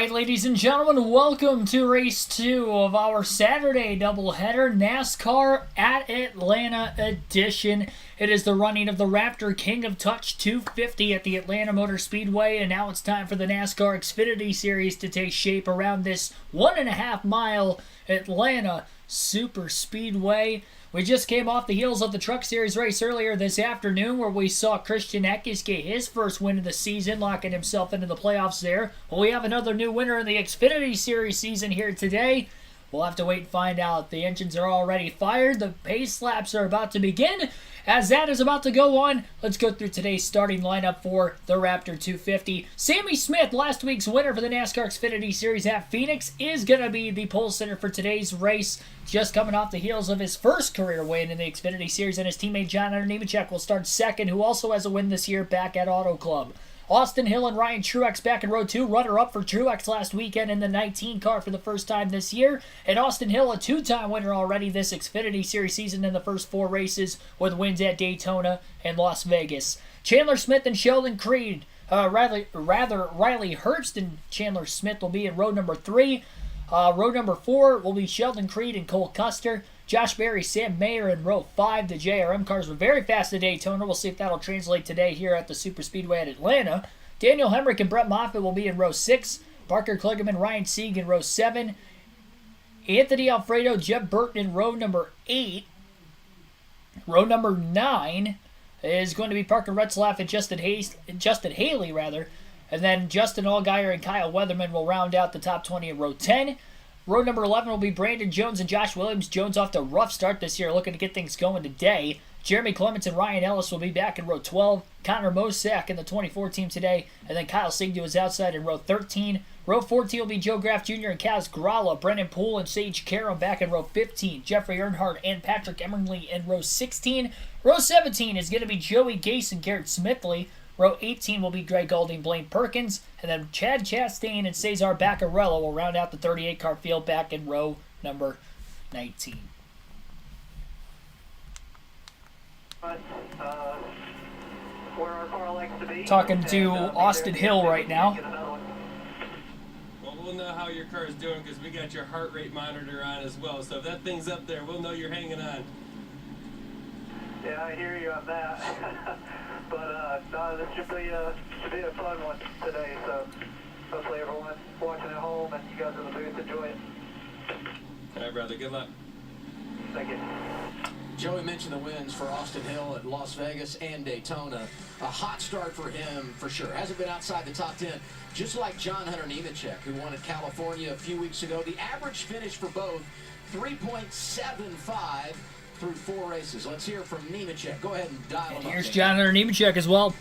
right, ladies and gentlemen, welcome to race 2 of our Saturday doubleheader, NASCAR at Atlanta edition. It is the running of the Raptor King of Touch 250 at the Atlanta Motor Speedway, and now it's time for the NASCAR Xfinity Series to take shape around this 1.5 mile Atlanta Super Speedway. We just came off the heels of the Truck Series race earlier this afternoon, where we saw Christian Eckes get his first win of the season, locking himself into the playoffs there. Well, we have another new winner in the Xfinity Series season here today. We'll have to wait and find out. The engines are already fired. The pace laps are about to begin. As that is about to go on, let's go through today's starting lineup for the Raptor 250. Sammy Smith, last week's winner for the NASCAR Xfinity Series at Phoenix, is going to be the pole sitter for today's race. Just coming off the heels of his first career win in the Xfinity Series, and his teammate John Hunter Nemechek will start second, who also has a win this year back at Auto Club. Austin Hill and Ryan Truex back in row 2, runner-up for Truex last weekend in the 19 car for the first time this year. And Austin Hill, a two-time winner already this Xfinity Series season in the first 4 races, with wins at Daytona and Las Vegas. Chandler Smith and Sheldon Creed, Riley Herbst and Chandler Smith will be in row number 3. Row number 4 will be Sheldon Creed and Cole Custer. Josh Berry, Sam Mayer in row 5. The JRM cars were very fast at Daytona. We'll see if that'll translate today here at the Super Speedway at Atlanta. Daniel Hemrick and Brett Moffitt will be in row 6. Parker Kligerman, Ryan Sieg in row 7. Anthony Alfredo, Jeb Burton in row number 8. Row number 9 is going to be Parker Retzlaff and Justin Haley, rather. And then Justin Allgaier and Kyle Weatherman will round out the top 20 in row 10. Row number 11 will be Brandon Jones and Josh Williams. Jones off to a rough start this year, looking to get things going today. Jeremy Clements and Ryan Ellis will be back in row 12. Connor Mosack in the 24 team today. And then Kyle Sigdu is outside in row 13. Row 14 will be Joe Graff Jr. and Kaz Gralla. Brennan Poole and Sage Karam back in row 15. Jeffrey Earnhardt and Patrick Emmerly in row 16. Row 17 is going to be Joey Gase and Garrett Smithley. Row 18 will be Greg Golding, Blaine Perkins, and then Chad Chastain and Cesar Baccarello will round out the 38-car field back in row number 19. Talking to Austin Hill right now. Well, we'll know how your car is doing because we got your heart rate monitor on as well. So if that thing's up there, we'll know you're hanging on. Yeah, I hear you on that. But no, this should be a fun one today. So hopefully everyone watching at home and you guys in the booth enjoy it. All right, brother. Good luck. Thank you. Joey mentioned the wins for Austin Hill at Las Vegas and Daytona. A hot start for him, for sure. Hasn't been outside the top 10, just like John Hunter Nemechek, who won at California a few weeks ago. The average finish for both, 3.75 through 4 races. Let's hear from Nemechek. Go ahead and dial him up. Here's John Hunter Nemechek as well.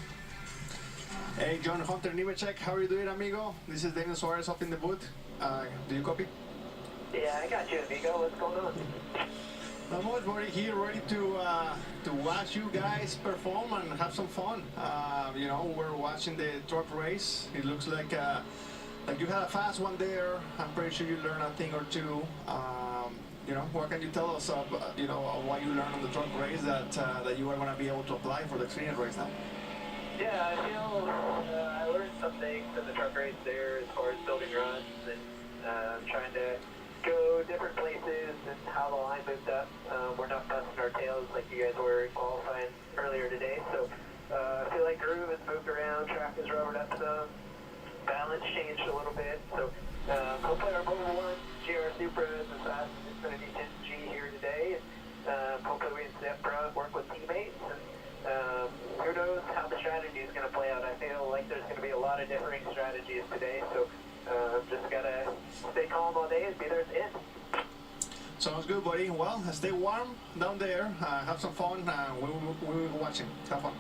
Hey, John Hunter Nemechek, how are you doing, amigo? This is Daniel Suarez up in the booth. Do you copy? Yeah, I got you, amigo. What's going on? Not much, buddy. Here, ready to watch you guys perform and have some fun. You know, we're watching the truck race. It looks like you had a fast one there. I'm pretty sure you learned a thing or two. You know, what can you tell us of, you know, what you learned on the truck race that you are going to be able to apply for the Xfinity race now? Yeah, I feel I learned some things in the truck race there as far as building runs and trying to go different places and how the line moved up. We're not busting our tails like you guys were in qualifying earlier today. So I feel like groove has moved around, track has rubbered up some, balance changed a little bit. So hopefully our Motor 1 GR Supra is as fast as Xfinity 10G here today. And hopefully we can step front, work with teammates, and who knows how the strategy is going to play out. I feel like there's going to be a lot of differing strategies today. So just got to stay calm all day and be there at the end. Sounds good, buddy. Well, stay warm down there. Have some fun. We'll be watching. Have fun.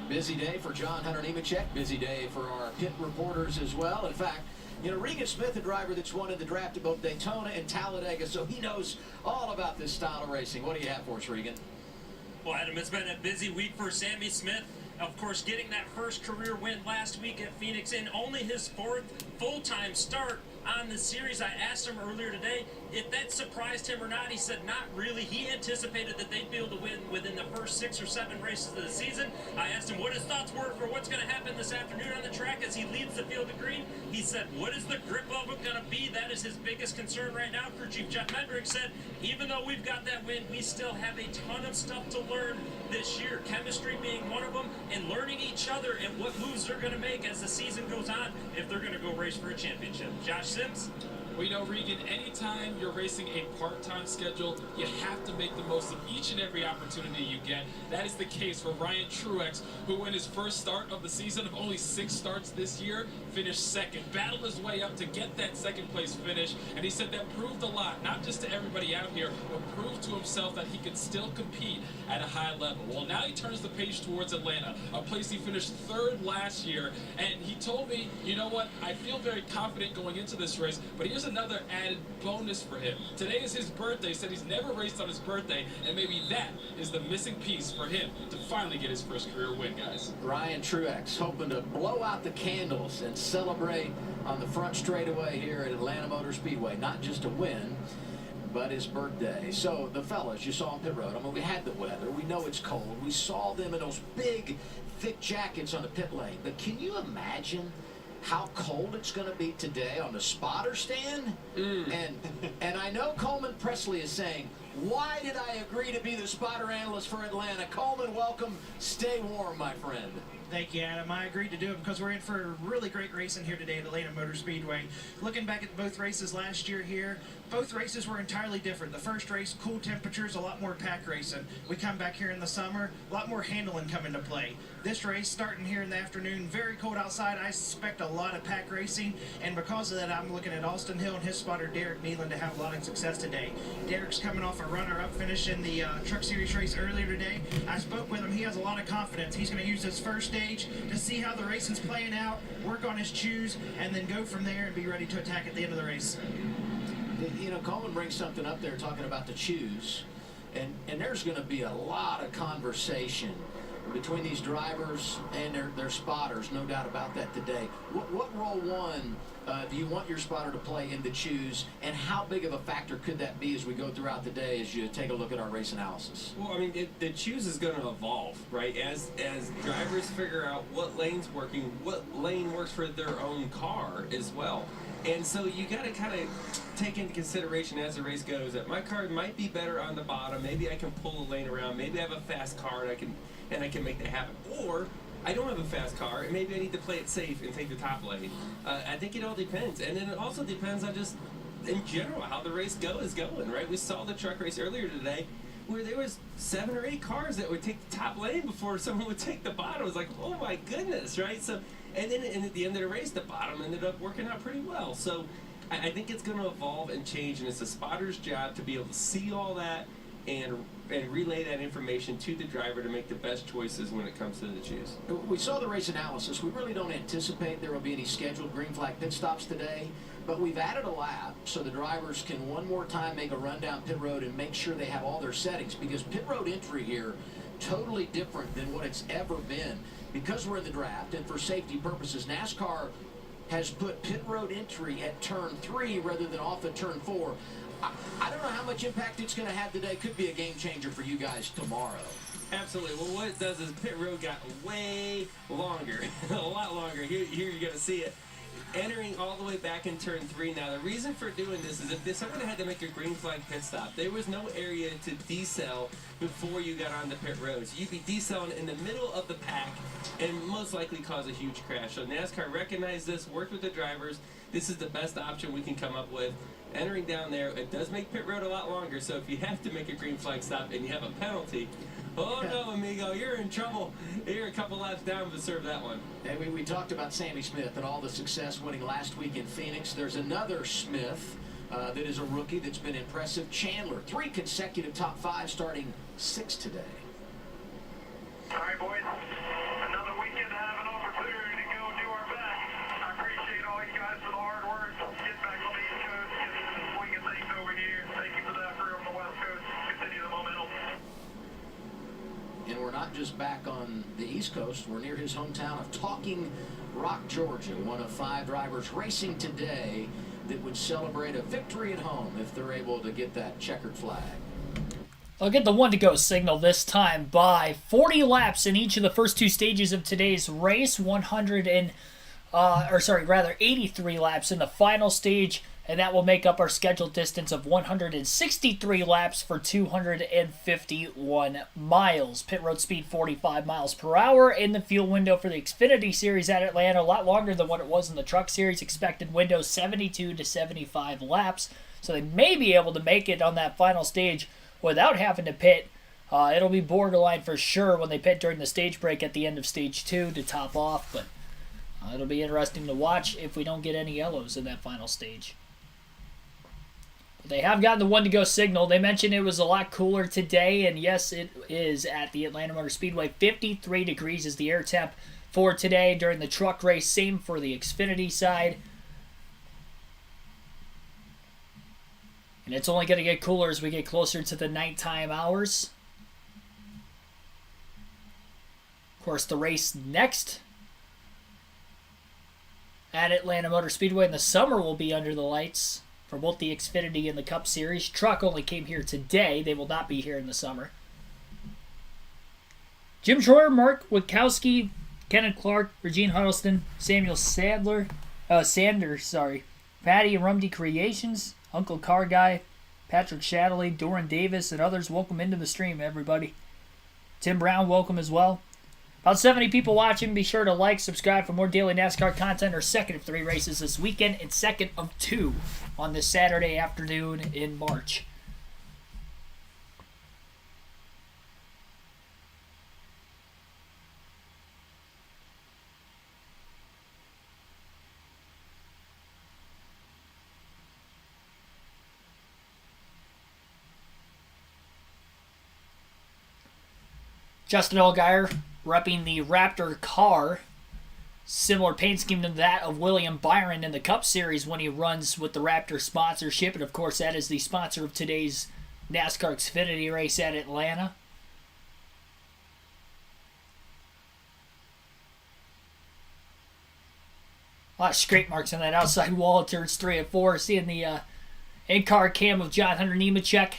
Busy day for John Hunter Nemechek. Busy day for our pit reporters as well. In fact, you know, Regan Smith, a driver that's won in the draft at both Daytona and Talladega, so he knows all about this style of racing. What do you have for us, Regan? Well, Adam, it's been a busy week for Sammy Smith. Of course, getting that first career win last week at Phoenix and only his 4th full-time start on the series. I asked him earlier today if that surprised him or not. He said not really. He anticipated that they'd be able to win within the first 6 or 7 races of the season. I asked him what his thoughts were for what's going to happen this afternoon on the track as he leads the field of green. He said, what is the grip of it going to be? That is his biggest concern right now. Crew Chief Jeff Mendrick said, even though we've got that win, we still have a ton of stuff to learn this year. Chemistry being one of them, and learning each other and what moves they're going to make as the season goes on if they're going to go race for a championship. Josh Sims? Well, you know, Regan, anytime you're racing a part-time schedule, you have to make the most of each and every opportunity you get. That is the case for Ryan Truex, who in his first start of the season of only 6 starts this year, finished second, battled his way up to get that second place finish, and he said that proved a lot, not just to everybody out here, but proved to himself that he could still compete at a high level. Well, now he turns the page towards Atlanta, a place he finished 3rd last year, and he told me, you know what, I feel very confident going into this race, but here's another added bonus for him. Today is his birthday. He said he's never raced on his birthday, and maybe that is the missing piece for him to finally get his first career win, guys. Ryan Truex hoping to blow out the candles and celebrate on the front straightaway here at Atlanta Motor Speedway. Not just a win, but his birthday. So the fellas you saw on pit road, I mean, we had the weather. We know it's cold. We saw them in those big, thick jackets on the pit lane. But can you imagine how cold it's going to be today on the spotter stand? And I know Coleman Presley is saying, why did I agree to be the spotter analyst for Atlanta? Coleman, welcome. Stay warm, my friend. Thank you, Adam. I agreed to do it because we're in for a really great racing here today at Atlanta Motor Speedway. Looking back at both races last year here, both races were entirely different. The first race, cool temperatures, a lot more pack racing. We come back here in the summer, a lot more handling come into play. This race, starting here in the afternoon, very cold outside. I suspect a lot of pack racing, and because of that, I'm looking at Austin Hill and his spotter, Derek Nealon, to have a lot of success today. Derek's coming off a runner-up finish in the Truck Series race earlier today. I spoke with him. He has a lot of confidence. He's going to use this first stage to see how the racing's playing out, work on his choose, and then go from there and be ready to attack at the end of the race. You know, Coleman brings something up there talking about the choose, and there's going to be a lot of conversation between these drivers and their spotters, no doubt about that today. What role one do you want your spotter to play in the choose, and how big of a factor could that be as we go throughout the day as you take a look at our race analysis? Well, I mean, the choose is going to evolve, right? As drivers figure out what lane's working, what lane works for their own car as well. And so you got to kind of take into consideration as the race goes that my car might be better on the bottom. Maybe I can pull the lane around. Maybe I have a fast car and I can make that happen. Or I don't have a fast car and maybe I need to play it safe and take the top lane. I think it all depends. And then it also depends on just, in general, how the race is going, right? We saw the truck race earlier today where there was 7 or 8 cars that would take the top lane before someone would take the bottom. It was like, oh my goodness, right? So, and then at the end of the race, the bottom ended up working out pretty well. So I think it's going to evolve and change, and it's a spotter's job to be able to see all that and relay that information to the driver to make the best choices when it comes to the choose. We saw the race analysis. We really don't anticipate there will be any scheduled green flag pit stops today, but we've added a lap so the drivers can one more time make a run down pit road and make sure they have all their settings, because pit road entry here totally different than what it's ever been. Because we're in the draft and for safety purposes, NASCAR has put pit road entry at turn 3 rather than off at turn 4. I don't know how much impact it's going to have today. Could be a game changer for you guys tomorrow. Absolutely. Well, what it does is pit road got way longer, a lot longer. Here you're going to see it. Entering all the way back in turn 3. Now, the reason for doing this is if someone had to make a green flag pit stop, there was no area to decel before you got on the pit road. So you'd be decelling in the middle of the pack and most likely cause a huge crash. So NASCAR recognized this, worked with the drivers. This is the best option we can come up with. Entering down there, it does make pit road a lot longer. So if you have to make a green flag stop and you have a penalty, oh no, amigo, you're in trouble. You're a couple laps down to serve that one. Hey, we talked about Sammy Smith and all the success winning last week in Phoenix. There's another Smith that is a rookie that's been impressive. Chandler, 3 consecutive top 5, starting 6 today. All right, boys. Another weekend to have an opportunity to go do our best. I appreciate all you guys for the hard work. Get back on the East Coast, get the swing of things over here. Thank you for that crew on the West Coast. Continue the momentum. And we're not just back on the East Coast. We're near his hometown of Talking Rock, Georgia. One of 5 drivers racing today that would celebrate a victory at home if they're able to get that checkered flag. I'll get the one to go signal this time by 40 laps in each of the first two stages of today's race. 83 laps in the final stage, and that will make up our scheduled distance of 163 laps for 251 miles. Pit road speed 45 miles per hour, in the fuel window for the Xfinity Series at Atlanta, a lot longer than what it was in the Truck Series. Expected window 72 to 75 laps, so they may be able to make it on that final stage without having to pit. It'll be borderline for sure when they pit during the stage break at the end of stage 2 to top off, but it'll be interesting to watch if we don't get any yellows in that final stage. But they have gotten the one to go signal. They mentioned it was a lot cooler today, and yes, it is at the Atlanta Motor Speedway. 53 degrees is the air temp for today during the truck race. Same for the Xfinity side. And it's only going to get cooler as we get closer to the nighttime hours. Of course, the race next at Atlanta Motor Speedway in the summer will be under the lights for both the Xfinity and the Cup Series. Truck only came here today. They will not be here in the summer. Jim Troyer, Mark Witkowski, Kenneth Clark, Regine Huddleston, Samuel Sanders, Patty and Rumdy Creations, Uncle Car Guy, Patrick Shadley, Doran Davis, and others. Welcome into the stream, everybody. Tim Brown, welcome as well. About 70 people watching. Be sure to like, subscribe for more daily NASCAR content. Our second of 3 races this weekend and second of 2 on this Saturday afternoon in March. Justin Allgaier repping the Raptor car. Similar paint scheme to that of William Byron in the Cup Series when he runs with the Raptor sponsorship. And of course, that is the sponsor of today's NASCAR Xfinity race at Atlanta. A lot of scrape marks on that outside wall at turns 3 and 4. Seeing the in-car cam of John Hunter Nemechek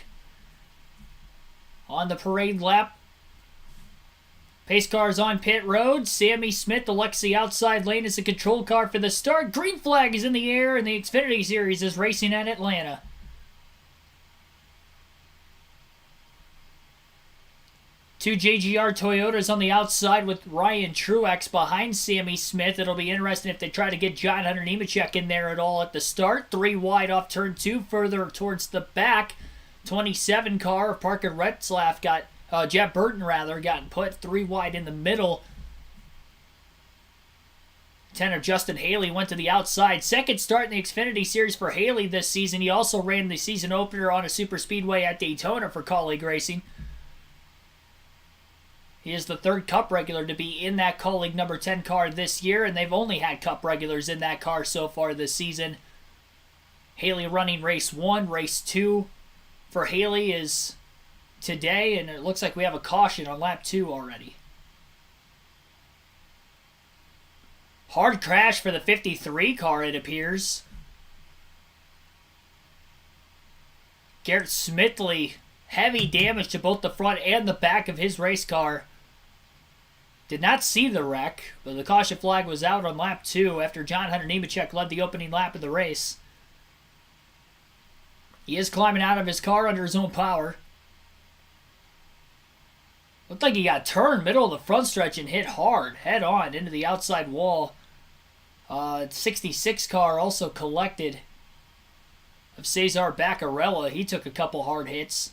on the parade lap. Pace cars on pit road. Sammy Smith elects the outside lane as the control car for the start. Green flag is in the air, and the Xfinity Series is racing at Atlanta. Two JGR Toyotas on the outside with Ryan Truex behind Sammy Smith. It'll be interesting if they try to get John Hunter Nemechek in there at all at the start. 3 wide off turn 2, further towards the back. 27 car of Parker Retzlaff got Jeff Burton, got put 3 wide in the middle. 10 of Justin Haley went to the outside. Second start in the Xfinity Series for Haley this season. He also ran the season opener on a super speedway at Daytona for Colleague Racing. He is the 3rd Cup regular to be in that Colleague number 10 car this year, and they've only had Cup regulars in that car so far this season. Haley running race 1. Race 2 for Haley is today, and it looks like we have a caution on lap 2 already. Hard crash for the 53 car, it appears. Garrett Smithley, heavy damage to both the front and the back of his race car. Did not see the wreck, but the caution flag was out on lap 2 after John Hunter Nemechek led the opening lap of the race. He is climbing out of his car under his own power. Looked like he got turned middle of the front stretch and hit hard, head on, into the outside wall. 66 car also collected of Cesar Baccarella. He took a couple hard hits.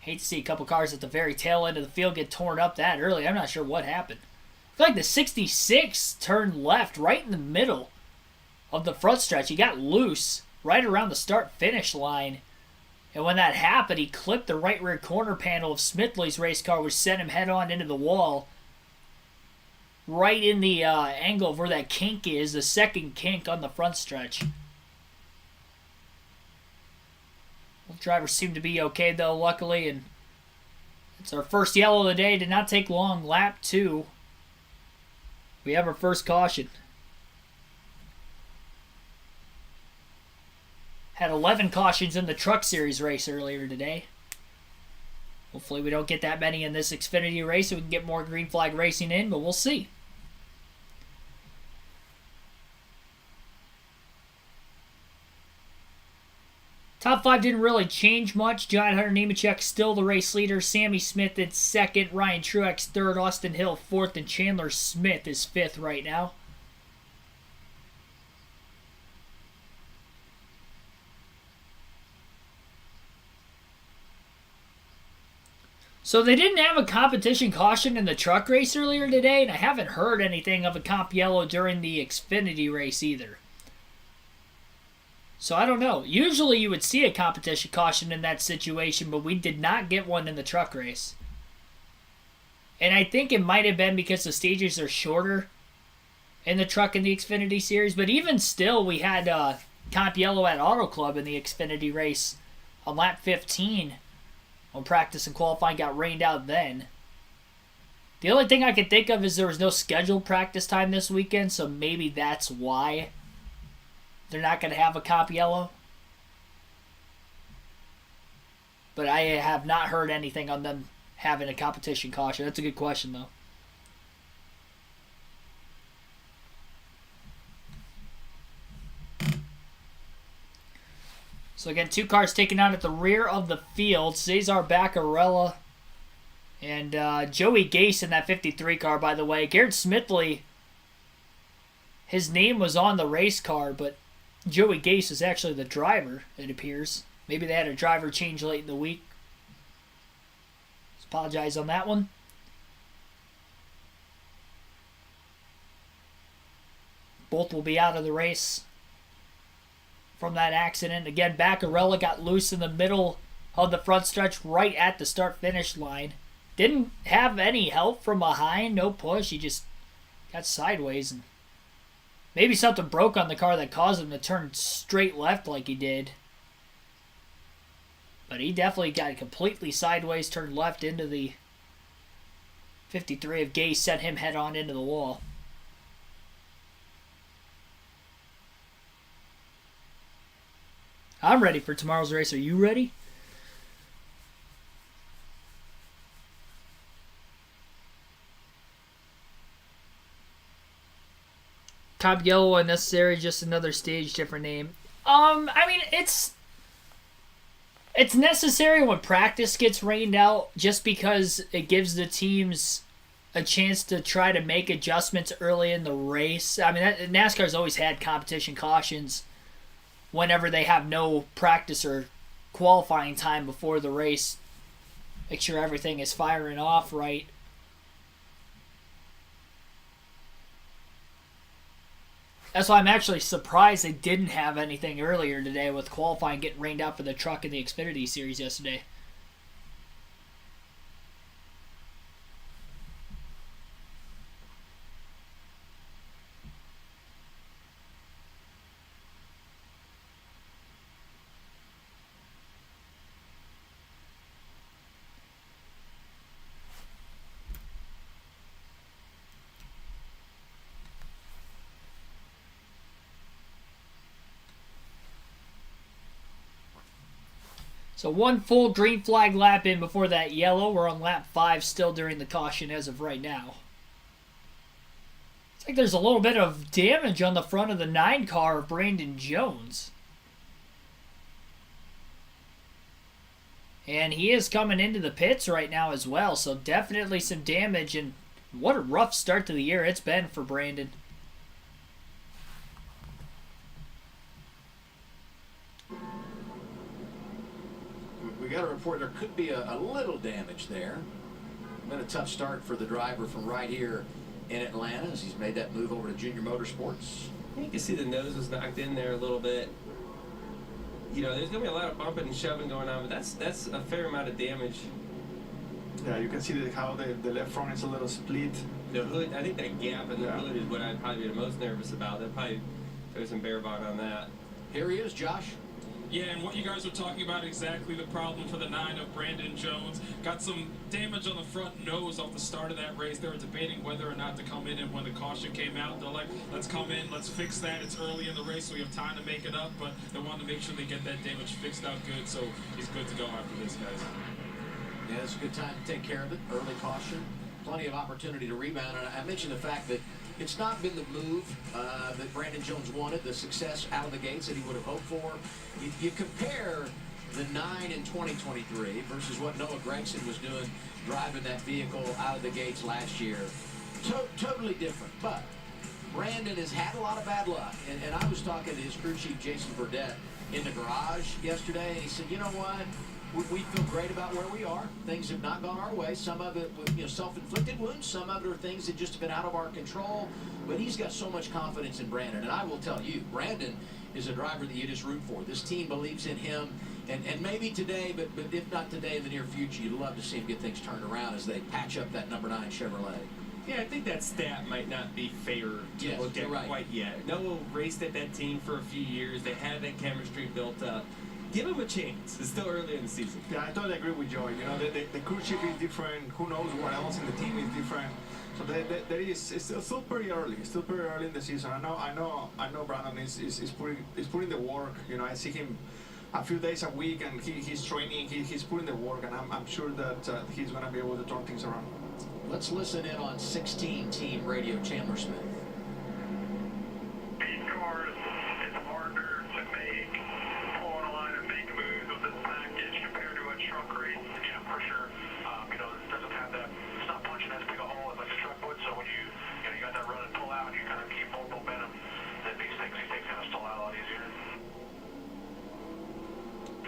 Hate to see a couple cars at the very tail end of the field get torn up that early. I'm not sure what happened. Looked like the 66 turned left right in the middle of the front stretch. He got loose right around the start-finish line. And when that happened, he clipped the right rear corner panel of Smithley's race car, which sent him head-on into the wall. Right in the angle of where that kink is, the second kink on the front stretch. Both drivers seem to be okay, though, luckily. And it's our first yellow of the day. Did not take long. Lap 2. We have our first caution. Had 11 cautions in the Truck Series race earlier today. Hopefully we don't get that many in this Xfinity race so we can get more green flag racing in, but we'll see. Top 5 didn't really change much. John Hunter Nemechek still the race leader. Sammy Smith in second. Ryan Truex third. Austin Hill fourth. And Chandler Smith is fifth right now. So they didn't have a competition caution in the truck race earlier today, and I haven't heard anything of a comp yellow during the Xfinity race either. So I don't know. Usually you would see a competition caution in that situation, but we did not get one in the truck race. And I think it might have been because the stages are shorter in the truck and the Xfinity series, but even still we had comp yellow at Auto Club in the Xfinity race on lap 15. When practice and qualifying got rained out then. The only thing I can think of is there was no scheduled practice time this weekend, so maybe that's why they're not going to have a comp yellow. But I have not heard anything on them having a competition caution. That's a good question, though. So again, 2 cars taken out at the rear of the field. Cesar Baccarella and Joey Gase in that 53 car, by the way. Garrett Smithley, his name was on the race car, but Joey Gase is actually the driver, it appears. Maybe they had a driver change late in the week. Apologize on that one. Both will be out of the race from that accident. Again, Baccarella got loose in the middle of the front stretch right at the start-finish line. Didn't have any help from behind, no push. He just got sideways. And maybe something broke on the car that caused him to turn straight left like he did. But he definitely got completely sideways, turned left into the 53 of Gase, sent him head-on into the wall. I'm ready for tomorrow's race. Are you ready? Top yellow unnecessary, just another stage, different name. I mean, it's necessary when practice gets rained out just because it gives the teams a chance to try to make adjustments early in the race. I mean, NASCAR's always had competition cautions whenever they have no practice or qualifying time before the race. Make sure everything is firing off right. That's why I'm actually surprised they didn't have anything earlier today with qualifying getting rained out for the truck in the Xfinity series yesterday. So one full green flag lap in before that yellow. We're on lap 5 still during the caution as of right now. It's like there's a little bit of damage on the front of the 9 car of Brandon Jones. And he is coming into the pits right now as well, so definitely some damage. And what a rough start to the year it's been for Brandon. We got a report there could be a little damage there. Been a tough start for the driver from right here in Atlanta as he's made that move over to Junior Motorsports. You can see the nose was knocked in there a little bit. You know, there's going to be a lot of bumping and shoving going on, but that's a fair amount of damage. Yeah, you can see how the left front is a little split. The hood, I think that gap in the hood is what I'd probably be the most nervous about. They'll probably throw some bare bond on that. Here he is, Josh. Yeah, and what you guys were talking about, exactly the problem for the 9 of Brandon Jones. Got some damage on the front nose off the start of that race. They were debating whether or not to come in, and when the caution came out, they're like, let's come in, let's fix that. It's early in the race, so we have time to make it up, but they wanted to make sure they get that damage fixed out good, so he's good to go after this, guys. Yeah, it's a good time to take care of it. Early caution, plenty of opportunity to rebound. And I mentioned the fact that it's not been the move that Brandon Jones wanted, the success out of the gates that he would have hoped for. You compare the 9 in 2023 versus what Noah Gragson was doing driving that vehicle out of the gates last year. Totally different. But Brandon has had a lot of bad luck. And I was talking to his crew chief, Jason Burdett, in the garage yesterday, and he said, you know what? We feel great about where we are. Things have not gone our way. Some of it with self-inflicted wounds. Some of it are things that just have been out of our control. But he's got so much confidence in Brandon. And I will tell you, Brandon is a driver that you just root for. This team believes in him. And maybe today, but if not today, in the near future, you'd love to see him get things turned around as they patch up that number 9 Chevrolet. Yeah, I think that stat might not be fair to look at quite yet. Noah raced at that team for a few years. They had that chemistry built up. Give him a chance. It's still early in the season. Yeah, I totally agree with Joey. The crew chief is different. Who knows what else in the team is different. So it's still pretty early. It's still pretty early in the season. I know Brandon is putting the work. I see him a few days a week, and he's training. He's putting the work, and I'm sure that he's going to be able to turn things around. Let's listen in on 16 Team Radio, Chandler Smith. These cars, it's harder to make pull on a line and make moves with this package compared to a truck race. Yeah, for sure. It doesn't have that. It's not punching as big a hole as like a truck would. So when you got that run and pull out, you kind of keep more momentum. Then these things kind of stall out a lot easier.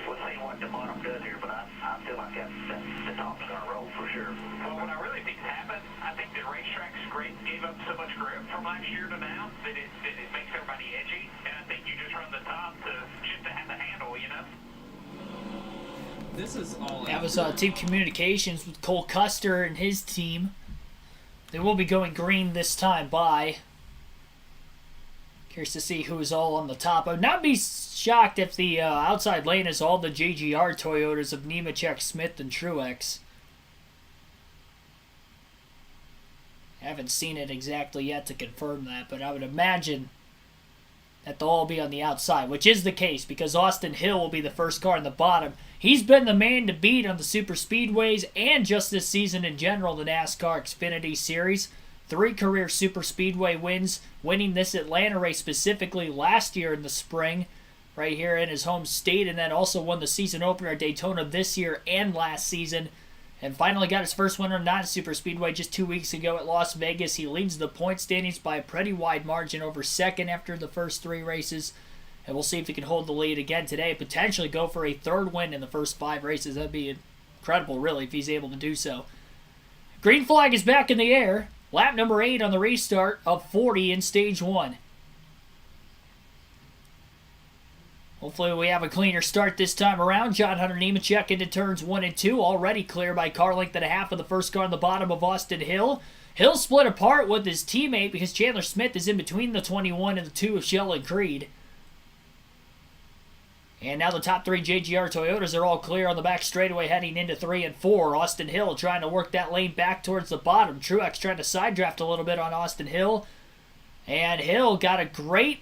We'll see what the bottom does here, but I feel like the top's going to roll for sure. Well, what I really think happened, I think the racetrack's great gave up so much grip from last year to now that it makes everybody edgy, and I think you just run the top just to have the handle, This is all. That was team communications with Cole Custer and his team. They will be going green this time by. Curious to see who is all on the top. I would not be shocked if the outside lane is all the JGR Toyotas of Nemechek, Smith, and Truex. I haven't seen it exactly yet to confirm that, but I would imagine that they'll all be on the outside, which is the case because Austin Hill will be the first car in the bottom. He's been the man to beat on the super speedways and just this season in general, the NASCAR Xfinity Series. 3 career super speedway wins, winning this Atlanta race specifically last year in the spring, right here in his home state, and then also won the season opener at Daytona this year and last season. And finally got his first win on non-super speedway just 2 weeks ago at Las Vegas. He leads the point standings by a pretty wide margin over second after the first 3 races. And we'll see if he can hold the lead again today. Potentially go for a 3rd win in the first 5 races. That'd be incredible, really, if he's able to do so. Green flag is back in the air. Lap number 8 on the restart of 40 in stage 1. Hopefully we have a cleaner start this time around. John Hunter Nemechek into turns 1 and 2. Already clear by car length and a half of the first car on the bottom of Austin Hill. Hill split apart with his teammate because Chandler Smith is in between the 21 and the 2 of Sheldon Creed. And now the top 3 JGR Toyotas are all clear on the back straightaway heading into 3 and 4. Austin Hill trying to work that lane back towards the bottom. Truex trying to side draft a little bit on Austin Hill. And Hill got a great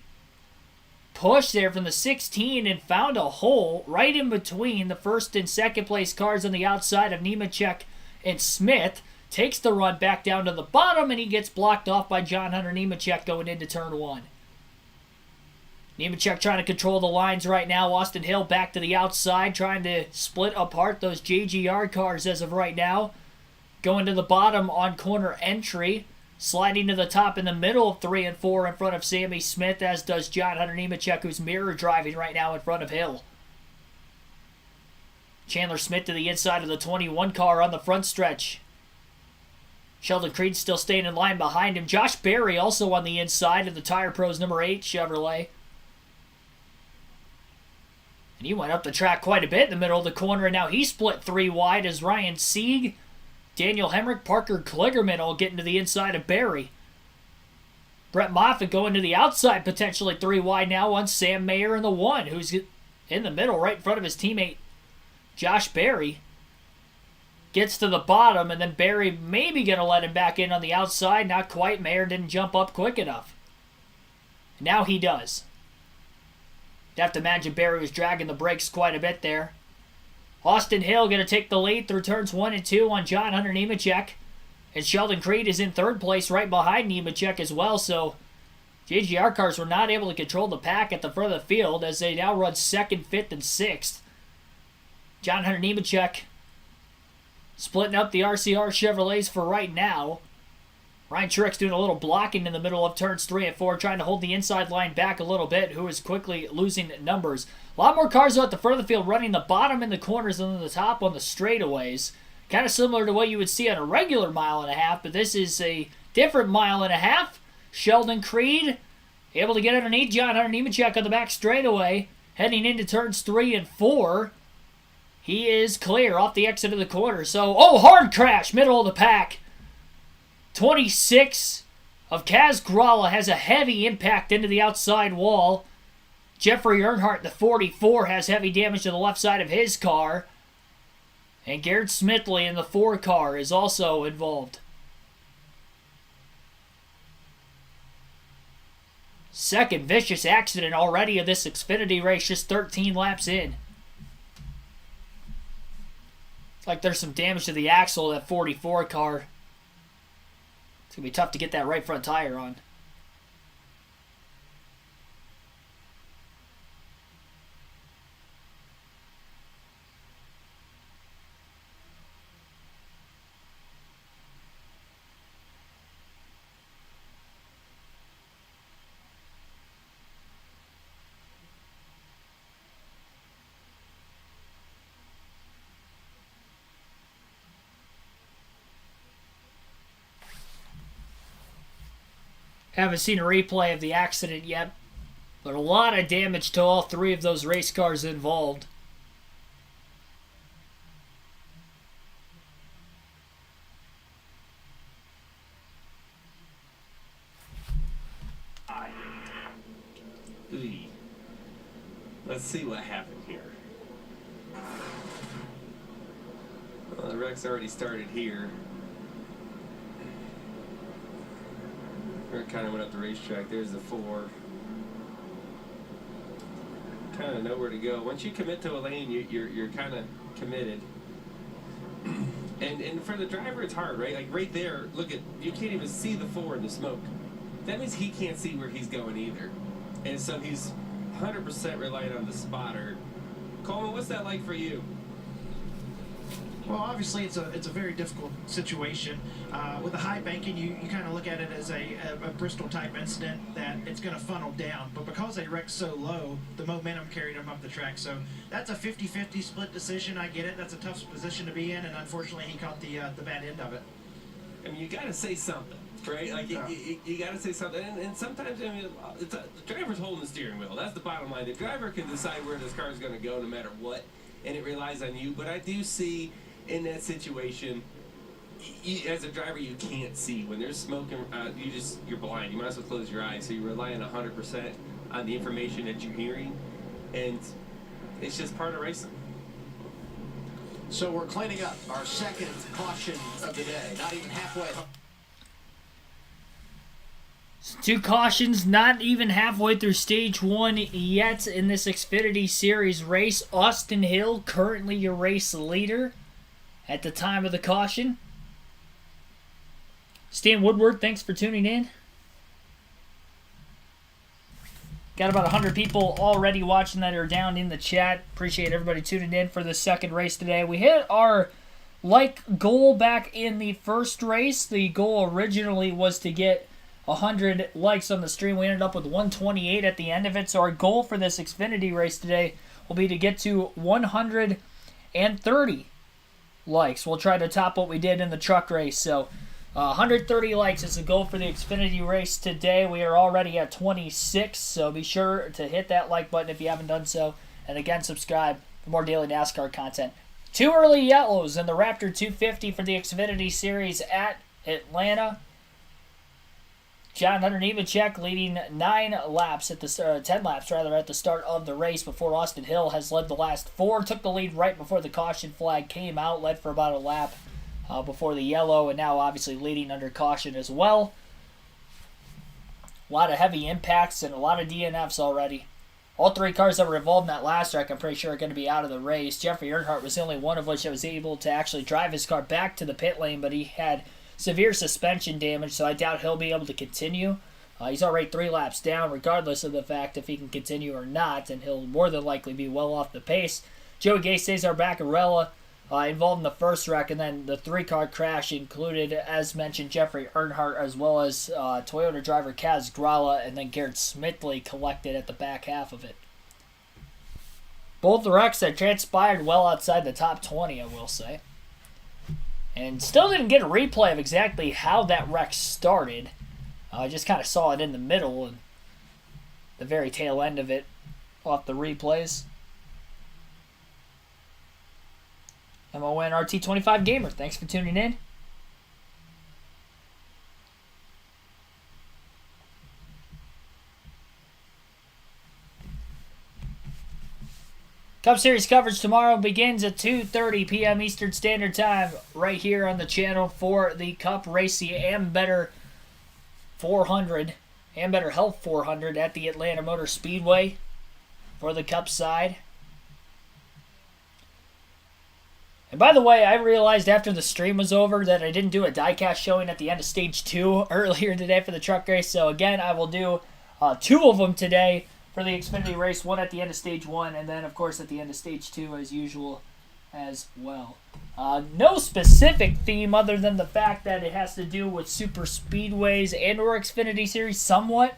push there from the 16 and found a hole right in between the first and second place cars on the outside of Nemechek and Smith. Takes the run back down to the bottom and he gets blocked off by John Hunter Nemechek going into turn 1. Nemechek trying to control the lines right now. Austin Hill back to the outside, trying to split apart those JGR cars as of right now. Going to the bottom on corner entry. Sliding to the top in the middle of 3 and 4 in front of Sammy Smith, as does John Hunter Nemechek, who's mirror driving right now in front of Hill. Chandler Smith to the inside of the 21 car on the front stretch. Sheldon Creed still staying in line behind him. Josh Berry also on the inside of the Tire Pros number 8 Chevrolet. And he went up the track quite a bit in the middle of the corner, and now he split 3 wide as Ryan Sieg, Daniel Hemrick, Parker Kligerman all getting to the inside of Berry. Brett Moffitt going to the outside, potentially 3 wide now on Sam Mayer in the 1, who's in the middle, right in front of his teammate, Josh Berry. Gets to the bottom, and then Berry maybe going to let him back in on the outside. Not quite. Mayer didn't jump up quick enough. Now he does. You have to imagine Berry was dragging the brakes quite a bit there. Austin Hill going to take the lead through turns 1 and 2 on John Hunter Nemechek. And Sheldon Creed is in third place right behind Nemechek as well. So JGR cars were not able to control the pack at the front of the field as they now run 2nd, 5th, and 6th. John Hunter Nemechek splitting up the RCR Chevrolets for right now. Ryan Truex doing a little blocking in the middle of turns 3 and 4, trying to hold the inside line back a little bit, who is quickly losing numbers. A lot more cars at the front of the field running the bottom in the corners and then the top on the straightaways. Kind of similar to what you would see on a regular mile and a half, but this is a different mile and a half. Sheldon Creed able to get underneath John Hunter Nemechek on the back straightaway, heading into turns 3 and 4. He is clear off the exit of the corner. So, hard crash, middle of the pack. 26 of Kaz Grala has a heavy impact into the outside wall. Jeffrey Earnhardt, the 44, has heavy damage to the left side of his car. And Garrett Smithley in the 4 car is also involved. Second vicious accident already of this Xfinity race, just 13 laps in. It's like there's some damage to the axle of that 44 car. It's going to be tough to get that right front tire on. Haven't seen a replay of the accident yet, but a lot of damage to all 3 of those race cars involved. Let's see what happened here. Well, the wreck's already started here. Kind of went up the racetrack. There's the 4. Kind of know where to go. Once you commit to a lane, you're kind of committed. And for the driver, it's hard, right? Like right there, look at, you can't even see the 4 in the smoke. That means he can't see where he's going either. And so he's 100% reliant on the spotter. Coleman, what's that like for you? Well, obviously it's a very difficult situation. With the high banking, you kind of look at it as a Bristol type incident that it's going to funnel down. But because they wrecked so low, the momentum carried them up the track. So that's a 50-50 split decision. I get it. That's a tough position to be in, and unfortunately he caught the bad end of it. I mean, you got to say something, right? Like you got to say something. And sometimes, I mean, the driver's holding the steering wheel. That's the bottom line. The driver can decide where this car is going to go no matter what, and it relies on you. But I do see in that situation, as a driver, you can't see. When there's smoke, you're blind. You might as well close your eyes. So you're relying 100% on the information that you're hearing, and it's just part of racing. So we're cleaning up our second caution of the day. Not even halfway. 2 cautions, not even halfway through stage 1 yet in this Xfinity Series race. Austin Hill, currently your race leader at the time of the caution. Stan Woodward, thanks for tuning in. Got about 100 people already watching that are down in the chat. Appreciate everybody tuning in for the second race today. We hit our goal back in the first race. The goal originally was to get 100 likes on the stream. We ended up with 128 at the end of it. So our goal for this Xfinity race today will be to get to 130 likes. We'll try to top what we did in the truck race. So 130 likes is the goal for the Xfinity race today. We are already at 26, so be sure to hit that like button if you haven't done so. And again, subscribe for more daily NASCAR content. 2 early yellows in the Raptor 250 for the Xfinity Series at Atlanta. John Hunter Nemechek leading 9 laps at the 10 laps rather at the start of the race before Austin Hill has led the last 4. Took the lead right before the caution flag came out, led for about a lap before the yellow, and now obviously leading under caution as well. A lot of heavy impacts and a lot of DNFs already. All 3 cars that were involved in that last wreck, I'm pretty sure, are going to be out of the race. Jeffrey Earnhardt was the only one of which that was able to actually drive his car back to the pit lane, but he had severe suspension damage, so I doubt he'll be able to continue. He's already 3 laps down, regardless of the fact if he can continue or not, and he'll more than likely be well off the pace. Joey Gay, Cesar Baccarella involved in the first wreck, and then the 3-car crash included, as mentioned, Jeffrey Earnhardt, as well as Toyota driver Kaz Grala, and then Garrett Smithley collected at the back half of it. Both the wrecks had transpired well outside the top 20, I will say. And still didn't get a replay of exactly how that wreck started. I just kind of saw it in the middle and the very tail end of it off the replays. MON RT25 Gamer, thanks for tuning in. Cup Series coverage tomorrow begins at 2:30 p.m. Eastern Standard Time right here on the channel for the Cup race, the Ambetter 400, Ambetter Health 400 at the Atlanta Motor Speedway for the Cup side. And by the way, I realized after the stream was over that I didn't do a diecast showing at the end of Stage 2 earlier today for the truck race. So again, I will do 2 of them today for the Xfinity race, 1 at the end of Stage 1, and then, of course, at the end of Stage 2 as usual as well. No specific theme other than the fact that it has to do with super speedways and or Xfinity Series somewhat.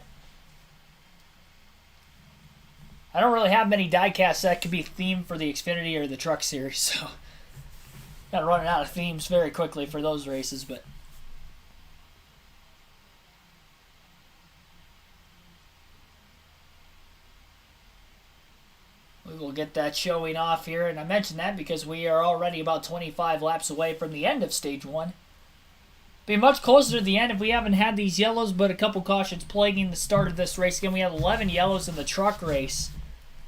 I don't really have many diecasts that could be themed for the Xfinity or the Truck Series, so got running out of themes very quickly for those races, but we will get that showing off here. And I mentioned that because we are already about 25 laps away from the end of Stage 1. Be much closer to the end if we haven't had these yellows, but a couple cautions plaguing the start of this race. Again, we had 11 yellows in the truck race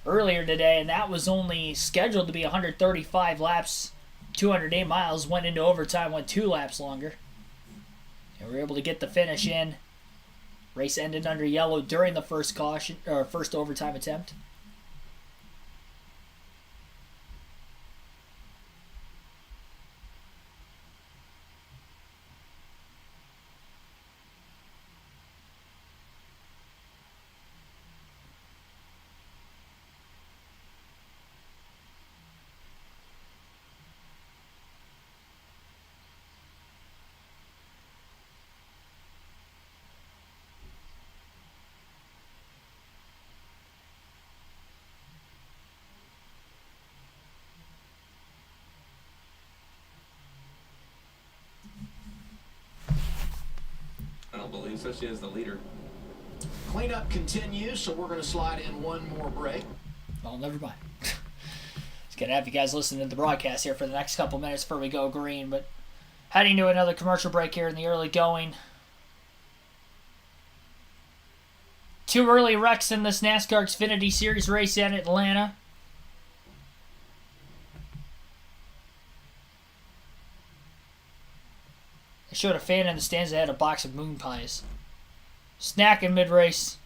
earlier today, and that was only scheduled to be 135 laps. 208 miles, went into overtime, went 2 laps longer. And we were able to get the finish in. Race ended under yellow during the first caution or first overtime attempt. I don't believe so. She is the leader. Cleanup continues, so we're going to slide in one more break. Well, never mind. Just going to have you guys listen to the broadcast here for the next couple minutes before we go green, but heading to another commercial break here in the early going. 2 early wrecks in this NASCAR Xfinity Series race at Atlanta. I showed a fan in the stands that had a box of moon pies. Snacking mid-race.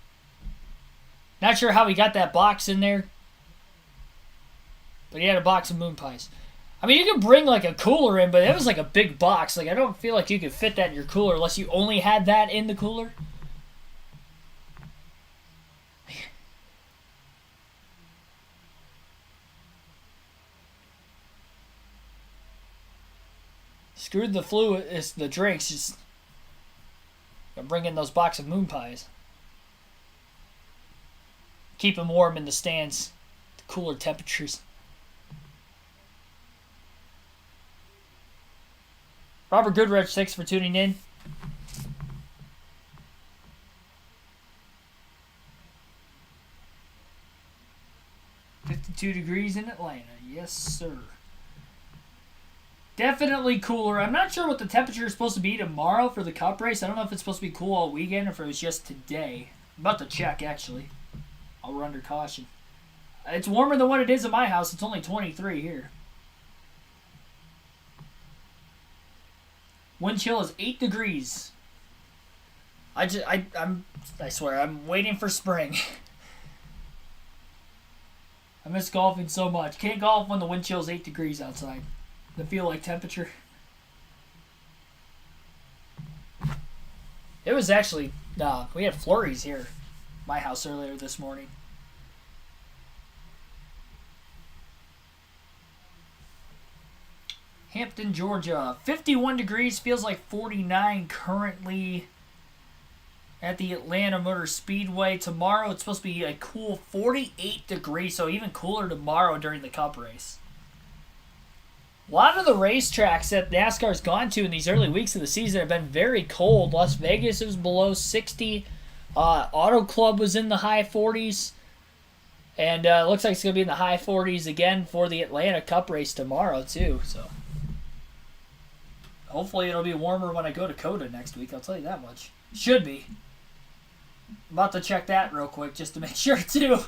Not sure how he got that box in there, but he had a box of moon pies. I mean, you could bring like a cooler in, but it was like a big box. Like, I don't feel like you could fit that in your cooler unless you only had that in the cooler. Screwed the fluid, it's the drinks. Just bring in those box of moon pies. Keep them warm in the stands. The cooler temperatures. Robert Goodrich, thanks for tuning in. .52 degrees in Atlanta. Yes, sir. Definitely cooler. I'm not sure what the temperature is supposed to be tomorrow for the Cup race. I don't know if it's supposed to be cool all weekend or if it was just today. I'm about to check, actually. We're under caution. It's warmer than what it is in my house. It's only 23 here. Wind chill is 8 degrees. I swear, I'm waiting for spring. I miss golfing so much. Can't golf when the wind chill is 8 degrees outside. The feel like temperature. It was actually, we had flurries here. My house earlier this morning. Hampton, Georgia. 51 degrees. Feels like 49 currently at the Atlanta Motor Speedway. Tomorrow it's supposed to be a cool 48 degrees, so even cooler tomorrow during the Cup race. A lot of the racetracks that NASCAR's gone to in these early weeks of the season have been very cold. Las Vegas was below 60. Auto Club was in the high 40s. And it looks like it's going to be in the high 40s again for the Atlanta Cup race tomorrow, too. So hopefully it'll be warmer when I go to COTA next week. I'll tell you that much. Should be. I'm about to check that real quick just to make sure, too.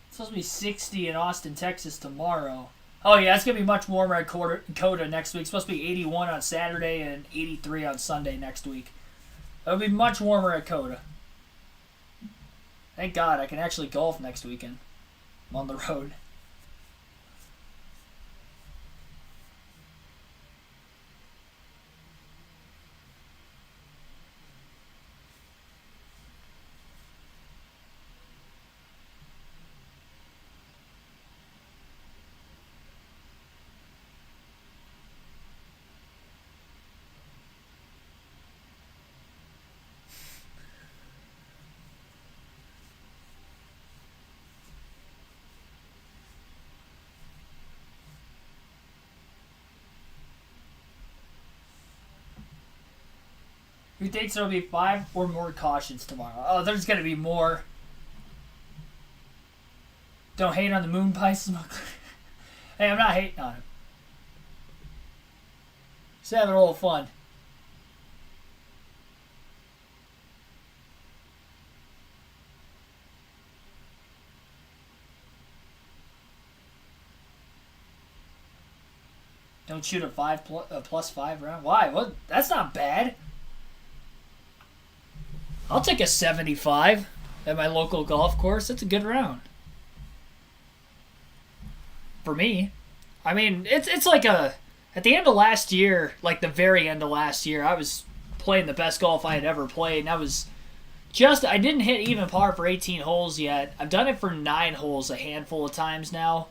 It's supposed to be 60 in Austin, Texas tomorrow. Oh, yeah, it's going to be much warmer at COTA next week. It's supposed to be 81 on Saturday and 83 on Sunday next week. It'll be much warmer at COTA. Thank God I can actually golf next weekend. I'm on the road. Who thinks there will be 5 or more cautions tomorrow? Oh, there's going to be more. Don't hate on the moon pie smuggler. Hey, I'm not hating on him. Just having a little fun. Don't shoot a plus 5 round. Why? What? That's not bad. I'll take a 75 at my local golf course. That's a good round. For me. I mean, it's like a... At the end of last year, like the very end of last year, I was playing the best golf I had ever played. And I was just... I didn't hit even par for 18 holes yet. I've done it for 9 holes a handful of times now.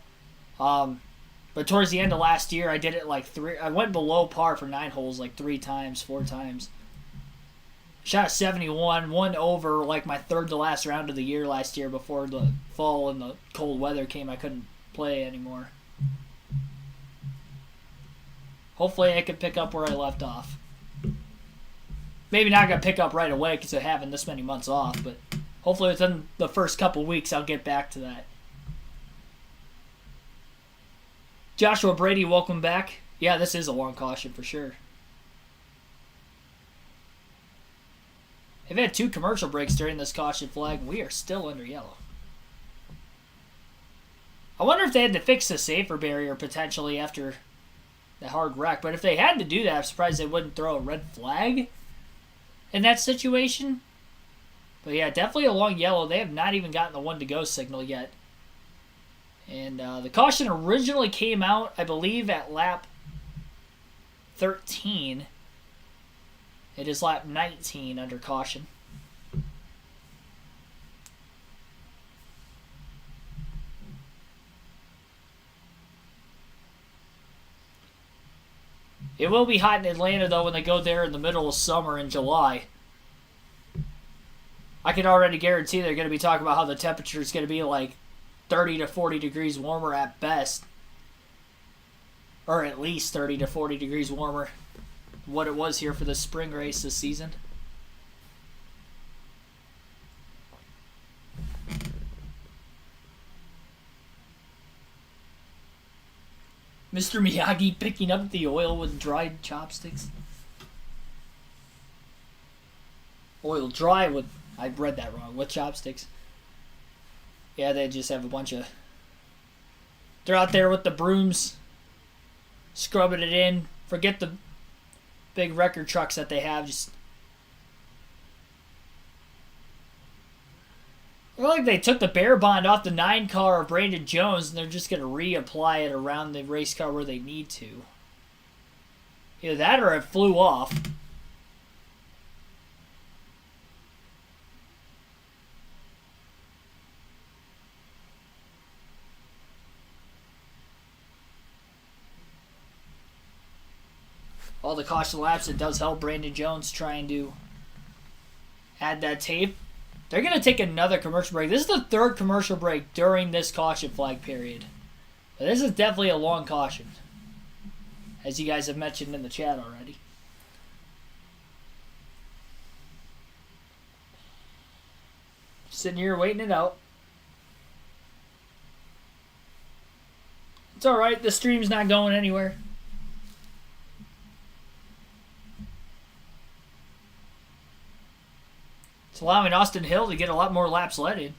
But towards the end of last year, I did it like 3... I went below par for 9 holes like 3 times, 4 times. Shot a 71, won over like my third to last round of the year last year before the fall and the cold weather came. I couldn't play anymore. Hopefully I can pick up where I left off. Maybe not going to pick up right away because of having this many months off, but hopefully within the first couple weeks I'll get back to that. Joshua Brady, welcome back. Yeah, this is a long caution for sure. They've had 2 commercial breaks during this caution flag, and we are still under yellow. I wonder if they had to fix the safer barrier potentially after the hard wreck. But if they had to do that, I'm surprised they wouldn't throw a red flag in that situation. But yeah, definitely a long yellow. They have not even gotten the 1 to go signal yet. And the caution originally came out, I believe, at lap 13. It is lap 19 under caution. It will be hot in Atlanta, though, when they go there in the middle of summer in July. I can already guarantee they're going to be talking about how the temperature is going to be like 30 to 40 degrees warmer at best. Or at least 30 to 40 degrees warmer. What it was here for the spring race this season. Mr. Miyagi picking up the oil with dried chopsticks. Oil dry with... I read that wrong. With chopsticks. Yeah, they just have a bunch of... They're out there with the brooms. Scrubbing it in. Forget the big record trucks that they have. Just... I feel like they took the bear bond off the 9 car of Brandon Jones and they're just going to reapply it around the race car where they need to. Either that or it flew off. All the caution laps, it does help Brandon Jones trying to add that tape. They're going to take another commercial break. This is the 3rd commercial break during this caution flag period. But this is definitely a long caution, as you guys have mentioned in the chat already. Sitting here waiting it out. It's alright, the stream's not going anywhere. It's allowing Austin Hill to get a lot more laps led in.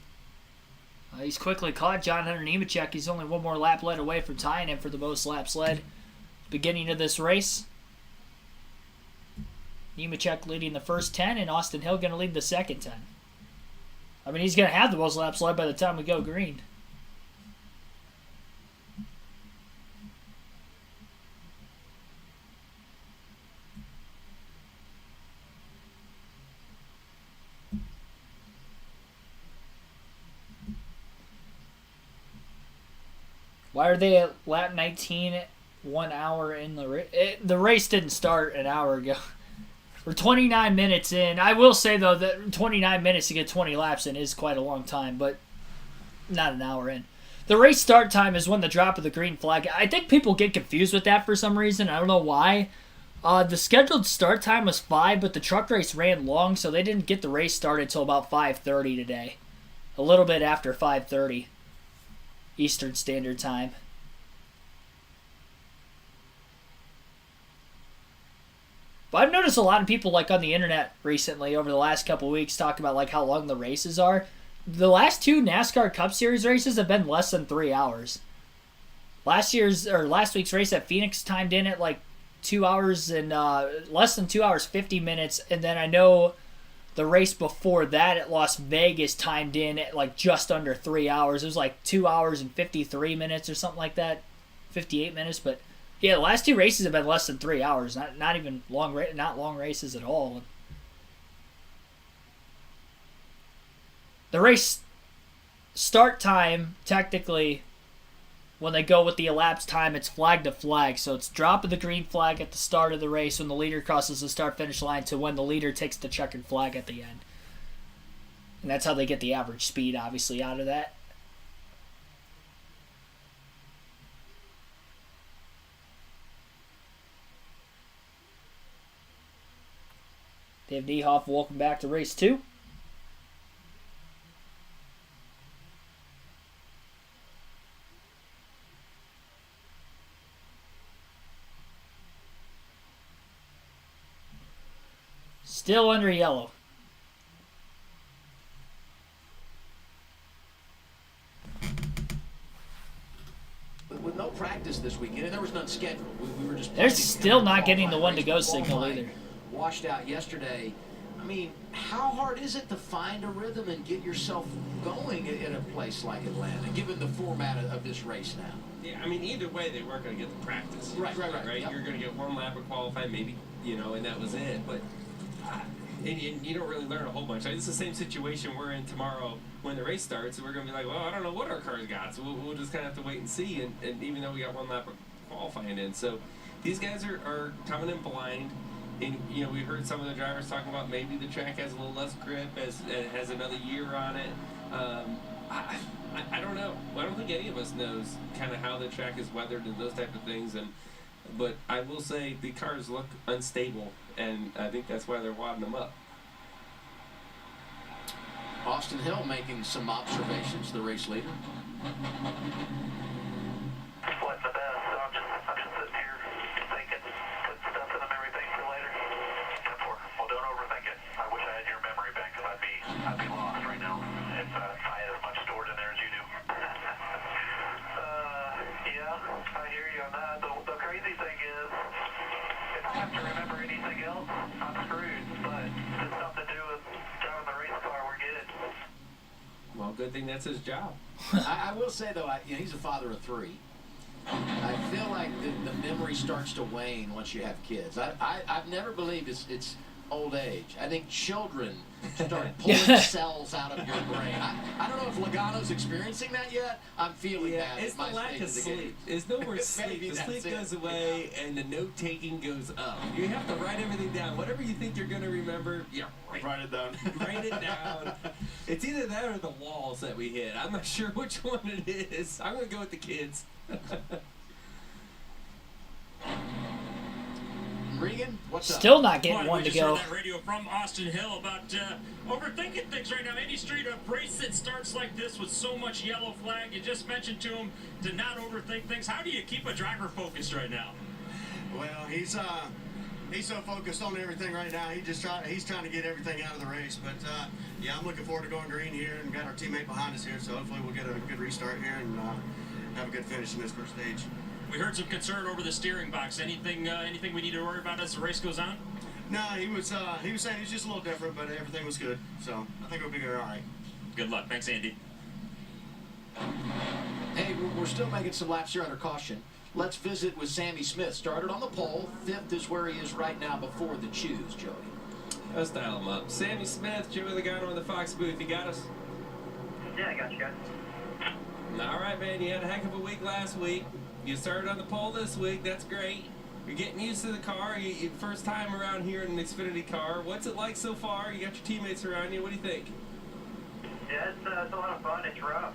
He's quickly caught John Hunter Nemechek. He's only 1 more lap led away from tying him for the most laps led beginning of this race. Nemechek leading the first 10, and Austin Hill going to lead the second 10. I mean, he's going to have the most laps led by the time we go green. Why are they at lap 19, 1 hour in the race? The race didn't start an hour ago. We're 29 minutes in. I will say, though, that 29 minutes to get 20 laps in is quite a long time, but not an hour in. The race start time is when the drop of the green flag. I think people get confused with that for some reason. I don't know why. The scheduled start time was 5, but the truck race ran long, so they didn't get the race started until about 5:30 today. A little bit after 5:30. Eastern Standard Time. But I've noticed a lot of people like on the internet recently over the last couple of weeks talk about like how long the races are. The last 2 NASCAR Cup Series races have been less than 3 hours. Last week's race at Phoenix timed in at like 2 hours and less than 2 hours 50 minutes, and then I know the race before that at Las Vegas timed in at like just under 3 hours. It was like 2 hours and 53 minutes or something like that. 58 minutes. But yeah, the last 2 races have been less than 3 hours. Not even long races at all. The race start time, technically, when they go with the elapsed time, it's flag to flag. So it's drop of the green flag at the start of the race when the leader crosses the start-finish line to when the leader takes the checkered flag at the end. And that's how they get the average speed, obviously, out of that. Dave Niehoff, welcome back to race 2. Still under yellow. With no practice this weekend, and there was none scheduled. We were just. They're still not getting the 1-to-go signal either. Washed out yesterday. I mean, how hard is it to find a rhythm and get yourself going in a place like Atlanta, given the format of this race now? Yeah, I mean, either way, they weren't going to get the practice. Right. Yep. You're going to get 1 lap of qualifying, maybe, and that was it. But and you don't really learn a whole bunch. It's the same situation we're in tomorrow when the race starts. We're going to be like, well, I don't know what our cars got, so we'll just kind of have to wait and see. And even though we got 1 lap of qualifying in, so these guys are coming in blind. And, we heard some of the drivers talking about maybe the track has a little less grip, has another year on it. I don't know. I don't think any of us knows kind of how the track is weathered and those type of things. But I will say the cars look unstable, and I think that's why they're wadding them up. Austin Hill making some observations, the race leader. Splitting the best, so I'm on that. The crazy thing is, if I have to remember anything else, I'm screwed. But if it's something to do with driving the race car, we're good. Well, good thing that's his job. I will say, though, he's a father of 3. I feel like the memory starts to wane once you have kids. I've never believed it's old age. I think children start pulling cells out of your brain. I don't know if Logano's experiencing that yet. I'm feeling that. It's the lack of sleep. There's no more sleep. The sleep goes away and the note-taking goes up. You have to write everything down. Whatever you think you're going to remember, Write it down. Write it down. It's either that or the walls that we hit. I'm not sure which one it is. I'm going to go with the kids. Regan, what's up? Still not getting Boy, one we to just go. heard that radio from Austin Hill about overthinking things right now. Any street up race that starts like this with so much yellow flag, you just mentioned to him to not overthink things. How do you keep a driver focused right now? Well, he's so focused on everything right now. He's trying to get everything out of the race. But I'm looking forward to going green here and got our teammate behind us here. So hopefully we'll get a good restart here and have a good finish in this first stage. We heard some concern over the steering box. Anything we need to worry about as the race goes on? No, he was saying he's just a little different, but everything was good. So I think we'll be all right. Good luck. Thanks, Andy. Hey, we're still making some laps here under caution. Let's visit with Sammy Smith. Started on the pole. 5th is where he is right now before the choose, Jody. Let's dial him up. Sammy Smith, Joey Logano in the Fox booth. You got us? Yeah, I got you guys. All right, man. You had a heck of a week last week. You started on the pole this week. That's great. You're getting used to the car. You first time around here in an Xfinity car. What's it like so far? You got your teammates around you. What do you think? Yeah, it's a lot of fun. It's rough,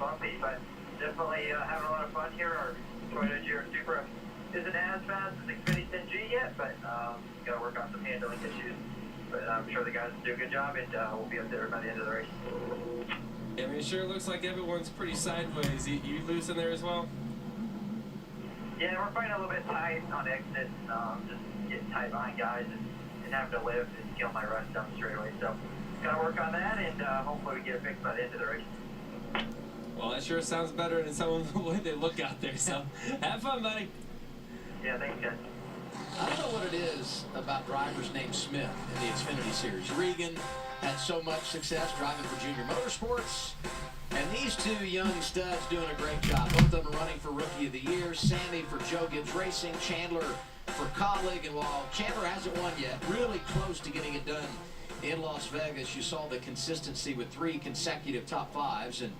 bumpy, but definitely having a lot of fun here. Our Toyota GR Supra isn't as fast as Xfinity 10G yet, but got to work on some handling issues. But I'm sure the guys do a good job, and we'll be up there by the end of the race. I mean, it sure looks like everyone's pretty sideways. You loose in there as well? Yeah, we're fighting a little bit tight on exit, just getting tight behind guys and having to lift and kill my rust down the straightaway. So, got to work on that, and hopefully we get it fixed by the end of the race. Well, that sure sounds better than some of the way they look out there. So, have fun, buddy. Yeah, thanks, guys. I don't know what it is about drivers named Smith in the Xfinity Series. Regan had so much success driving for Junior Motorsports. And these two young studs doing a great job. Both of them are running for Rookie of the Year. Sammy for Joe Gibbs Racing. Chandler for Colleague. And while Chandler hasn't won yet, really close to getting it done in Las Vegas. You saw the consistency with 3 consecutive top 5s. And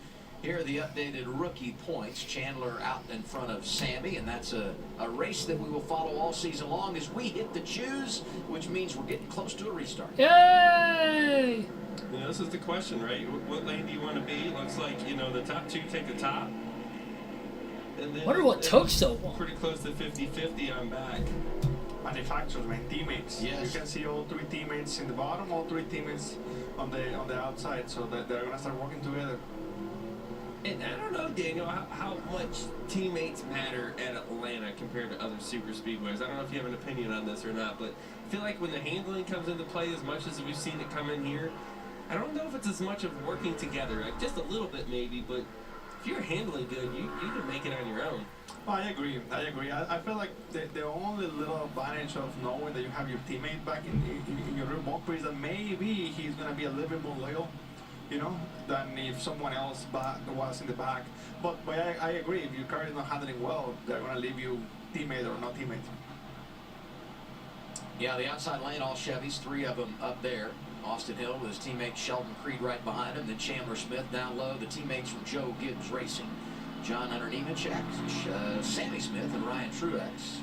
here are the updated rookie points. Chandler out in front of Sammy. And that's a race that we will follow all season long as we hit the choose, which means we're getting close to a restart. Yay! You know, this is the question, right? What lane do you want to be? Looks like, the top 2 take the top. And then Wonder what took so long. Pretty close to 50-50 on back. Manufacturers, man, teammates. Yes. You can see all 3 teammates in the bottom, all 3 teammates on the outside, so that they're gonna start working together. And I don't know, Daniel, how much teammates matter at Atlanta compared to other super speedways. I don't know if you have an opinion on this or not, but I feel like when the handling comes into play as much as we've seen it come in here, I don't know if it's as much of working together. Like just a little bit maybe, but if you're handling good, you can make it on your own. Oh, I agree. I feel like the only little advantage of knowing that you have your teammate back in your rear bumper is that maybe he's going to be a little bit more loyal, than if someone else was in the back. But I agree. If your car is not handling well, they're going to leave you teammate or not teammate. Yeah, the outside lane, all Chevys, 3 of them up there. Austin Hill with his teammate Sheldon Creed right behind him. Then Chandler Smith down low. The teammates from Joe Gibbs Racing. John Hunter Nemechek, Sammy Smith, and Ryan Truex.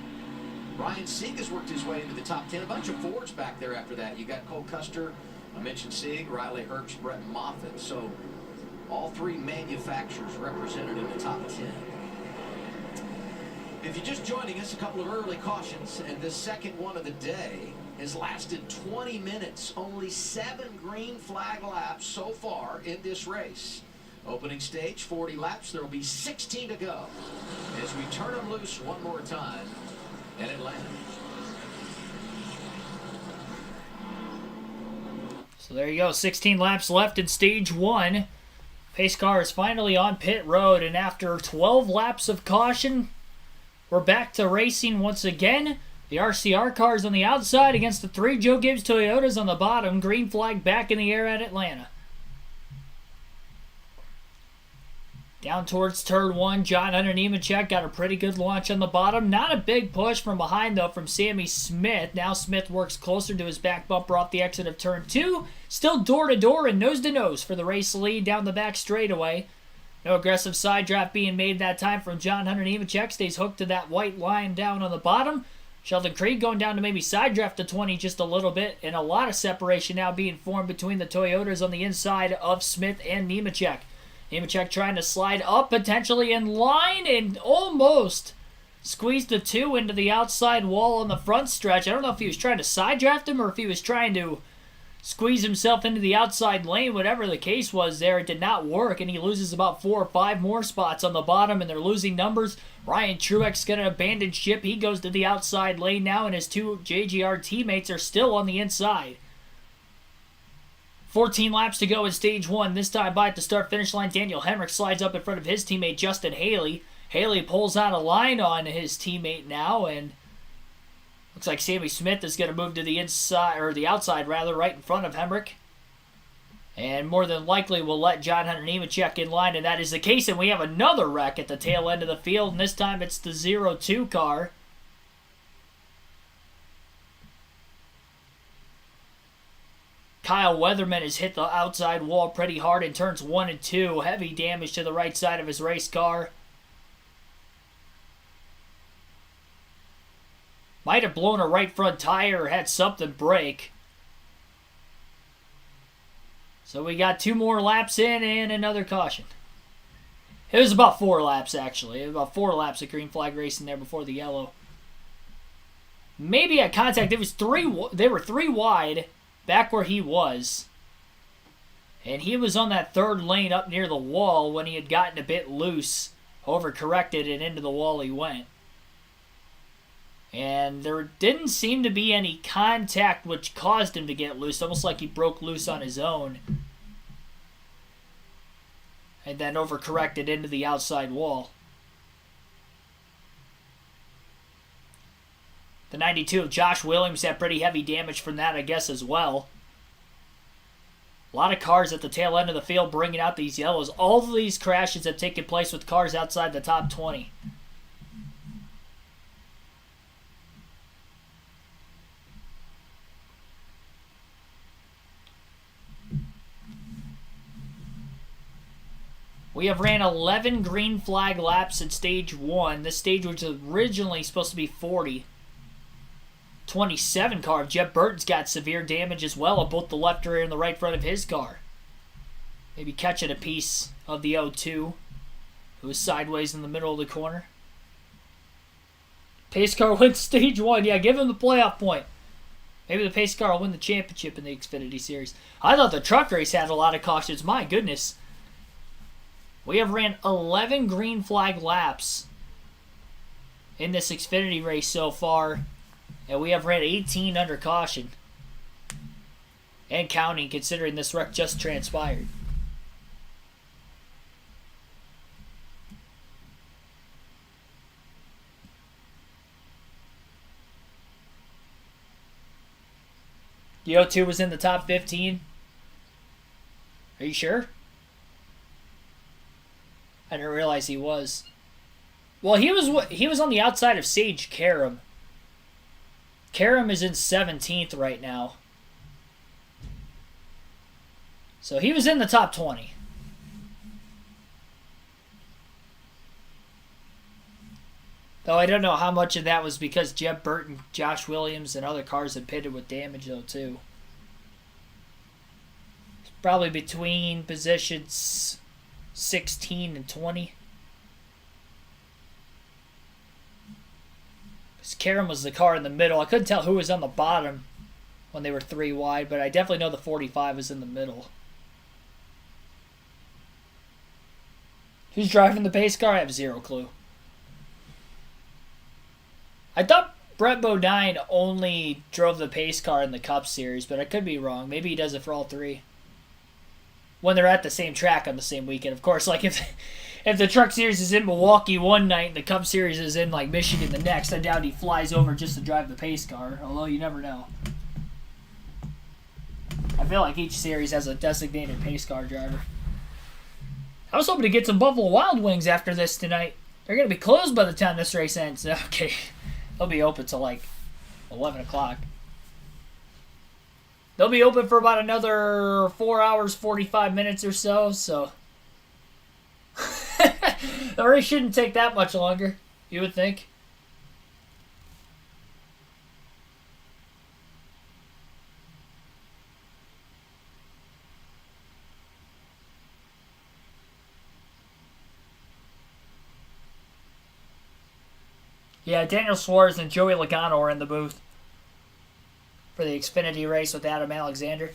Ryan Sieg has worked his way into the top 10. A bunch of Fords back there after that. You got Cole Custer, I mentioned Sieg, Riley Herbst, Brett Moffitt. So all 3 manufacturers represented in the top 10. If you're just joining us, a couple of early cautions, and this second one of the day has lasted 20 minutes. Only 7 green flag laps so far in this race. Opening stage, 40 laps. There will be 16 to go as we turn them loose one more time in Atlanta. So there you go. 16 laps left in stage 1. Pace car is finally on pit road, and after 12 laps of caution, We're back to racing once again. The RCR cars on the outside against the 3 Joe Gibbs Toyotas on the bottom. Green flag back in the air at Atlanta. Down towards turn 1, John Hunter Nemechek got a pretty good launch on the bottom. Not a big push from behind, though, from Sammy Smith. Now Smith works closer to his back bumper off the exit of turn 2. Still door-to-door and nose-to-nose for the race lead down the back straightaway. No aggressive side draft being made that time from John Hunter Nemechek. Stays hooked to that white line down on the bottom. Sheldon Creed going down to maybe side draft to 20 just a little bit. And a lot of separation now being formed between the Toyotas on the inside of Smith and Nemechek. Nemechek trying to slide up, potentially in line, and almost squeezed the 2 into the outside wall on the front stretch. I don't know if he was trying to side draft him or if he was trying to squeeze himself into the outside lane. Whatever the case was there, it did not work, and he loses about 4 or 5 more spots on the bottom, and they're losing numbers. Ryan Truex going to abandon ship. He goes to the outside lane now, and his 2 JGR teammates are still on the inside. 14 laps to go in stage 1. This time by at the start-finish line, Daniel Hemrick slides up in front of his teammate Justin Haley. Haley pulls out a line on his teammate now, and looks like Sammy Smith is going to move to the inside, or the outside rather, right in front of Hemrick. And more than likely will let John Hunter Nemechek in line, and that is the case. And we have another wreck at the tail end of the field, and this time it's the 0-2 car. Kyle Weatherman has hit the outside wall pretty hard in turns 1 and 2. Heavy damage to the right side of his race car. Might have blown a right front tire or had something break. So we got 2 more laps in and another caution. It was about 4 laps, actually. It was about 4 laps of green flag racing there before the yellow. Maybe at contact, it was 3. They were 3 wide back where he was. And he was on that 3rd lane up near the wall when he had gotten a bit loose, overcorrected, and into the wall he went. And there didn't seem to be any contact which caused him to get loose, almost like he broke loose on his own. And then overcorrected into the outside wall. The 92 of Josh Williams had pretty heavy damage from that, I guess, as well. A lot of cars at the tail end of the field bringing out these yellows. All of these crashes have taken place with cars outside the top 20. We have ran 11 green flag laps in stage 1. This stage was originally supposed to be 40. 27 car of Jeb Burton's got severe damage as well on both the left rear and the right front of his car. Maybe catching a piece of the 02, who was sideways in the middle of the corner. Pace car wins stage 1. Yeah, give him the playoff point. Maybe the pace car will win the championship in the Xfinity Series. I thought the truck race had a lot of cautions. My goodness. We have ran 11 green flag laps in this Xfinity race so far. And we have ran 18 under caution. And counting, considering this wreck just transpired. The 02 was in the top 15. Are you sure? I didn't realize he was. Well, he was on the outside of Sage Karam. Karam is in 17th right now. So he was in the top 20. Though I don't know how much of that was because Jeb Burton, Josh Williams, and other cars had pitted with damage, though, too. It's probably between positions 16 and 20. Karam was the car in the middle. I couldn't tell who was on the bottom when they were 3 wide, but I definitely know the 45 was in the middle. Who's driving the pace car? I have zero clue. I thought Brett Bodine only drove the pace car in the Cup Series, but I could be wrong. Maybe he does it for all 3. When they're at the same track on the same weekend. Of course, like if if the Truck Series is in Milwaukee one night and the Cup Series is in like Michigan the next, I doubt he flies over just to drive the pace car, although you never know. I feel like each series has a designated pace car driver. I was hoping to get some Buffalo Wild Wings after this tonight. They're going to be closed by the time this race ends. Okay, they'll be open till like 11 o'clock. They'll be open for about another 4 hours, 45 minutes or so, so the race shouldn't take that much longer, you would think. Yeah, Daniel Suarez and Joey Logano are in the booth for the Xfinity race with Adam Alexander.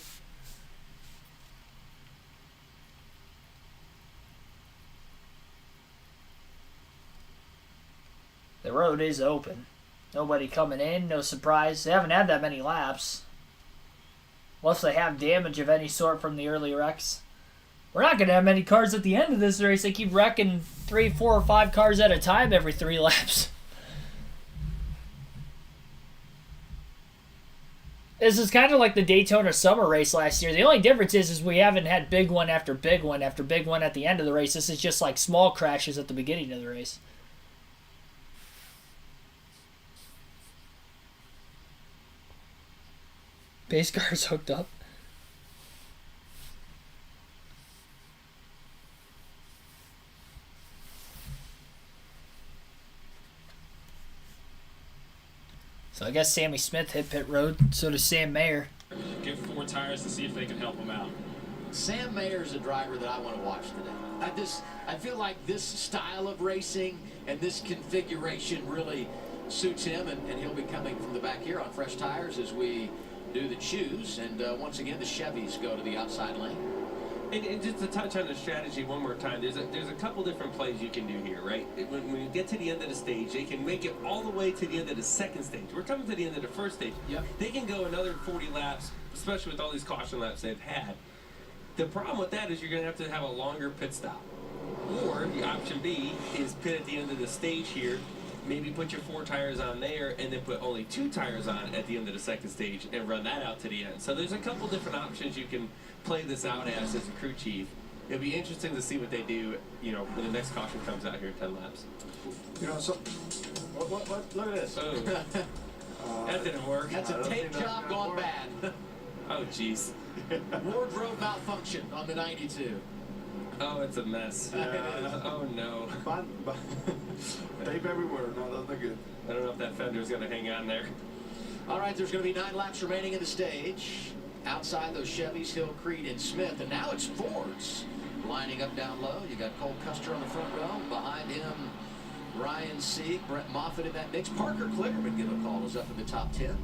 The road is open. Nobody coming in, no surprise. They haven't had that many laps. Unless they have damage of any sort from the early wrecks. We're not going to have many cars at the end of this race. They keep wrecking 3, 4, or 5 cars at a time every 3 laps. This is kind of like the Daytona summer race last year. The only difference is we haven't had big one after big one after big one at the end of the race. This is just like small crashes at the beginning of the race. Base car's hooked up. So I guess Sammy Smith hit pit road. So does Sam Mayer. Get 4 tires to see if they can help him out. Sam Mayer's a driver that I want to watch today. I feel like this style of racing and this configuration really suits him, and he'll be coming from the back here on fresh tires as we do the choose. And once again, the Chevys go to the outside lane. And just to touch on the strategy one more time, there's a couple different plays you can do here, right? When you get to the end of the stage, they can make it all the way to the end of the second stage. We're coming to the end of the first stage. Yep. They can go another 40 laps, especially with all these caution laps they've had. The problem with that is you're going to have a longer pit stop. Or the option B is pit at the end of the stage here, maybe put your 4 tires on there, and then put only 2 tires on at the end of the second stage and run that out to the end. So there's a couple different options you can play this out as a crew chief. It'll be interesting to see what they do, when the next caution comes out here in 10 laps. So what? Look at this. Oh. That didn't work. That's a tape job gone bad. Oh, jeez. Wardrobe malfunction on the 92. Oh, it's a mess. Oh, no. Tape everywhere. No, that's not good. I don't know if that fender's going to hang on there. All right, there's going to be 9 laps remaining in the stage. Outside those Chevys, Hill, Creed, and Smith. And now it's Fords lining up down low. You got Cole Custer on the front row. Behind him, Ryan Sieg, Brett Moffitt in that mix. Parker Kligerman, give a call, is up in the top 10.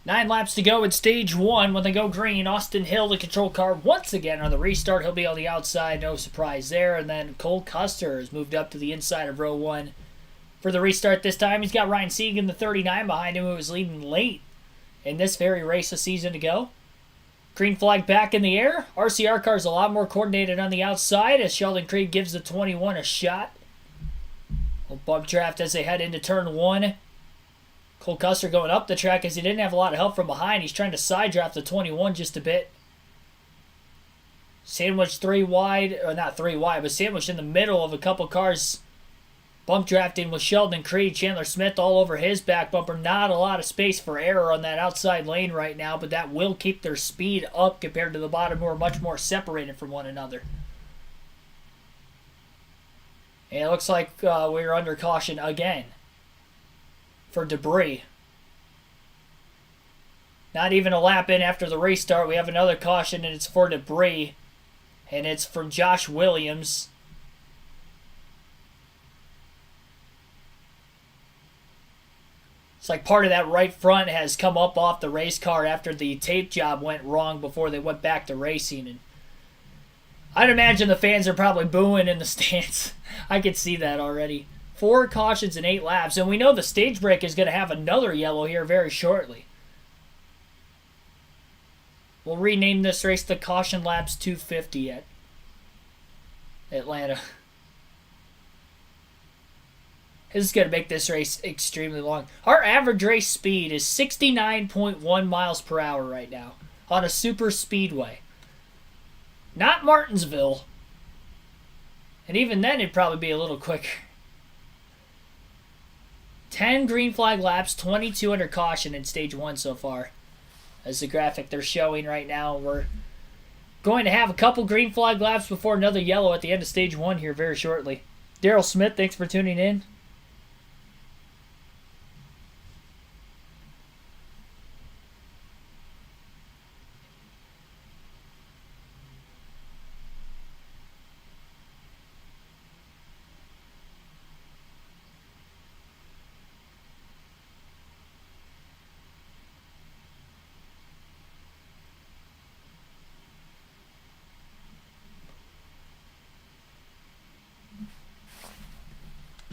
9 laps to go in stage 1. When they go green, Austin Hill, the control car, once again on the restart. He'll be on the outside, no surprise there. And then Cole Custer has moved up to the inside of row 1 for the restart this time. He's got Ryan Sieg in the 39 behind him, who was leading late in this very race a season ago. Green flag back in the air. RCR car's a lot more coordinated on the outside as Sheldon Creed gives the 21 a shot. Little bump draft as they head into turn 1. Cole Custer going up the track as he didn't have a lot of help from behind. He's trying to side draft the 21 just a bit. Sandwiched 3 wide, or not 3 wide, but sandwiched in the middle of a couple cars. Bump drafting with Sheldon Creed, Chandler Smith all over his back bumper. Not a lot of space for error on that outside lane right now, but that will keep their speed up compared to the bottom, who are much more separated from one another. And it looks like we're under caution again for debris. Not even a lap in after the restart, we have another caution, and it's for debris. And it's from Josh Williams. It's like part of that right front has come up off the race car after the tape job went wrong before they went back to racing. And I'd imagine the fans are probably booing in the stands. I could see that already. 4 cautions in 8 laps. And we know the stage break is going to have another yellow here very shortly. We'll rename this race the Caution Laps 250 at Atlanta. This is going to make this race extremely long. Our average race speed is 69.1 miles per hour right now on a super speedway. Not Martinsville. And even then, it'd probably be a little quicker. 10 green flag laps, 22 under caution in stage 1 so far. As the graphic they're showing right now, we're going to have a couple green flag laps before another yellow at the end of stage 1 here very shortly. Daryl Smith, thanks for tuning in.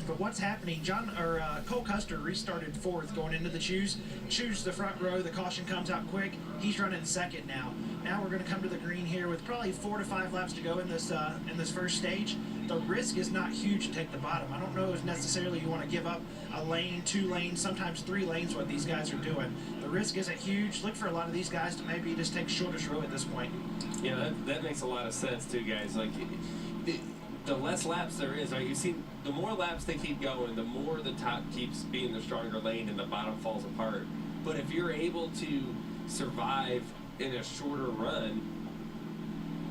But what's happening? Cole Custer restarted 4th going into the choose the front row. The caution comes out quick. He's running 2nd now. Now we're going to come to the green here with probably 4 to 5 laps to go in this first stage. The risk is not huge to take the bottom. I don't know if necessarily you want to give up a lane, 2 lanes, sometimes 3 lanes. What these guys are doing. The risk isn't huge. Look for a lot of these guys to maybe just take shortest row at this point. Yeah, that makes a lot of sense too, guys. Like. The less laps there is, right? You see, the more laps they keep going, the more the top keeps being the stronger lane and the bottom falls apart. But if you're able to survive in a shorter run,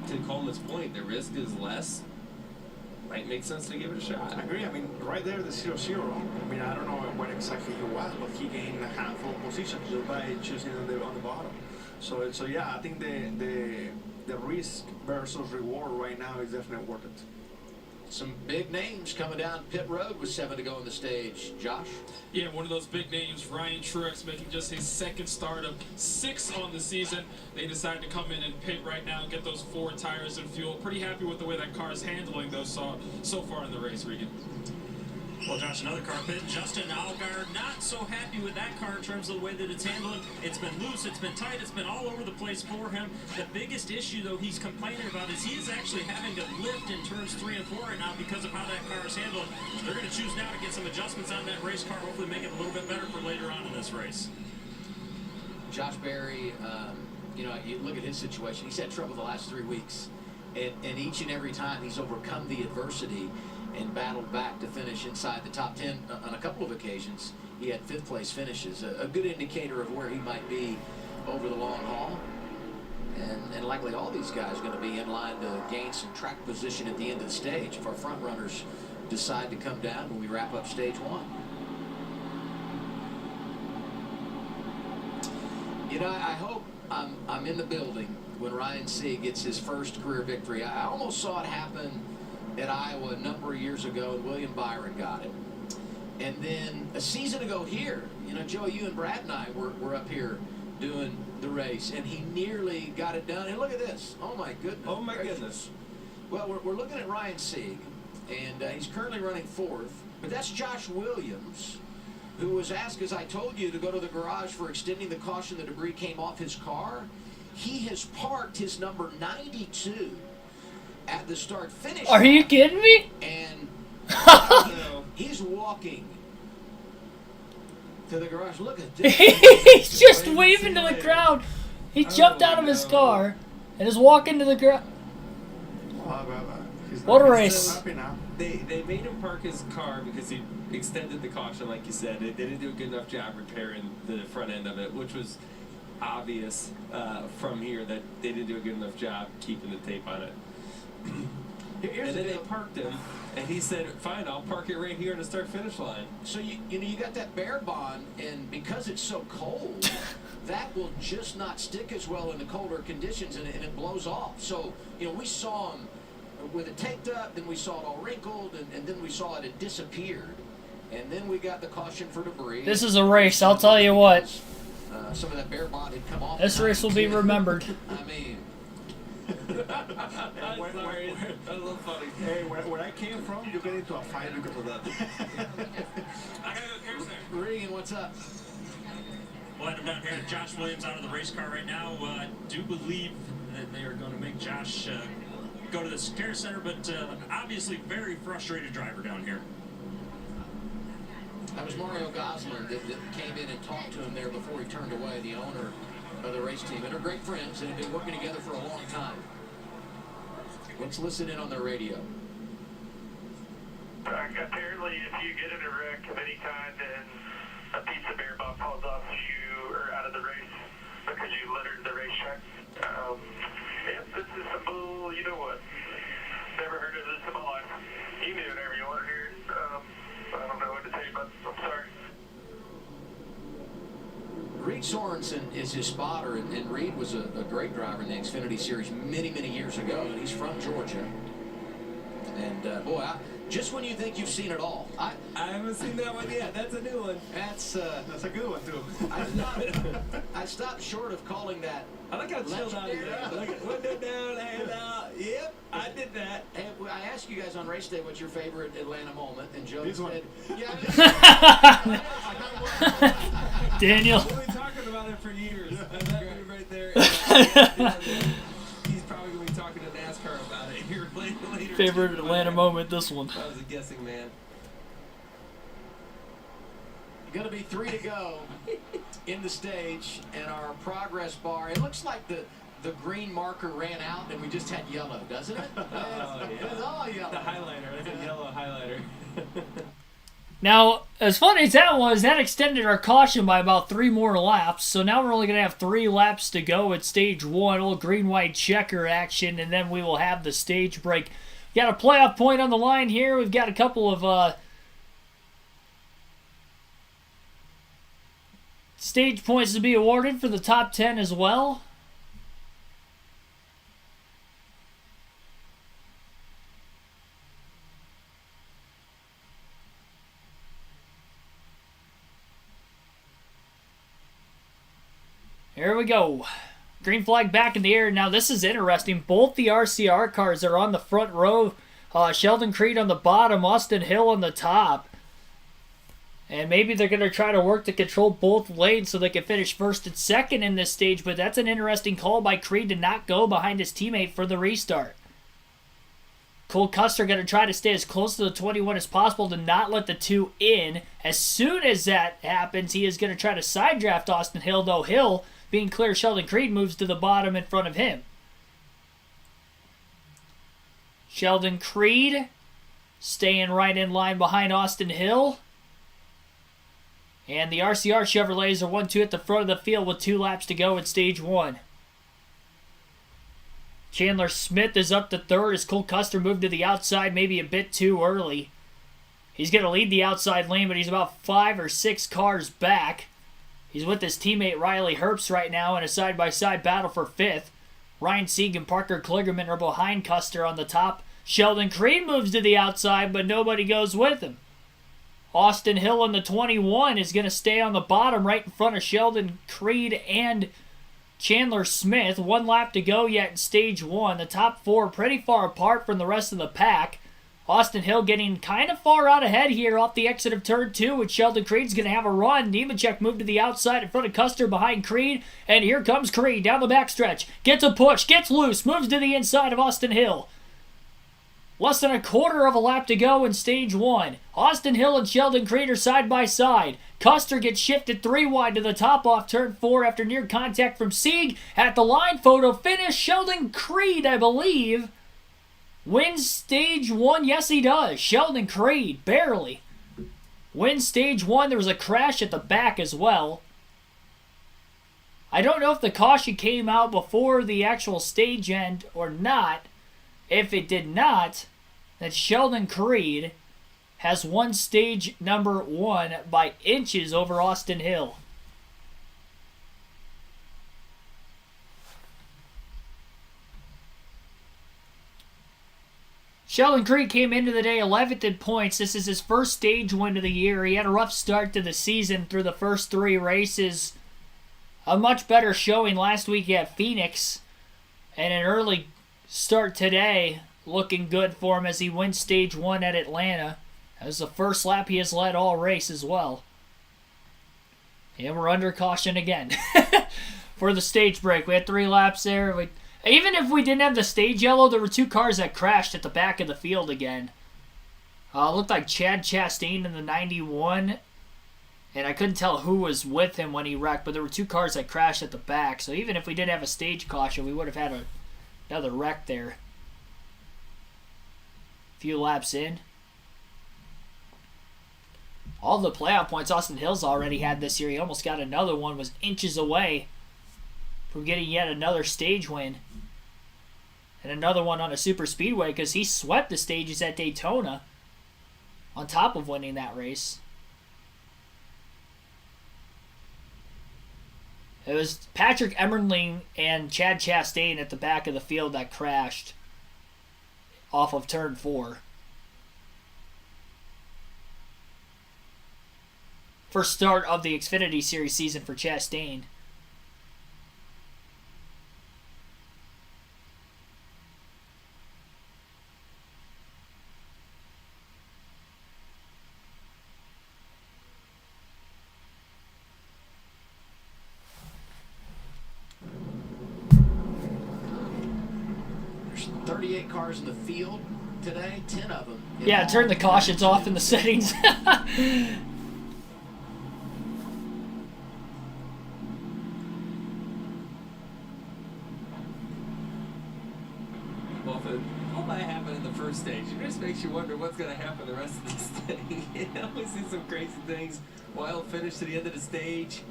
to Coleman's point, the risk is less. Might make sense to give it a shot. I agree. I mean, right there, the 0-0. I mean, I don't know what exactly he was, but he gained a handful of positions just by choosing on the bottom. So yeah, I think the risk versus reward right now is definitely worth it. Some big names coming down pit road with 7 to go in the stage. Josh? Yeah, one of those big names, Ryan Truex, making just his 2nd start of 6 on the season. They decided to come in and pit right now and get those 4 tires and fuel. Pretty happy with the way that car is handling those so far in the race, Regan. Well, Josh, another car pit. Justin Allgaier not so happy with that car in terms of the way that it's handling. It's been loose, it's been tight, it's been all over the place for him. The biggest issue, though, he's complaining about is he is actually having to lift in turns 3 and 4 right now because of how that car is handling. They're going to choose now to get some adjustments on that race car, hopefully make it a little bit better for later on in this race. Josh Berry, you look at his situation. He's had trouble the last 3 weeks. And each and every time he's overcome the adversity and battled back to finish inside the top 10 on a couple of occasions. He had 5th place finishes, a good indicator of where he might be over the long haul. And likely all these guys are going to be in line to gain some track position at the end of the stage if our front runners decide to come down when we wrap up stage 1. You know, I hope I'm in the building when Ryan Sieg gets his first career victory. I almost saw it happen at Iowa a number of years ago, and William Byron got it. And then a season ago here, you know, Joe, you and Brad and I were up here doing the race, and he nearly got it done. And look at this. Oh, my goodness. Oh, my goodness. Well, we're looking at Ryan Sieg, and he's currently running 4th. But that's Josh Williams, who was asked, as I told you, to go to the garage for extending the caution. The debris came off his car. He has parked his number 92 at the start-finish. Are you kidding me? And he's walking to the garage. Look at this. He's just waving to the crowd. He jumped out of his car and is walking to the garage. What a race. They made him park his car because he extended the caution, like you said. They didn't do a good enough job repairing the front end of it, which was obvious from here that they didn't do a good enough job keeping the tape on it. And then they parked him, and he said, fine, I'll park it right here in the start-finish line. So, you got that bear bond, and because it's so cold, that will just not stick as well in the colder conditions, and it blows off. So, we saw him with it taped up, then we saw it all wrinkled, and then we saw it had disappeared. And then we got the caution for debris. This is a race, I'll tell you what. Some of that bear bond had come off. This race will be remembered. I mean... That's a little funny. Hey, where I came from, you get into a fight because of that. I gotta go here, sir. Regan, what's up? Well, I'm down here to Josh Williams out of the race car right now. I do believe that they are going to make Josh go to the care center, but obviously very frustrated driver down here. That was Mario Gosselin that came in and talked to him there before he turned away, the owner of the race team. And they're great friends and have been working together for a long time. Let's listen in on their radio. Apparently, if you get in a wreck of any kind and a piece of bear bug falls off you or out of the race because you littered the racetrack, this is some bull, you know what. Never heard of this in my life. You knew whatever you want to hear. I don't know what to tell you, but I'm sorry. Reed Sorensen is his spotter, and Reed was a great driver in the Xfinity Series many, many years ago, and he's from Georgia. And, boy, just when you think you've seen it all. I haven't seen that one yet. That's a new one. That's a good one, too. I stopped short of calling that. I like how chilled out he is. Like, window down, hand out. Yep, I did that. And I asked you guys on race day what's your favorite Atlanta moment, and Joe said, Daniel. We've been talking about it for years. That move right there. He's probably going to be talking to NASCAR about it here later. Favorite Atlanta moment, this one. I was a guessing man. Going to be 3 to go in the stage, and our progress bar, it looks like the green marker ran out and we just had yellow, doesn't it? It's all yellow. The highlighter. It's a yellow highlighter. Now, as funny as that was, that extended our caution by about 3 more laps. So now we're only going to have 3 laps to go at stage 1. A little green-white checker action, and then we will have the stage break. We got a playoff point on the line here. We've got a couple of stage points to be awarded for the top 10 as well. Here we go. Green flag back in the air. Now this is interesting. Both the RCR cars are on the front row. Sheldon Creed on the bottom, Austin Hill on the top. And maybe they're going to try to work to control both lanes so they can finish first and second in this stage. But that's an interesting call by Creed to not go behind his teammate for the restart. Cole Custer going to try to stay as close to the 21 as possible to not let the 2 in. As soon as that happens, he is going to try to side draft Austin Hill, though Hill, being clear, Sheldon Creed moves to the bottom in front of him. Sheldon Creed staying right in line behind Austin Hill. And the RCR Chevrolets are 1-2 at the front of the field with 2 laps to go in stage 1. Chandler Smith is up to third as Cole Custer moved to the outside maybe a bit too early. He's going to lead the outside lane, but he's about 5 or 6 cars back. He's with his teammate Riley Herbst right now in a side-by-side battle for 5th. Ryan Sieg and Parker Kligerman are behind Custer on the top. Sheldon Creed moves to the outside, but nobody goes with him. Austin Hill in the 21 is going to stay on the bottom right in front of Sheldon Creed and Chandler Smith. 1 lap to go yet in stage 1. The top 4 pretty far apart from the rest of the pack. Austin Hill getting kind of far out ahead here off the exit of turn 2, and Sheldon Creed's going to have a run. Nemechek moved to the outside in front of Custer behind Creed, and here comes Creed down the backstretch. Gets a push, gets loose, moves to the inside of Austin Hill. Less than a quarter of a lap to go in stage 1. Austin Hill and Sheldon Creed are side by side. Custer gets shifted 3 wide to the top off turn 4 after near contact from Sieg. At the line photo finish, Sheldon Creed, I believe, wins stage 1. Yes, he does. Sheldon Creed, barely. Wins stage 1. There was a crash at the back as well. I don't know if the caution came out before the actual stage end or not. If it did not, then Sheldon Creed has won stage number 1 by inches over Austin Hill. Sheldon Creed came into the day 11th in points. This is his first stage win of the year. He had a rough start to the season through the first 3 races. A much better showing last week at Phoenix. And an early start today looking good for him as he wins stage 1 at Atlanta. That was the first lap he has led all race as well. And we're under caution again for the stage break. We had 3 laps there. Even if we didn't have the stage yellow, there were 2 cars that crashed at the back of the field again. Looked like Chad Chastain in the 91 And I couldn't tell who was with him when he wrecked, but there were 2 cars that crashed at the back. So even if we didn't have a stage caution, we would have had another wreck there. A few laps in. All the playoff points Austin Hill's already had this year. He almost got another one, was inches away from getting yet another stage win. And another one on a super speedway because he swept the stages at Daytona on top of winning that race. It was Patrick Emmerling and Chad Chastain at the back of the field that crashed off of turn 4. First start of the Xfinity Series season for Chastain. There's 38 cars in the field today, 10 of them. Yeah, turn the cautions off in the settings. Well, if all that happened in the first stage, it just makes you wonder what's going to happen the rest of this thing. You know, we see some crazy things. Wild finish to the end of the stage.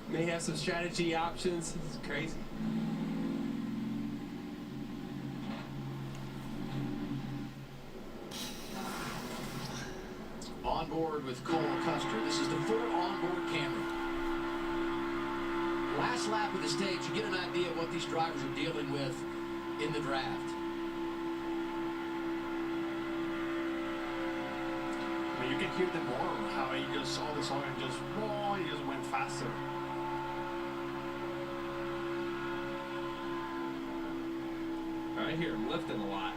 May have some strategy options. It's crazy. On board with Cole Custer. This is the Ford onboard camera. Last lap of the stage, you get an idea of what these drivers are dealing with in the draft. I mean, you can hear the motor, how he just, all the song just, whoa, he just went faster. I hear him lifting a lot.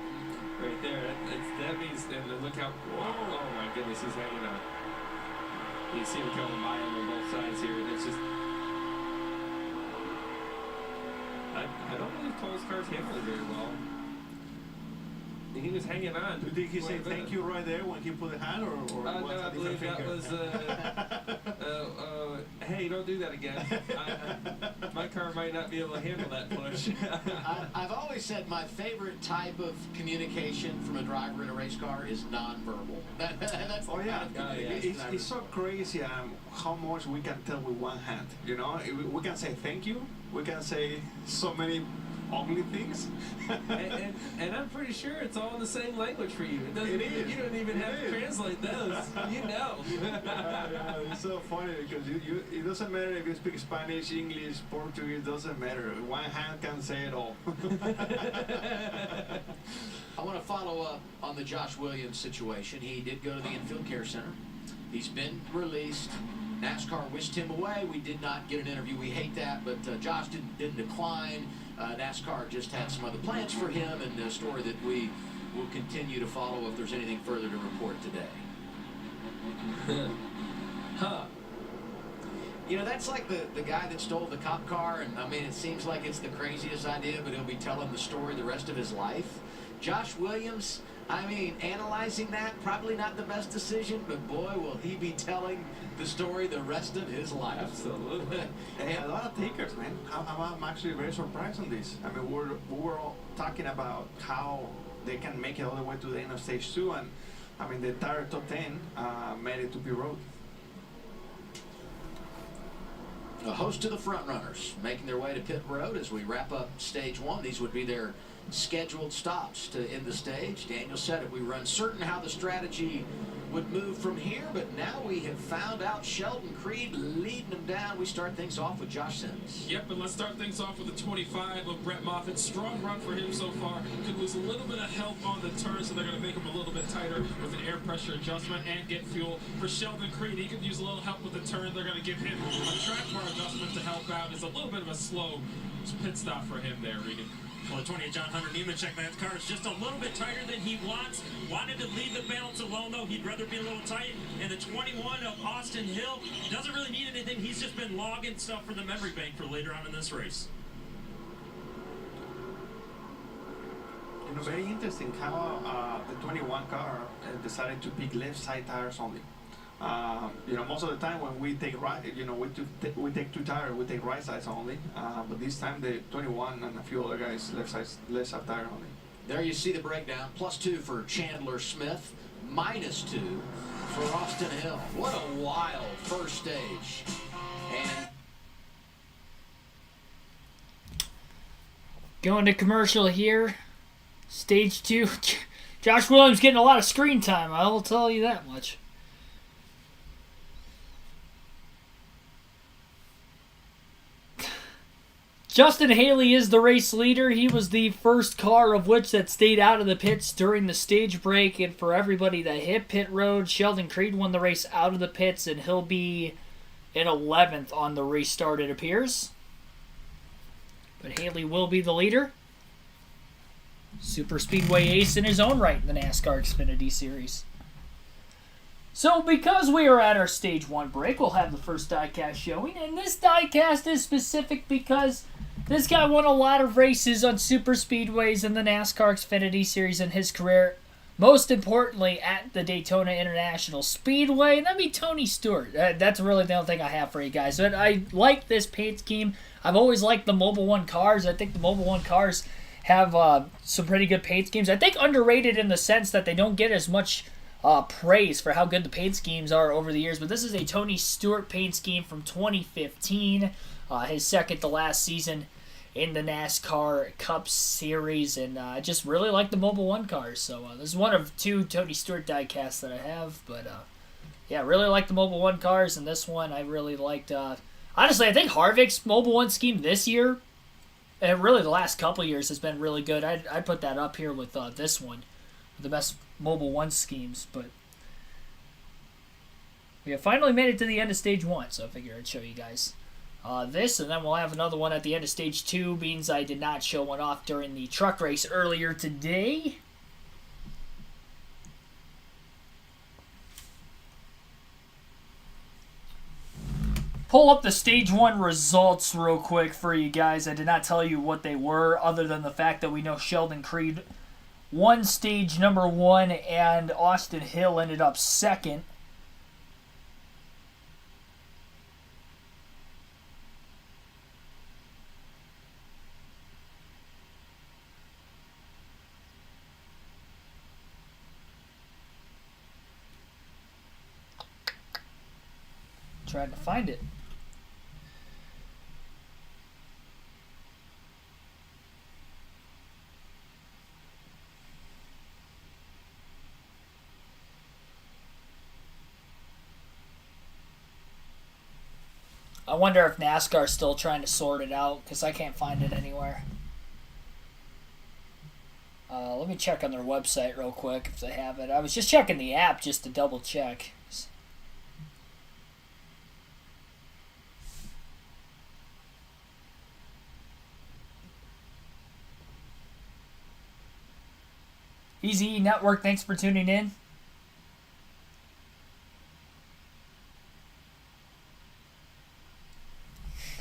Right there. That means, and look how, oh my goodness, he's hanging on. You see him coming by him on both sides here. It's just, I don't believe Cole's car's handling very well. He was hanging on. Did he say thank you right there when he put the hand, or was no, I a believe different that finger? was, hey, don't do that again. My car might not be able to handle that push. I've always said my favorite type of communication from a driver in a race car is nonverbal. That's Oh yeah, the kind of communication it's so crazy how much we can tell with one hand. You know, we can say thank you. We can say so many ugly things. and I'm pretty sure it's all in the same language for you. It doesn't even, you don't even have to translate those. You know. Yeah, it's so funny because it doesn't matter if you speak Spanish, English, Portuguese. It doesn't matter. One hand can say it all. I want to follow up on the Josh Williams situation. He did go to the Infield Care Center. He's been released. NASCAR wished him away. We did not get an interview. We hate that, but Josh didn't decline. NASCAR just had some other plans for him, and a story that we will continue to follow if there's anything further to report today. Huh. You know, that's like the guy that stole the cop car, and I mean, it seems like it's the craziest idea, but he'll be telling the story the rest of his life. Josh Williams, I mean, analyzing that, probably not the best decision, but boy, will he be telling the story the rest of his life. Absolutely. Hey, a lot of takers, man. I'm actually very surprised on this. I mean, we were all talking about how they can make it all the way to the end of stage 2, and I mean, the entire top 10 made it to pit road. A host of the front runners making their way to pit road as we wrap up stage 1. These would be their scheduled stops to end the stage. Daniel said it. We were uncertain how the strategy would move from here, but now we have found out Sheldon Creed leading them down. We start things off with Josh Sims. Yep, and let's start things off with the 25 of Brett Moffitt. Strong run for him so far. Could lose a little bit of help on the turn, so they're going to make him a little bit tighter with an air pressure adjustment and get fuel. For Sheldon Creed, he could use a little help with the turn. They're going to give him a track bar adjustment to help out. It's a little bit of a slow pit stop for him there, Regan. Well, the 20 of John Hunter Nemechek, that car is just a little bit tighter than he wants. Wanted to leave the balance alone, though. He'd rather be a little tight. And the 21 of Austin Hill doesn't really need anything. He's just been logging stuff for the memory bank for later on in this race. You know, very interesting how the 21 car decided to pick left side tires only. Most of the time when we take right, we take two tires, we take right sides only. But this time the 21 and a few other guys left side tire only. There you see the breakdown. +2 for Chandler Smith, -2 for Austin Hill. What a wild first stage. And going to commercial here. Stage 2. Josh Williams getting a lot of screen time, I will tell you that much. Justin Haley is the race leader. He was the first car of which that stayed out of the pits during the stage break. And for everybody that hit pit road, Sheldon Creed won the race out of the pits, and he'll be in 11th on the restart, it appears. But Haley will be the leader. Super Speedway ace in his own right in the NASCAR Xfinity Series. So because we are at our Stage 1 break, we'll have the first diecast showing. And this diecast is specific because this guy won a lot of races on super speedways in the NASCAR Xfinity Series in his career. Most importantly, at the Daytona International Speedway. And that'd be Tony Stewart. That's really the only thing I have for you guys. But I like this paint scheme. I've always liked the Mobil 1 cars. I think the Mobil 1 cars have some pretty good paint schemes. I think underrated in the sense that they don't get as much praise for how good the paint schemes are over the years. But this is a Tony Stewart paint scheme from 2015. His second to last season in the NASCAR Cup Series, and I just really like the Mobil 1 cars. So this is one of 2 Tony Stewart diecasts that I have, but yeah, really like the Mobil 1 cars, and this one I really liked. Honestly, I think Harvick's Mobil 1 scheme this year, and really the last couple years, has been really good. I'd put that up here with this one, the best Mobil 1 schemes, but we have finally made it to the end of Stage 1, so I figured I'd show you guys this, and then we'll have another one at the end of Stage 2, means I did not show one off during the truck race earlier today. Pull up the Stage 1 results real quick for you guys. I did not tell you what they were, other than the fact that we know Sheldon Creed won Stage number 1, and Austin Hill ended up second. Trying to find it. I wonder if NASCAR's still trying to sort it out, because I can't find it anywhere. Let me check on their website real quick if they have it. I was just checking the app just to double check. Easy Network, thanks for tuning in.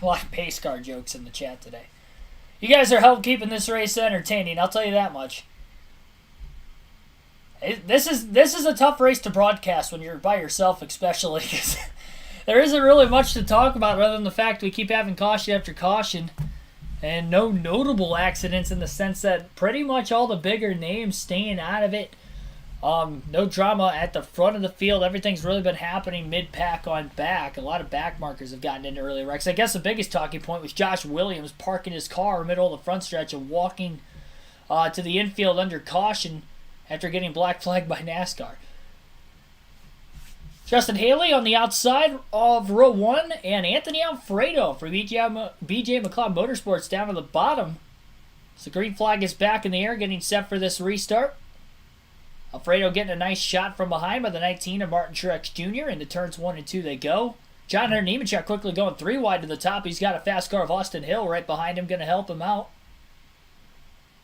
A lot of pace car jokes in the chat today. You guys are helping keeping this race entertaining, I'll tell you that much. This is a tough race to broadcast when you're by yourself, especially, because there isn't really much to talk about other than the fact we keep having caution after caution. And no notable accidents in the sense that pretty much all the bigger names staying out of it. No drama at the front of the field. Everything's really been happening mid-pack on back. A lot of back markers have gotten into early wrecks. I guess the biggest talking point was Josh Williams parking his car in the middle of the front stretch and walking to the infield under caution after getting black flagged by NASCAR. Justin Haley on the outside of row 1, and Anthony Alfredo for BJ McLeod Motorsports down to the bottom. So the green flag is back in the air, getting set for this restart. Alfredo getting a nice shot from behind by the 19 of Martin Truex Jr. Into turns 1 and 2 they go. John Hunter Nemechek quickly going 3 wide to the top. He's got a fast car of Austin Hill right behind him, going to help him out.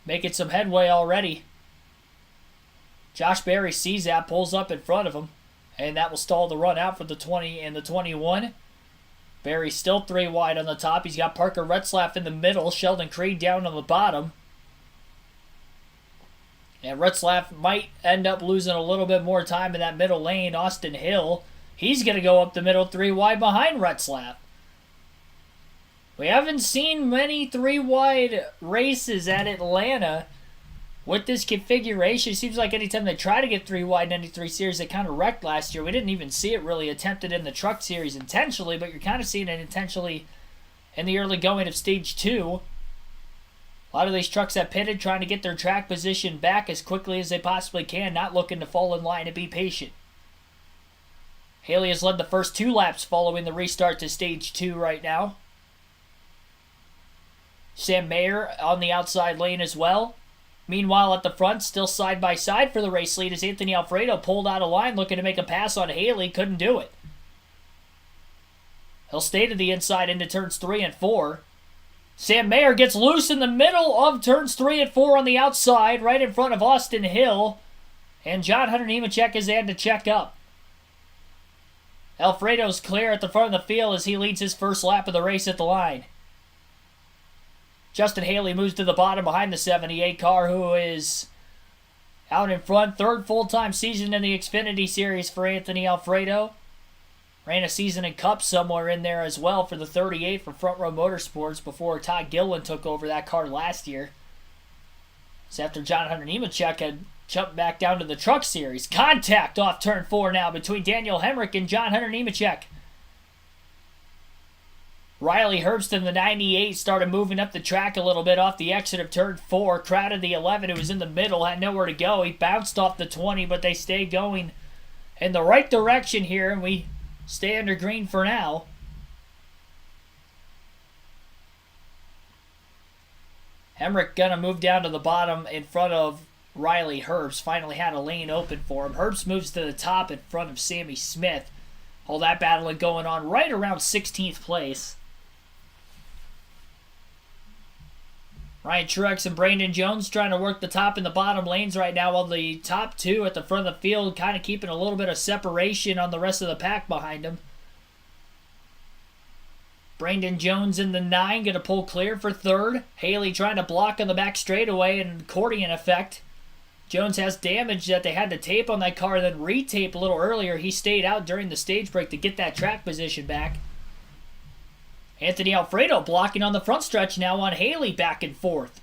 Making some headway already. Josh Berry sees that, pulls up in front of him. And that will stall the run out for the 20 and the 21. Berry still 3 wide on the top. He's got Parker Retzlaff in the middle. Sheldon Creed down on the bottom. And Retzlaff might end up losing a little bit more time in that middle lane. Austin Hill He's going to go up the middle 3 wide behind Retzlaff. We haven't seen many 3 wide races at Atlanta with this configuration. It seems like anytime they try to get 3 wide in any 3 series, they kind of wrecked last year. We didn't even see it really attempted in the truck series intentionally, but you're kind of seeing it intentionally in the early going of stage 2. A lot of these trucks have pitted, trying to get their track position back as quickly as they possibly can, not looking to fall in line and be patient. Haley has led the first 2 laps following the restart to stage 2 right now. Sam Mayer on the outside lane as well. Meanwhile, at the front, still side by side for the race lead as Anthony Alfredo pulled out of line looking to make a pass on Haley. Couldn't do it. He'll stay to the inside into turns 3 and 4. Sam Mayer gets loose in the middle of turns 3 and 4 on the outside, right in front of Austin Hill. And John Hunter Nemechek has had to check up. Alfredo's clear at the front of the field as he leads his first lap of the race at the line. Justin Haley moves to the bottom behind the 78 car, who is out in front. 3rd full-time season in the Xfinity Series for Anthony Alfredo. Ran a season in Cup somewhere in there as well for the 38 for Front Row Motorsports before Todd Gilliland took over that car last year. So after John Hunter Nemechek had jumped back down to the Truck Series. Contact off turn 4 now between Daniel Hemrick and John Hunter Nemechek. Riley Herbst in the 98 started moving up the track a little bit off the exit of turn 4. Crowded the 11 who was in the middle, had nowhere to go. He bounced off the 20, but they stayed going in the right direction here, and we stay under green for now. Hemrick gonna move down to the bottom in front of Riley Herbst. Finally had a lane open for him. Herbst moves to the top in front of Sammy Smith. All that battling going on right around 16th place. Ryan Truex and Brandon Jones trying to work the top and the bottom lanes right now, while the top 2 at the front of the field kind of keeping a little bit of separation on the rest of the pack behind them. Brandon Jones in the 9 going to pull clear for 3rd. Haley trying to block on the back straightaway, and accordion effect. Jones has damage that they had to tape on that car, then retape a little earlier. He stayed out during the stage break to get that track position back. Anthony Alfredo blocking on the front stretch now on Haley back and forth.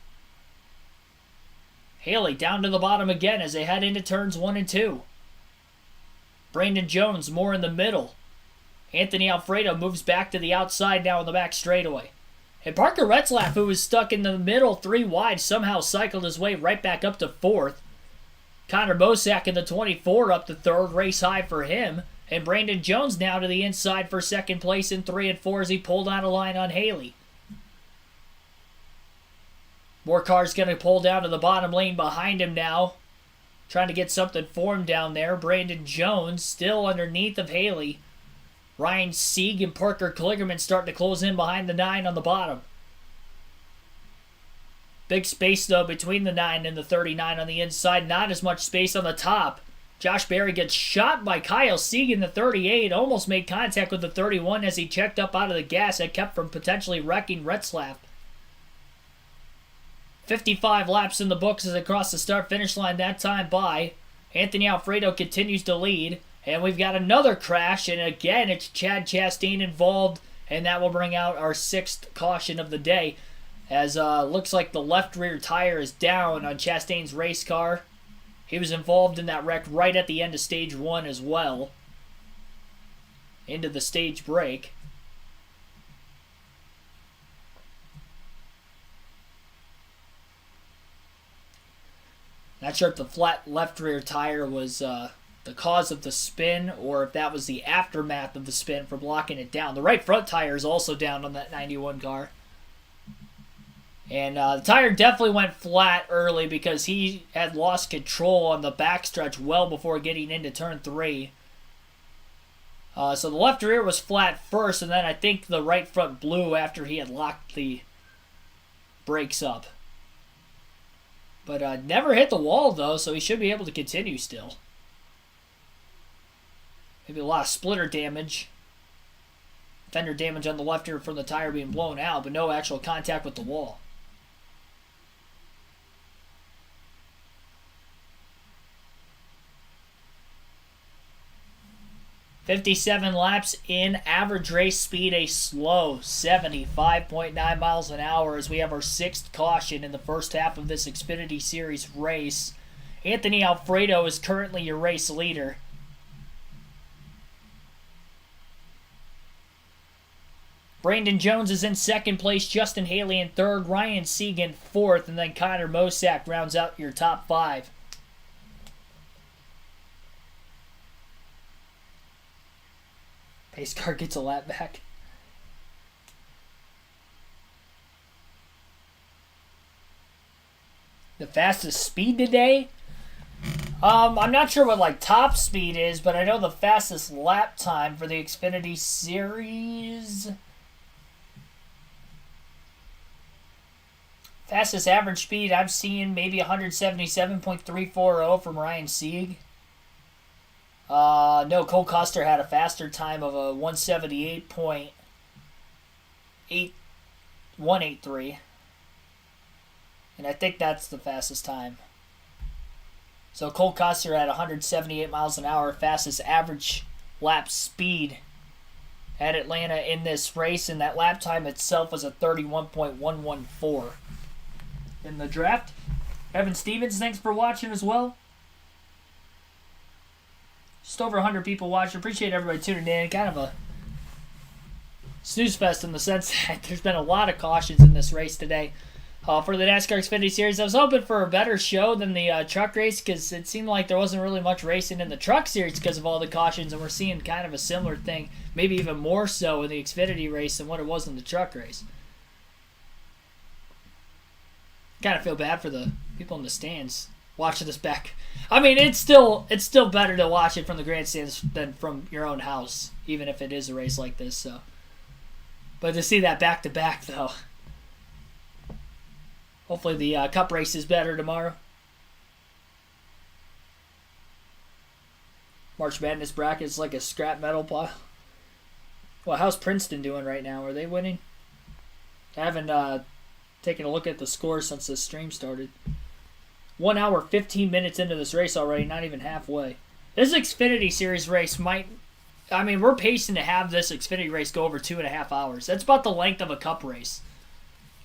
Haley down to the bottom again as they head into turns 1 and 2. Brandon Jones more in the middle. Anthony Alfredo moves back to the outside now on the back straightaway. And Parker Retzlaff, who was stuck in the middle 3 wide, somehow cycled his way right back up to 4th. Connor Bosack in the 24 up to 3rd, race high for him. And Brandon Jones now to the inside for 2nd place in 3 and 4 as he pulled out a line on Haley. More cars going to pull down to the bottom lane behind him now. Trying to get something formed down there. Brandon Jones still underneath of Haley. Ryan Sieg and Parker Kligerman starting to close in behind the 9 on the bottom. Big space, though, between the 9 and the 39 on the inside. Not as much space on the top. Josh Berry gets shot by Kyle Sieg in the 38. Almost made contact with the 31 as he checked up out of the gas. That kept from potentially wrecking Retzlaff. 55 laps in the books as they cross the start-finish line that time by. Anthony Alfredo continues to lead. And we've got another crash, and again, it's Chad Chastain involved, and that will bring out our 6th caution of the day. As looks like the left rear tire is down on Chastain's race car. He was involved in that wreck right at the end of stage 1 as well. Into the stage break. Not sure if the flat left rear tire was the cause of the spin, or if that was the aftermath of the spin for blocking it down. The right front tire is also down on that 91 car. And the tire definitely went flat early because he had lost control on the backstretch well before getting into turn 3. So the left rear was flat first, and then I think the right front blew after he had locked the brakes up. But never hit the wall, though, so he should be able to continue still. Maybe a lot of splitter damage. Fender damage on the left rear from the tire being blown out, but no actual contact with the wall. 57 laps in average race speed, a slow 75.9 miles an hour as we have our 6th caution in the first half of this Xfinity Series race. Anthony Alfredo is currently your race leader. Brandon Jones is in 2nd place, Justin Haley in 3rd, Ryan Sieg in 4th, and then Connor Mosack rounds out your top 5. Pace car gets a lap back. The fastest speed today? I'm not sure what like top speed is, but I know the fastest lap time for the Xfinity Series. Fastest average speed I've seen maybe 177.340 from Ryan Sieg. No, Cole Custer had a faster time of a 178.183. And I think that's the fastest time. So Cole Custer had 178 miles an hour, fastest average lap speed at Atlanta in this race. And that lap time itself was a 31.114. In the draft, Evan Stevens, thanks for watching as well. Just over 100 people watching. Appreciate everybody tuning in. Kind of a snooze fest in the sense that there's been a lot of cautions in this race today. For the NASCAR Xfinity Series, I was hoping for a better show than the truck race because it seemed like there wasn't really much racing in the truck series because of all the cautions, and we're seeing kind of a similar thing, maybe even more so in the Xfinity race than what it was in the truck race. Kind of feel bad for the people in the stands watching this back. I mean, it's still better to watch it from the grandstands than from your own house, even if it is a race like this. So, but to see that back to back though, hopefully the Cup race is better tomorrow. March Madness bracket is like a scrap metal pile. Well, how's Princeton doing right now? Are they winning? I haven't taken a look at the score since the stream started. 1 hour, 15 minutes into this race already, not even halfway. This Xfinity Series race might... I mean, we're pacing to have this Xfinity race go over 2.5 hours. That's about the length of a Cup race.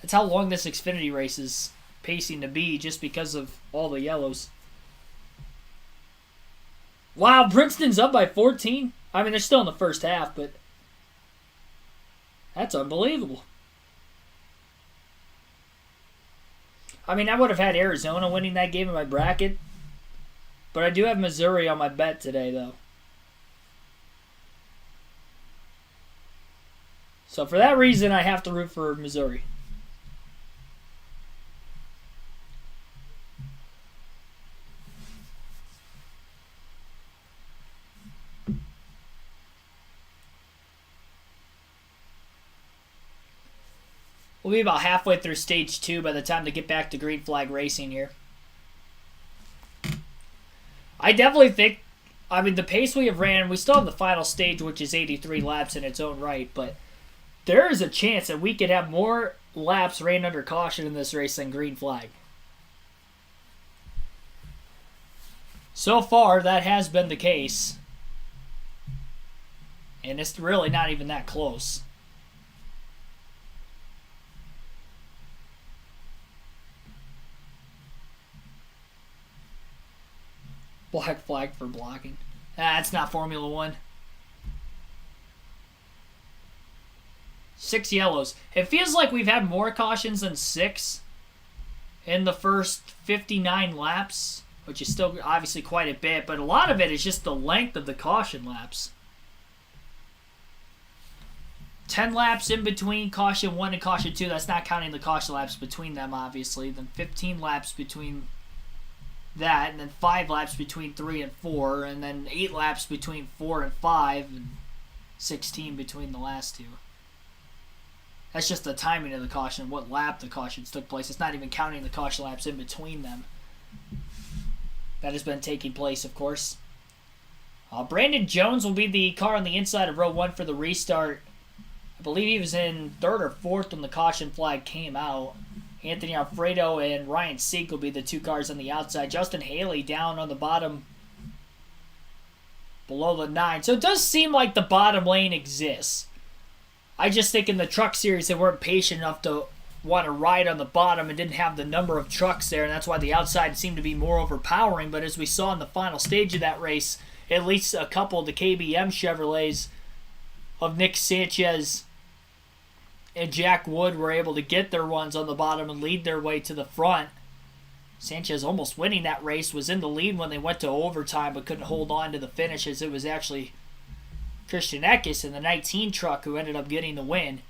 That's how long this Xfinity race is pacing to be just because of all the yellows. Wow, Princeton's up by 14. I mean, they're still in the first half, but that's unbelievable. I mean, I would have had Arizona winning that game in my bracket, but I do have Missouri on my bet today, though. So for that reason, I have to root for Missouri. We'll be about halfway through stage 2 by the time to get back to green flag racing here. I definitely think, I mean, the pace we have ran, we still have the final stage, which is 83 laps in its own right, but there is a chance that we could have more laps ran under caution in this race than green flag. So far, that has been the case. And it's really not even that close. Black flag for blocking. That's not Formula 1. 6 yellows. It feels like we've had more cautions than 6 in the first 59 laps, which is still obviously quite a bit, but a lot of it is just the length of the caution laps. 10 laps in between caution 1 and caution 2. That's not counting the caution laps between them, obviously. Then 15 laps between that, and then 5 laps between 3 and 4, and then 8 laps between 4 and 5, and 16 between the last two. That's just the timing of the caution, what lap the cautions took place. It's not even counting the caution laps in between them. That has been taking place, of course. Brandon Jones will be the car on the inside of row 1 for the restart. I believe he was in 3rd or 4th when the caution flag came out. Anthony Alfredo and Ryan Sieg will be the 2 cars on the outside. Justin Haley down on the bottom below the 9. So it does seem like the bottom lane exists. I just think in the truck series they weren't patient enough to want to ride on the bottom and didn't have the number of trucks there, and that's why the outside seemed to be more overpowering. But as we saw in the final stage of that race, at least a couple of the KBM Chevrolets of Nick Sanchez and Jack Wood were able to get their runs on the bottom and lead their way to the front. Sanchez almost winning that race, was in the lead when they went to overtime but couldn't hold on to the finish, as it was actually Christian Eckes in the 19 truck who ended up getting the win.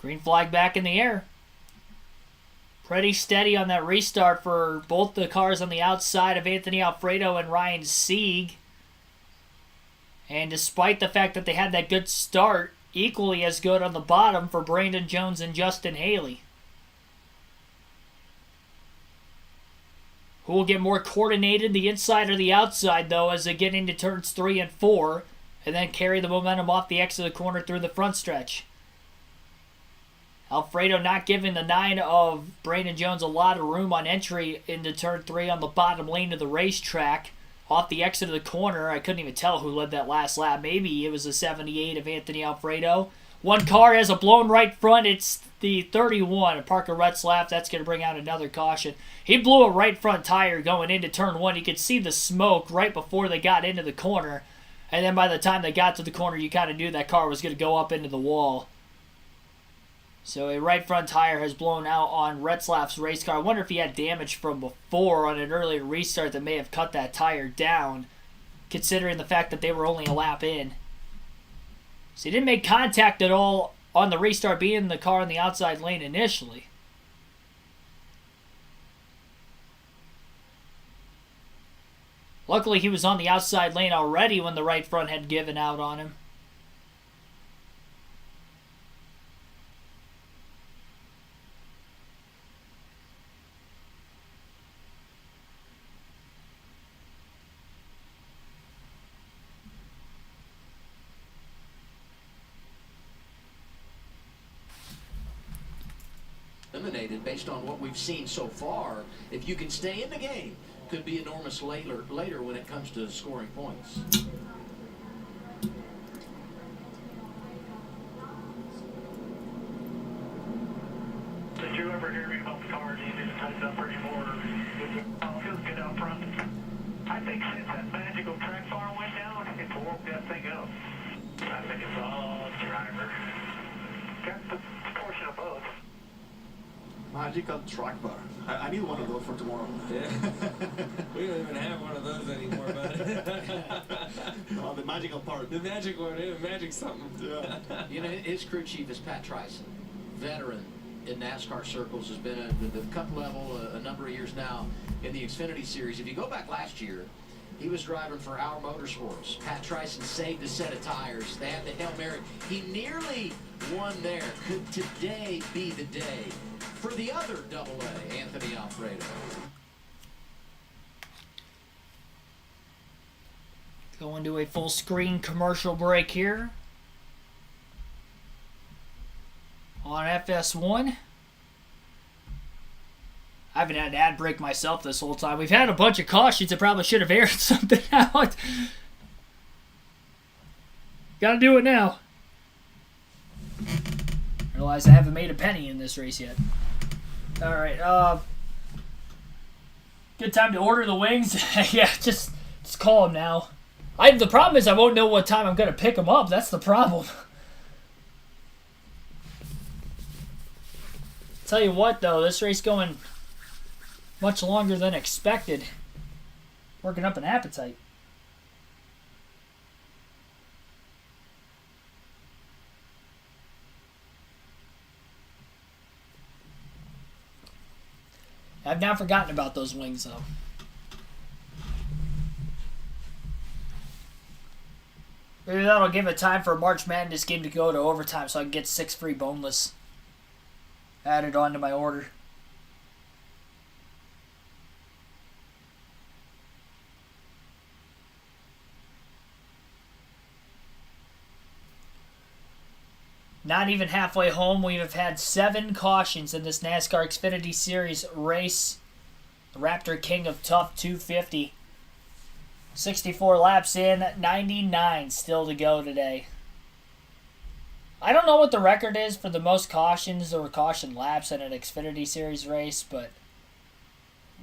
Green flag back in the air. Pretty steady on that restart for both the cars on the outside of Anthony Alfredo and Ryan Sieg. And despite the fact that they had that good start, equally as good on the bottom for Brandon Jones and Justin Haley. Who will get more coordinated, the inside or the outside, though, as they get into turns 3 and 4, and then carry the momentum off the exit of the corner through the front stretch. Alfredo not giving the 9 of Brandon Jones a lot of room on entry into turn 3 on the bottom lane of the racetrack. Off the exit of the corner, I couldn't even tell who led that last lap. Maybe it was a 78 of Anthony Alfredo. One car has a blown right front. It's the 31 of Parker Retzlaff. That's going to bring out another caution. He blew a right front tire going into turn 1. You could see the smoke right before they got into the corner. And then by the time they got to the corner, you kind of knew that car was going to go up into the wall. So a right front tire has blown out on Retzlaff's race car. I wonder if he had damage from before on an earlier restart that may have cut that tire down, considering the fact that they were only a lap in. So he didn't make contact at all on the restart, being in the car in the outside lane initially. Luckily, he was on the outside lane already when the right front had given out on him. Eliminated based on what we've seen so far. If you can stay in the game, could be enormous later when it comes to scoring points. Did you ever hear me about the car? Do you need to tighten up anymore? Oh, it feels good out front. I think since that magical track bar went down, it's woke that thing up. I think it's all driver. Got the portion of both. Magical track bar. I need one of those for tomorrow. Yeah. We don't even have one of those anymore, but No, the magical part. the magic one, magic something. Yeah. You know, his crew chief is Pat Tryson, veteran in NASCAR circles, has been at the Cup level a number of years now in the Xfinity Series. If you go back last year, he was driving for Our Motorsports. Pat Tryson saved a set of tires. They had the Hail Mary. He nearly won there. Could today be the day for the other AA, Anthony Alfredo? Going to a full screen commercial break here on FS1. I haven't had an ad break myself this whole time. We've had a bunch of cautions that probably should have aired something out. Gotta do it now. Realize I haven't made a penny in this race yet. Alright, good time to order the wings. Yeah, just call them now. The problem is I won't know what time I'm going to pick them up. That's the problem. Tell you what, though, this race going much longer than expected. Working up an appetite. I've not forgotten about those wings, though. Maybe that'll give it time for a March Madness game to go to overtime so I can get 6 free boneless added onto my order. Not even halfway home. We have had 7 cautions in this NASCAR Xfinity Series race. The Raptor King of Tough 250. 64 laps in, 99 still to go today. I don't know what the record is for the most cautions or caution laps in an Xfinity Series race, but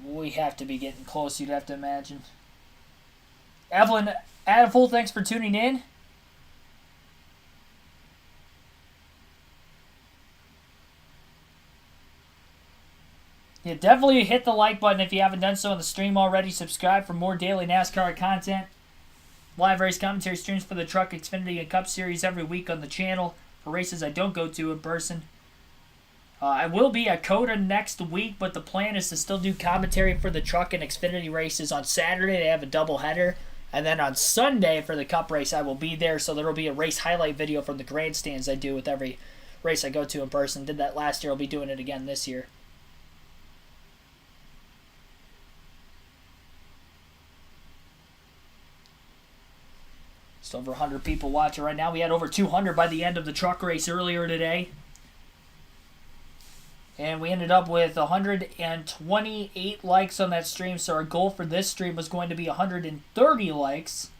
we have to be getting close, you'd have to imagine. Evelyn Adiful, thanks for tuning in. Yeah, definitely hit the like button if you haven't done so on the stream already. Subscribe for more daily NASCAR content. Live race commentary streams for the Truck, Xfinity, and Cup Series every week on the channel for races I don't go to in person. I will be at COTA next week, but the plan is to still do commentary for the Truck and Xfinity races on Saturday. They have a doubleheader. And then on Sunday for the Cup race, I will be there, so there will be a race highlight video from the grandstands I do with every race I go to in person. Did that last year. I'll be doing it again this year. Just over 100 people watching right now. We had over 200 by the end of the truck race earlier today. And we ended up with 128 likes on that stream. So our goal for this stream was going to be 130 likes.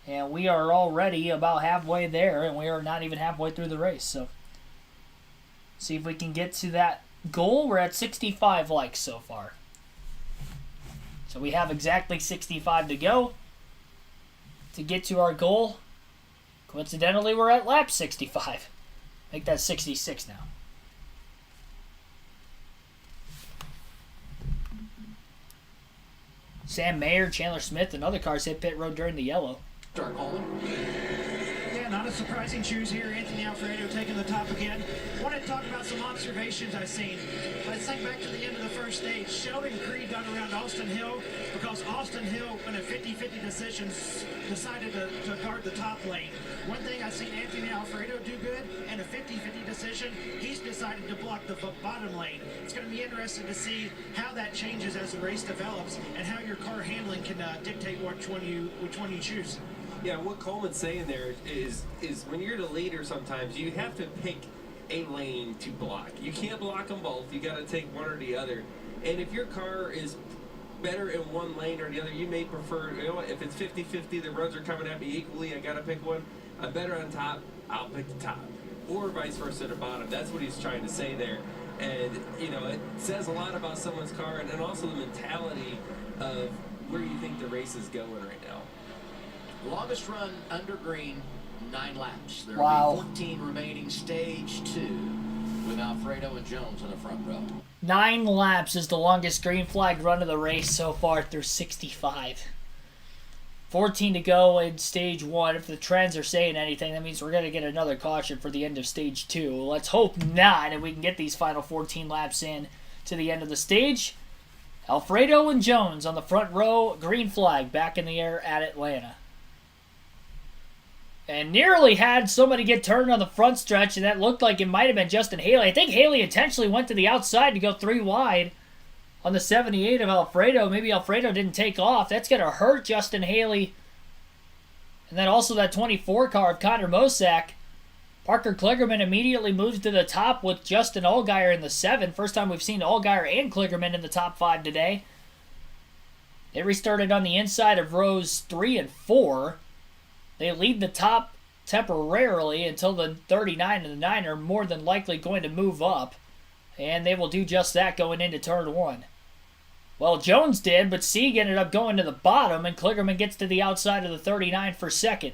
And we are already about halfway there. And we are not even halfway through the race. So see if we can get to that goal. We're at 65 likes so far. So we have exactly 65 to go to get to our goal. Coincidentally, we're at lap 65. Make that 66 now. Sam Mayer, Chandler Smith, and other cars hit pit road during the yellow. Start Coleman. Yeah, not a surprising choose here. Anthony Alfredo taking the top again. Wanted to talk about some observations I've seen. Let's think back to the end of the first stage. Sheldon Creed got around Austin Hill because Austin Hill, in a 50-50 decision, decided to guard the top lane. One thing I've seen Anthony Alfredo do good, in a 50-50 decision, he's decided to block the bottom lane. It's going to be interesting to see how that changes as the race develops and how your car handling can dictate which one you choose. Yeah, what Coleman's saying there is when you're the leader sometimes, you have to pick a lane to block. You can't block them both. You got to take one or the other. And if your car is better in one lane or the other, you may prefer, you know what, if it's 50-50, the roads are coming at me equally, I got to pick one. I'm better on top, I'll pick the top. Or vice versa, the bottom. That's what he's trying to say there. And, you know, it says a lot about someone's car and also the mentality of where you think the race is going right now. Longest run under green, 9 laps. There Wow. will be 14 remaining stage 2 with Alfredo and Jones in the front row. 9 laps is the longest green flag run of the race so far through 65. 14 to go in stage 1. If the trends are saying anything, that means we're going to get another caution for the end of stage 2. Let's hope not, and we can get these final 14 laps in to the end of the stage. Alfredo and Jones on the front row, green flag back in the air at Atlanta. And nearly had somebody get turned on the front stretch, and that looked like it might have been Justin Haley. I think Haley intentionally went to the outside to go 3 wide on the 78 of Alfredo. Maybe Alfredo didn't take off. That's going to hurt Justin Haley. And then also that 24 car of Connor Mosack. Parker Kligerman immediately moves to the top with Justin Allgaier in the 7. First time we've seen Allgaier and Kligerman in the top 5 today. They restarted on the inside of rows 3 and 4. They lead the top temporarily until the 39 and the 9 are more than likely going to move up. And they will do just that going into turn 1. Well, Jones did, but Sieg ended up going to the bottom, and Kligerman gets to the outside of the 39 for second.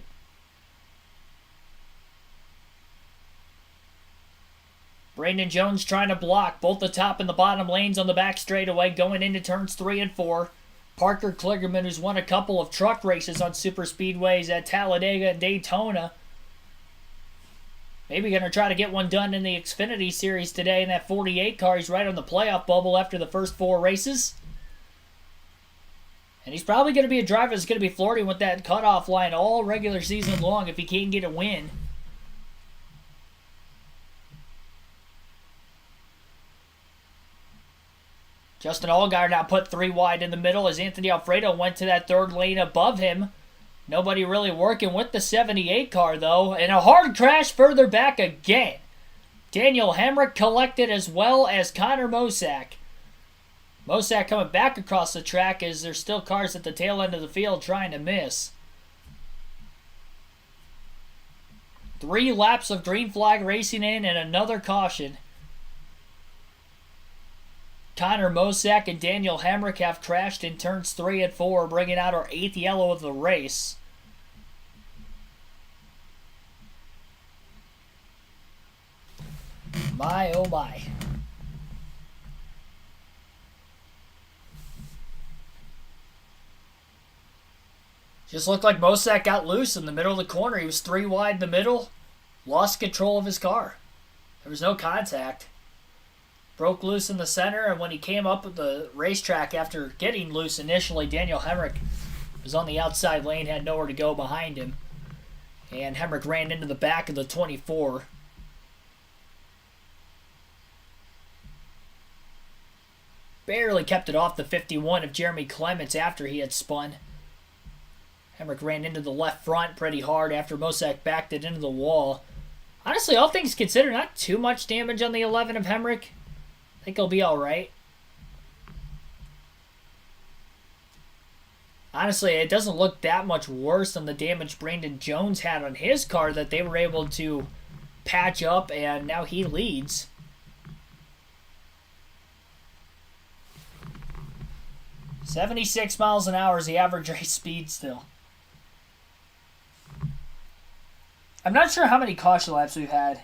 Brandon Jones trying to block both the top and the bottom lanes on the back straightaway going into turns 3 and 4. Parker Kligerman, who's won a couple of truck races on super speedways at Talladega and Daytona. Maybe going to try to get one done in the Xfinity Series today in that 48 car. He's right on the playoff bubble after the first 4 races. And he's probably going to be a driver that's going to be flirting with that cutoff line all regular season long if he can't get a win. Justin Allgaier now put 3 wide in the middle as Anthony Alfredo went to that 3rd lane above him. Nobody really working with the 78 car, though. And a hard crash further back again. Daniel Hemrick collected as well as Connor Mosack. Mosack coming back across the track as there's still cars at the tail end of the field trying to miss. 3 laps of green flag racing in and another caution. Connor Mosack and Daniel Hemrick have crashed in turns 3 and 4, bringing out our 8th yellow of the race. My, oh my. Just looked like Mosack got loose in the middle of the corner. He was 3 wide in the middle. Lost control of his car. There was no contact. Broke loose in the center, and when he came up at the racetrack after getting loose initially, Daniel Hemrick was on the outside lane, had nowhere to go behind him. And Hemrick ran into the back of the 24. Barely kept it off the 51 of Jeremy Clements after he had spun. Hemrick ran into the left front pretty hard after Mosack backed it into the wall. Honestly, all things considered, not too much damage on the 11 of Hemrick. I think he'll be alright. Honestly, it doesn't look that much worse than the damage Brandon Jones had on his car that they were able to patch up, and now he leads. .76 miles an hour is the average race speed still. I'm not sure how many caution laps we've had.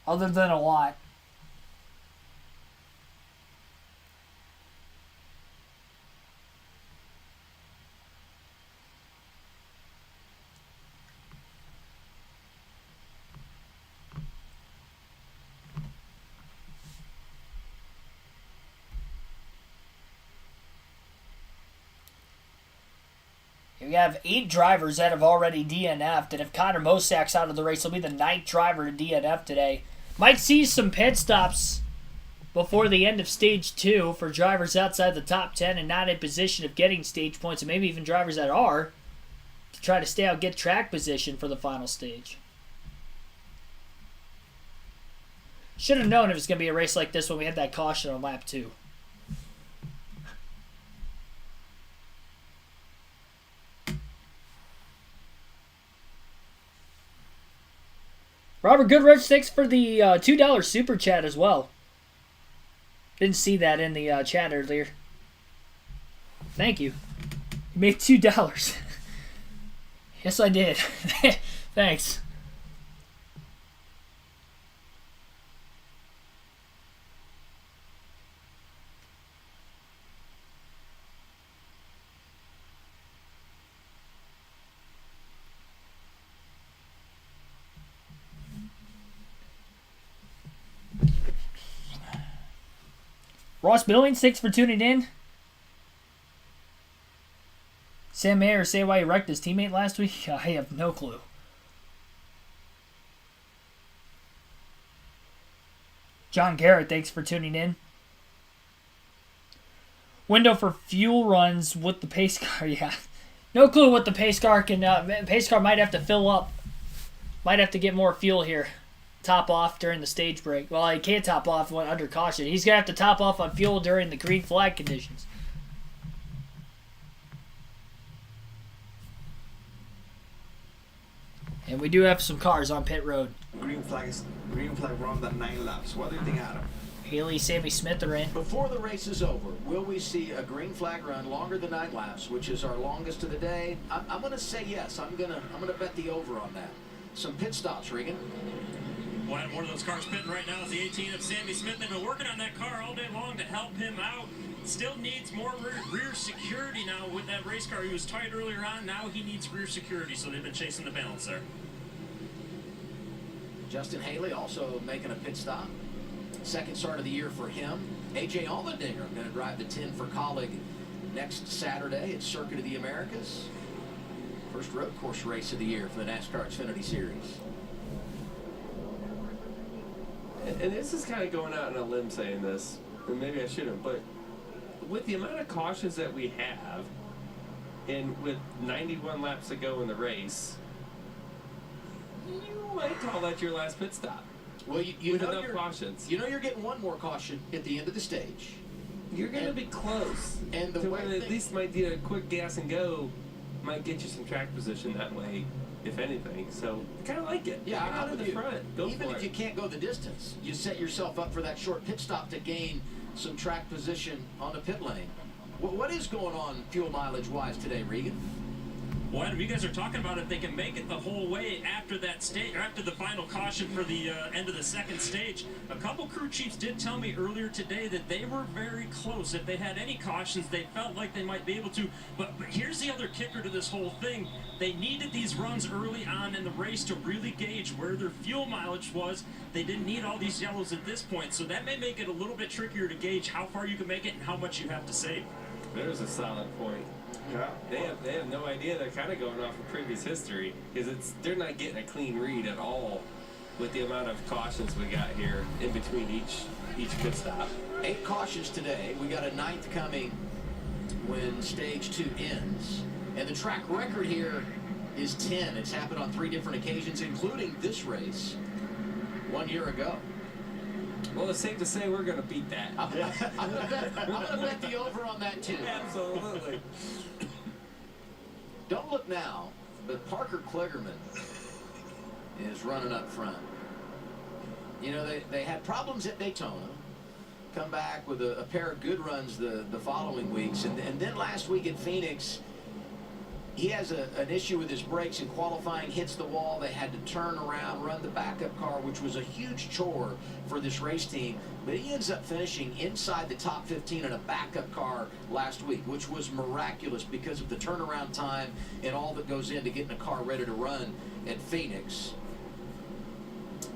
Other than a lot. We have 8 drivers that have already DNF'd, and if Connor Mosack's out of the race, he'll be the 9th driver to DNF today. Might see some pit stops before the end of Stage 2 for drivers outside the top 10 and not in position of getting stage points, and maybe even drivers that are, to try to stay out, get track position for the final stage. Should have known it was going to be a race like this when we had that caution on lap 2. Robert Goodrich, thanks for the $2 super chat as well. Didn't see that in the chat earlier. Thank you. You made $2. Yes, I did. Thanks. Ross Billings, thanks for tuning in. Sam Mayer, say why he wrecked his teammate last week? I have no clue. John Garrett, thanks for tuning in. Window for fuel runs with the pace car, yeah. No clue what the pace car can... pace car might have to fill up. Might have to get more fuel here. Top off during the stage break. Well, he can't top off when under caution. He's going to have to top off on fuel during the green flag conditions. And we do have some cars on pit road. Green flag run the 9 laps. What do you think, Adam? Haley, Sammy Smith are in. Before the race is over, will we see a green flag run longer than 9 laps, which is our longest of the day? I'm going to say yes. I'm gonna bet the over on that. Some pit stops, Regan. One of those cars pitting right now is the 18 of Sammy Smith. They've been working on that car all day long to help him out. Still needs more rear security now with that race car. He was tight earlier on. Now he needs rear security, so they've been chasing the balance there. Justin Haley also making a pit stop. Second start of the year for him. A.J. Allmendinger going to drive the 10 for Colleague next Saturday at Circuit of the Americas. First road course race of the year for the NASCAR Xfinity Series. And this is kind of going out on a limb saying this, and maybe I shouldn't, but with the amount of cautions that we have, and with 91 laps to go in the race, you might call that your last pit stop. Well, you with know enough cautions. You know you're getting one more caution at the end of the stage. You're going to be close. And the to way where at least might do a quick gas and go, might get you some track position that way, if anything. So I kind of like it. Yeah, Get out in the front. Go Even for if it. you can't go the distance, you set yourself up for that short pit stop to gain some track position on the pit lane. What is going on fuel mileage wise today, Regan? Well, Adam, you guys are talking about if they can make it the whole way after that stage, after the final caution for the end of the second stage. A couple crew chiefs did tell me earlier today that they were very close. If they had any cautions, they felt like they might be able to. But here's the other kicker to this whole thing. They needed these runs early on in the race to really gauge where their fuel mileage was. They didn't need all these yellows at this point, so that may make it a little bit trickier to gauge how far you can make it and how much you have to save. There's a solid point. Yeah. They have no idea. They're kind of going off of previous history because they're not getting a clean read at all with the amount of cautions we got here in between each pit stop. 8 cautions today. We got a 9th coming when stage 2 ends. And the track record here is 10. It's happened on 3 different occasions, including this race 1 year ago. Well, it's safe to say we're going to beat that. I'm gonna bet the over on that too. Absolutely. Don't look now, but Parker Kligerman is running up front. You know, they had problems at Daytona. Come back with a pair of good runs the following weeks. And then last week at Phoenix, he has an issue with his brakes in qualifying, hits the wall. They had to turn around, run the backup car, which was a huge chore for this race team. But he ends up finishing inside the top 15 in a backup car last week, which was miraculous because of the turnaround time and all that goes into getting a car ready to run at Phoenix.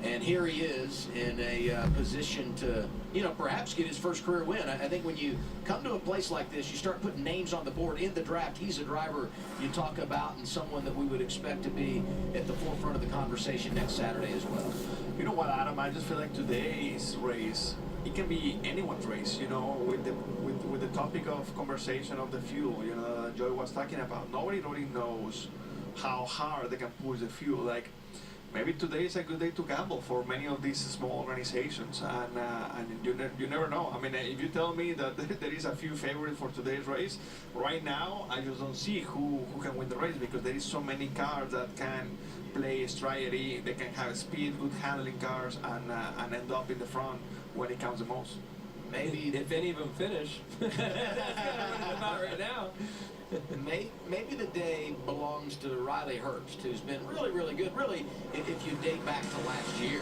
And here he is in a position to, you know, perhaps get his first career win. I think when you come to a place like this, you start putting names on the board in the draft. He's a driver you talk about and someone that we would expect to be at the forefront of the conversation next Saturday as well. You know what, Adam? I just feel like today's race, it can be anyone's race, you know, with the topic of conversation of the fuel, you know, that Joy was talking about. Nobody really knows how hard they can push the fuel. Like, maybe today is a good day to gamble for many of these small organizations, and you never know. I mean, if you tell me that there is a few favorites for today's race, right now I just don't see who can win the race because there is so many cars that can play strategy, they can have speed, good handling cars, and end up in the front when it counts the most. Maybe if any of them finish. That's kind of what about right now. Maybe the day belongs to Riley Herbst, who's been really, really good. Really, if you date back to last year.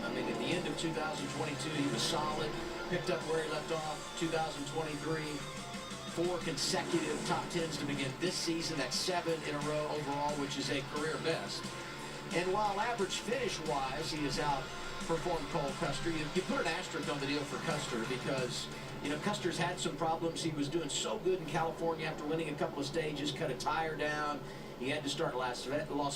I mean, at the end of 2022, he was solid, picked up where he left off. 2023, 4 consecutive top 10s to begin this season. That's 7 in a row overall, which is a career best. And while average finish-wise, he has outperformed Cole Custer, you put an asterisk on the deal for Custer because, you know, Custer's had some problems. He was doing so good in California after winning a couple of stages, cut a tire down. He had to start Las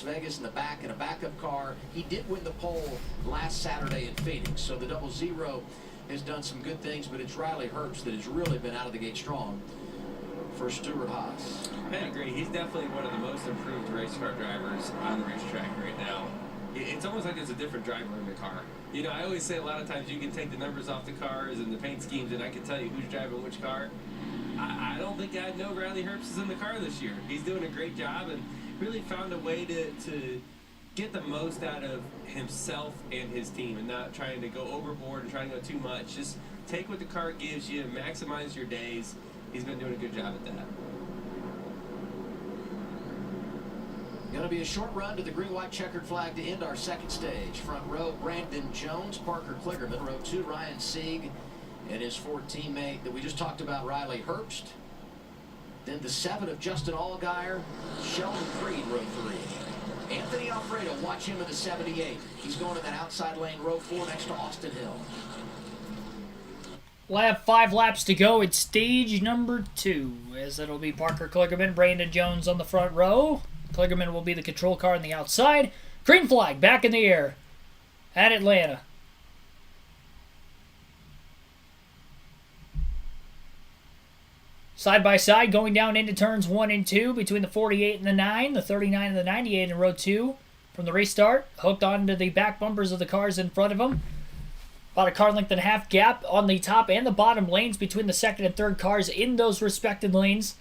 Vegas in the back in a backup car. He did win the pole last Saturday in Phoenix, so the 00 has done some good things, but it's Riley Herbst that has really been out of the gate strong for Stewart Haas. I agree. He's definitely one of the most improved race car drivers on the racetrack right now. It's almost like there's a different driver in the car. You know, I always say a lot of times you can take the numbers off the cars and the paint schemes and I can tell you who's driving which car. I don't think I know Riley Herbst is in the car this year. He's doing a great job and really found a way to get the most out of himself and his team and not trying to go overboard and trying to go too much. Just take what the car gives you, maximize your days. He's been doing a good job at that. Going to be a short run to the green-white checkered flag to end our second stage. Front row, Brandon Jones, Parker Kligerman. Row 2, Ryan Sieg and his Ford teammate that we just talked about, Riley Herbst. Then the 7 of Justin Allgaier, Sheldon Creed, row 3. Anthony Alfredo, watch him in the 78. He's going to that outside lane, row 4, next to Austin Hill. We'll have 5 laps to go at stage number 2, as it'll be Parker Kligerman, Brandon Jones on the front row. Kligerman will be the control car on the outside. Green flag back in the air at Atlanta. Side by side going down into turns 1 and 2 between the 48 and the 9, the 39 and the 98 in row 2. from the restart. Hooked onto the back bumpers of the cars in front of him. About a car length and a half gap on the top and the bottom lanes between the second and third cars in those respective lanes.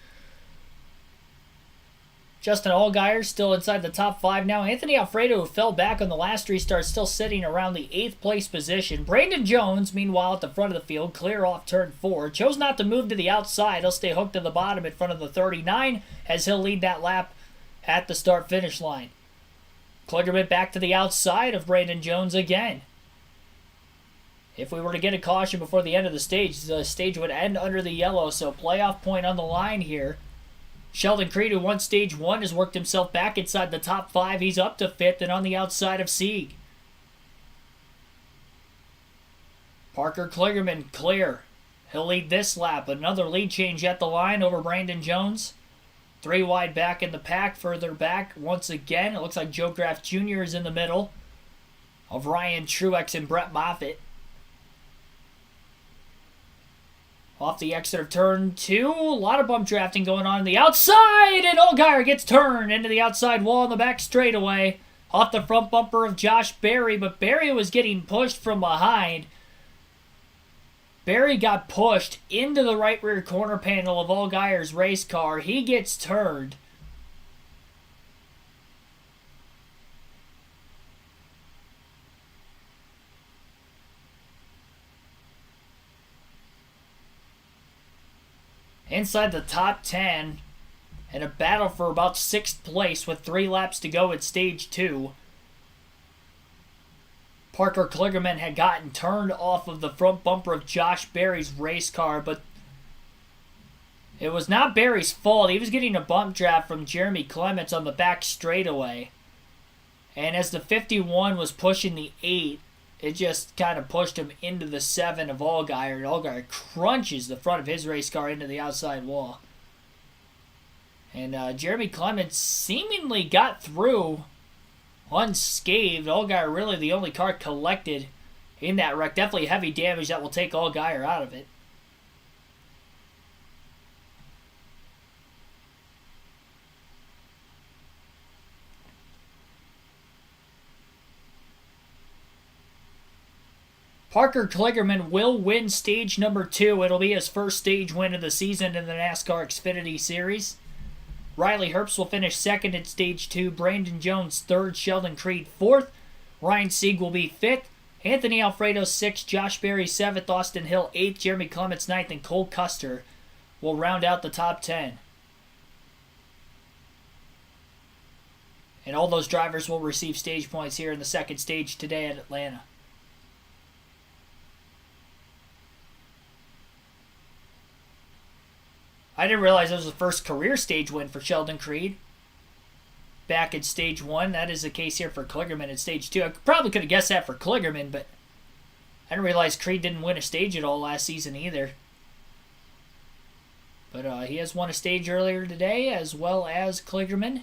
Justin Allgaier still inside the top 5 now. Anthony Alfredo, who fell back on the last restart, still sitting around the 8th place position. Brandon Jones, meanwhile, at the front of the field, clear off turn 4. Chose not to move to the outside. He'll stay hooked to the bottom in front of the 39 as he'll lead that lap at the start-finish line. Kligerman back to the outside of Brandon Jones again. If we were to get a caution before the end of the stage would end under the yellow, so playoff point on the line here. Sheldon Creed, who won Stage 1, has worked himself back inside the top 5. He's up to 5th and on the outside of Sieg. Parker Kligerman clear. He'll lead this lap. Another lead change at the line over Brandon Jones. 3 wide back in the pack. Further back once again. It looks like Joe Graff Jr. is in the middle of Ryan Truex and Brett Moffitt. Off the exit of turn 2, a lot of bump drafting going on the outside, and Allgaier gets turned into the outside wall on the back straightaway. Off the front bumper of Josh Berry, but Berry was getting pushed from behind. Berry got pushed into the right rear corner panel of Allgaier's race car. He gets turned. Inside the top 10, and a battle for about 6th place with 3 laps to go at Stage 2. Parker Kligerman had gotten turned off of the front bumper of Josh Berry's race car, but it was not Berry's fault. He was getting a bump draft from Jeremy Clements on the back straightaway. And as the 51 was pushing the 8, it just kind of pushed him into the 7 of Allgaier. And Allgaier crunches the front of his race car into the outside wall. And Jeremy Clements seemingly got through unscathed. Allgaier really the only car collected in that wreck. Definitely heavy damage that will take Allgaier out of it. Parker Kligerman will win stage number 2. It'll be his first stage win of the season in the NASCAR Xfinity Series. Riley Herbst will finish 2nd at stage 2. Brandon Jones 3rd. Sheldon Creed 4th. Ryan Sieg will be 5th. Anthony Alfredo 6th. Josh Berry 7th. Austin Hill 8th. Jeremy Clements 9th. And Cole Custer will round out the top 10. And all those drivers will receive stage points here in the second stage today at Atlanta. I didn't realize it was the first career stage win for Sheldon Creed. Back at stage 1. That is the case here for Kligerman at stage 2. I probably could have guessed that for Kligerman, but I didn't realize Creed didn't win a stage at all last season either. But he has won a stage earlier today, as well as Kligerman.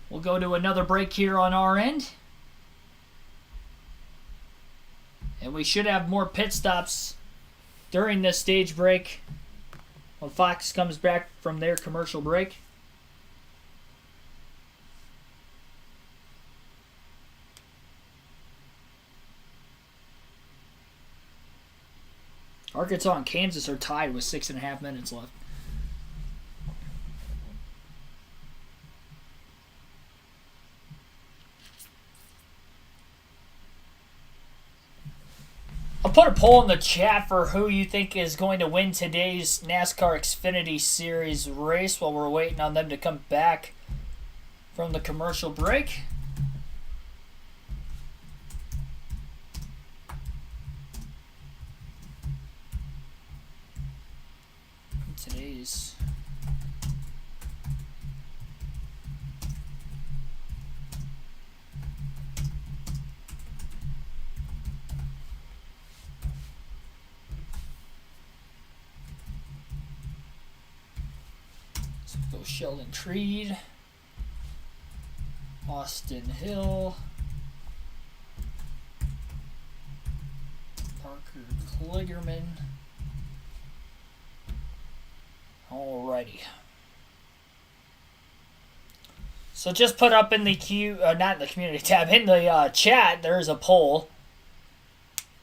We'll go to another break here on our end. And we should have more pit stops during this stage break when Fox comes back from their commercial break. Arkansas and Kansas are tied with 6.5 minutes left. I'll put a poll in the chat for who you think is going to win today's NASCAR Xfinity Series race while we're waiting on them to come back from the commercial break. Today's Sheldon Creed, Austin Hill, Parker Kligerman. Alrighty. So just put up in the not in the community tab, in the chat, there is a poll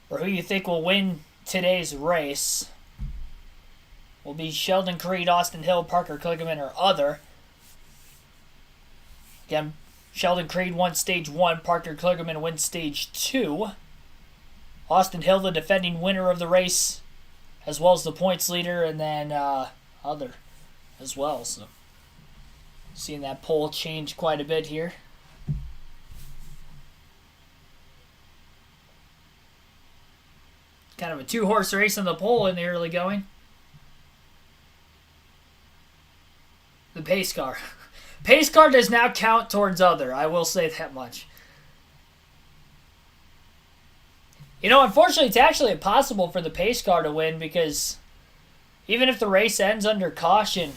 for who you think will win today's race. Will be Sheldon Creed, Austin Hill, Parker Kligerman, or other. Again, Sheldon Creed won Stage 1, Parker Kligerman wins Stage 2. Austin Hill, the defending winner of the race, as well as the points leader, and then other as well. So, seeing that poll change quite a bit here. Kind of a two-horse race in the poll in the early going. The pace car. Pace car does not count towards other. I will say that much. You know, unfortunately, it's actually impossible for the pace car to win because even if the race ends under caution,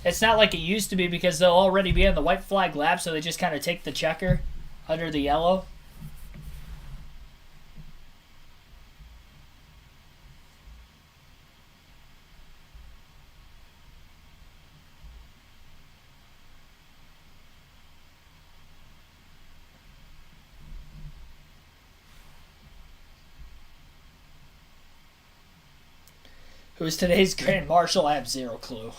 it's not like it used to be because they'll already be on the white flag lap, so they just kind of take the checker under the yellow. Who's today's Grand Marshal? I have zero clue.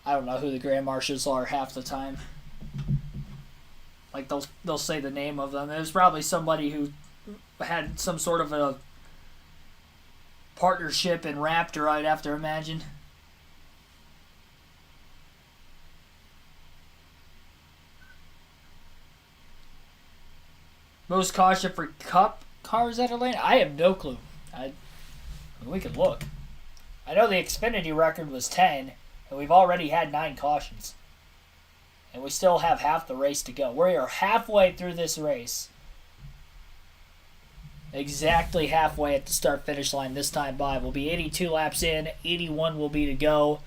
I don't know who the Grand Marshals are half the time. Like they'll say the name of them. It was probably somebody who had some sort of a partnership in Raptor, I'd have to imagine. Most caution for Cup cars at Atlanta? I have no clue. We could look. I know the Xfinity record was 10, and we've already had 9 cautions. And we still have half the race to go. We are halfway through this race. Exactly halfway at the start-finish line this time by. We'll be 82 laps in, 81 will be to go.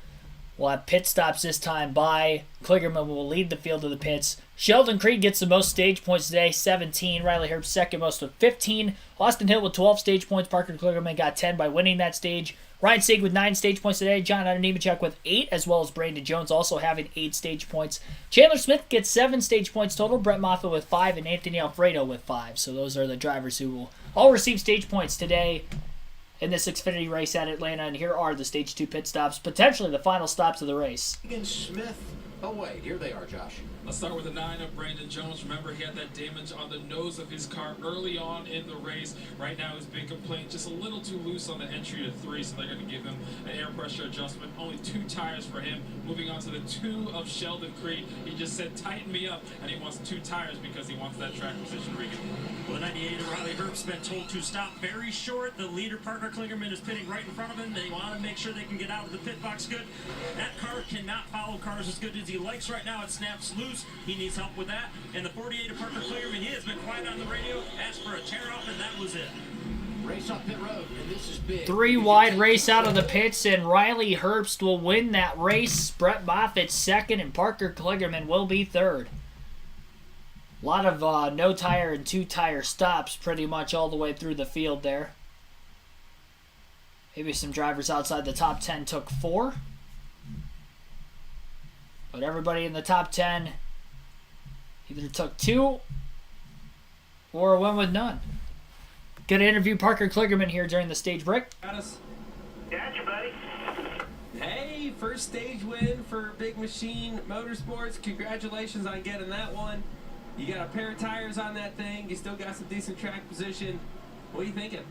We'll have pit stops this time by. Kligerman will lead the field to the pits. Sheldon Creed gets the most stage points today, 17. Riley Herbst second most with 15. Austin Hill with 12 stage points. Parker Kligerman got 10 by winning that stage. Ryan Sieg with 9 stage points today. John Nemechek with 8, as well as Brandon Jones also having 8 stage points. Chandler Smith gets 7 stage points total. Brett Moffitt with 5, and Anthony Alfredo with 5. So those are the drivers who will all receive stage points today in this Xfinity race at Atlanta. And here are the stage 2 pit stops, potentially the final stops of the race. Smith. Oh, wait, here they are, Josh. Let's start with the 9 of Brandon Jones. Remember, he had that damage on the nose of his car early on in the race. Right now, his big complaint, just a little too loose on the entry to 3, so they're going to give him an air pressure adjustment. Only 2 tires for him. Moving on to the 2 of Sheldon Creed. He just said, tighten me up, and he wants 2 tires because he wants that track position, Regan. Well, the 98 of Riley Herbst's been told to stop very short. The leader, Parker Kligerman, is pitting right in front of him. They want to make sure they can get out of the pit box good. That car cannot follow cars as good as he likes right now. It snaps loose. He needs help with that. And the 48 of Parker Kligerman, he has been quiet on the radio, asked for a tear-off, and that was it. Race on pit road, and this is big. 3 wide race out of the pits, and Riley Herbst will win that race. Brett Moffitt second, and Parker Kligerman will be third. A lot of no tire and 2 tire stops pretty much all the way through the field there. Maybe some drivers outside the top 10 took 4. But everybody in the top 10 either took 2 or went with none. Gonna interview Parker Kligerman here during the stage break. Gotcha, buddy. Hey, first stage win for Big Machine Motorsports. Congratulations on getting that one. You got a pair of tires on that thing. You still got some decent track position. What are you thinking?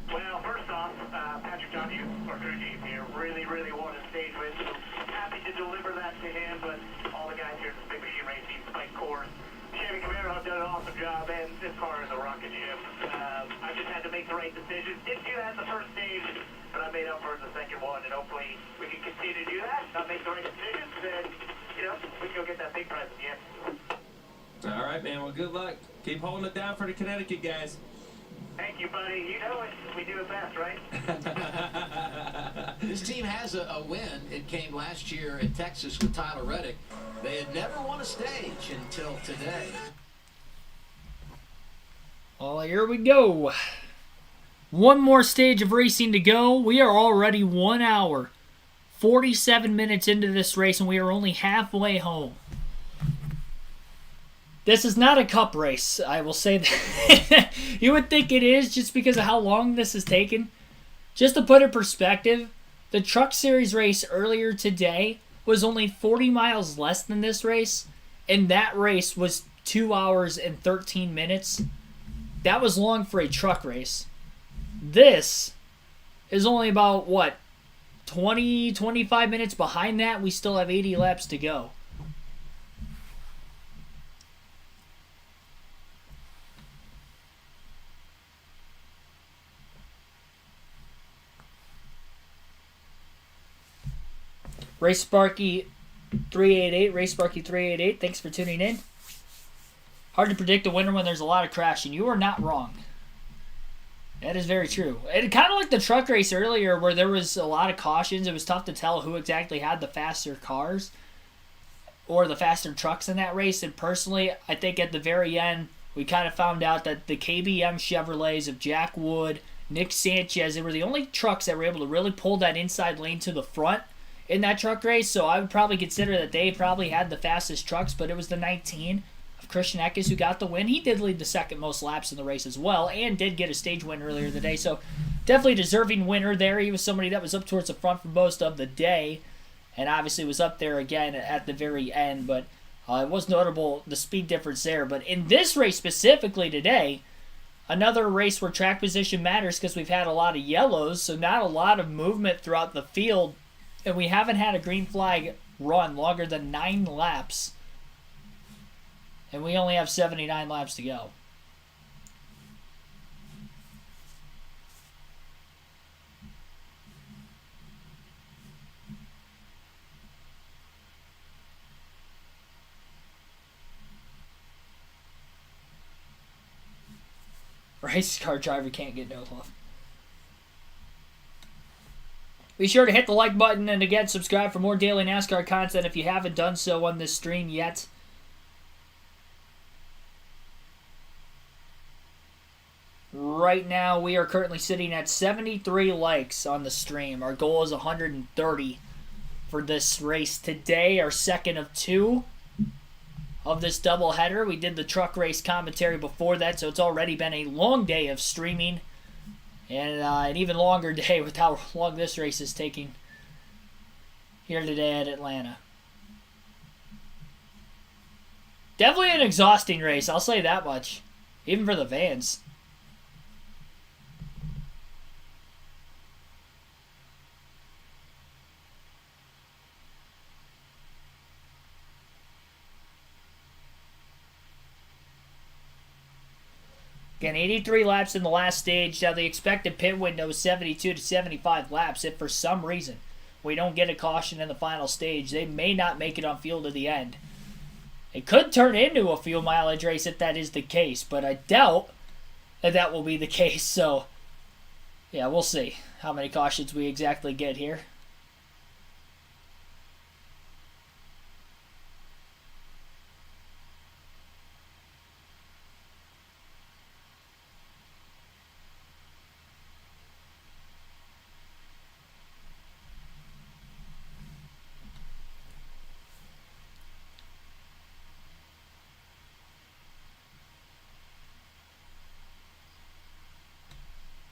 Well, first off, Patrick W., our crew chief here, really wanted a stage win, so happy to deliver that to him, but all the guys here at the Big Machine Racing, Spike Course, Chevy Camaro have done an awesome job, and this car is a rocket ship. I just had to make the right decision. Didn't do that in the first stage, but I made up for it in the second one, and hopefully we can continue to do that, not make the right decisions, and, we can go get that big prize at the end. All right, man. Well, good luck. Keep holding it down for the Connecticut guys. Thank you, buddy. You know it. We do it best, right? This team has a win. It came last year in Texas with Tyler Reddick. They had never won a stage until today. Well, here we go. One more stage of racing to go. We are already 1 hour, 47 minutes into this race, and we are only halfway home. This is not a cup race, I will say that. You would think it is just because of how long this has taken. Just to put it in perspective, the Truck Series race earlier today was only 40 miles less than this race, and that race was 2 hours and 13 minutes. That was long for a truck race. This is only about, 20, 25 minutes behind that. We still have 80 laps to go. Race Sparky 388, Race Sparky 388, thanks for tuning in. Hard to predict a winner when there's a lot of crashing. You are not wrong. That is very true. And kind of like the truck race earlier where there was a lot of cautions. It was tough to tell who exactly had the faster cars or the faster trucks in that race. And personally, I think at the very end, we kind of found out that the KBM Chevrolets of Jack Wood, Nick Sanchez, they were the only trucks that were able to really pull that inside lane to the front in that truck race. So I would probably consider that they probably had the fastest trucks, but it was the 19 of Christian Eckes who got the win. He did lead the second most laps in the race as well, and did get a stage win earlier today. So definitely deserving winner there. He was somebody that was up towards the front for most of the day, and obviously was up there again at the very end. But it was notable the speed difference there. But in this race specifically today, another race where track position matters because we've had a lot of yellows, so not a lot of movement throughout the field. And we haven't had a green flag run longer than 9 laps. And we only have 79 laps to go. Race car driver can't get no love. Be sure to hit the like button and again subscribe for more daily NASCAR content if you haven't done so on this stream yet. Right now we are currently sitting at 73 likes on the stream. Our goal is 130 for this race today, our second of 2 of this doubleheader. We did the truck race commentary before that, so it's already been a long day of streaming. And an even longer day with how long this race is taking here today at Atlanta. Definitely an exhausting race, I'll say that much. Even for the fans. Again, 83 laps in the last stage. Now, the expected pit window is 72 to 75 laps. If for some reason we don't get a caution in the final stage, they may not make it on fuel to the end. It could turn into a fuel mileage race if that is the case, but I doubt that will be the case. So, yeah, we'll see how many cautions we exactly get here.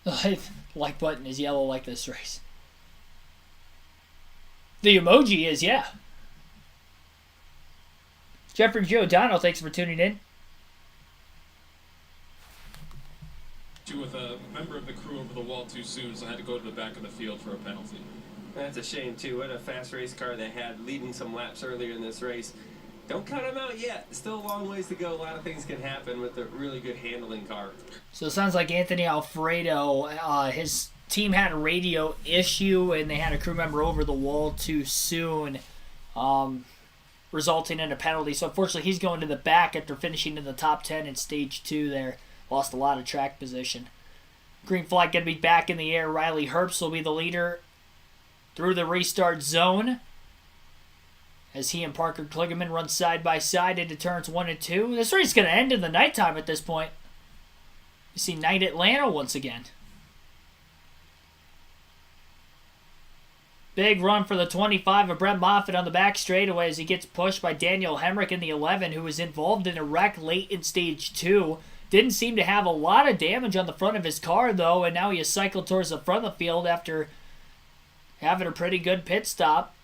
The like button is yellow like this race. The emoji is, yeah. Jeffrey Giordano, thanks for tuning in. With a member of the crew over the wall too soon, so I had to go to the back of the field for a penalty. That's a shame, too. What a fast race car they had leading some laps earlier in this race. Don't count them out yet. Still a long ways to go. A lot of things can happen with a really good handling car. So it sounds like Anthony Alfredo, his team had a radio issue and they had a crew member over the wall too soon, resulting in a penalty. So unfortunately he's going to the back after finishing in the top 10 in stage 2 there. Lost a lot of track position. Green flag going to be back in the air. Riley Herbst will be the leader through the restart zone, as he and Parker Kligerman run side by side into turns 1 and 2. This race is going to end in the nighttime at this point. You see Night Atlanta once again. Big run for the 25 of Brett Moffitt on the back straightaway as he gets pushed by Daniel Hemrick in the 11, who was involved in a wreck late in stage 2. Didn't seem to have a lot of damage on the front of his car, though, and now he has cycled towards the front of the field after having a pretty good pit stop.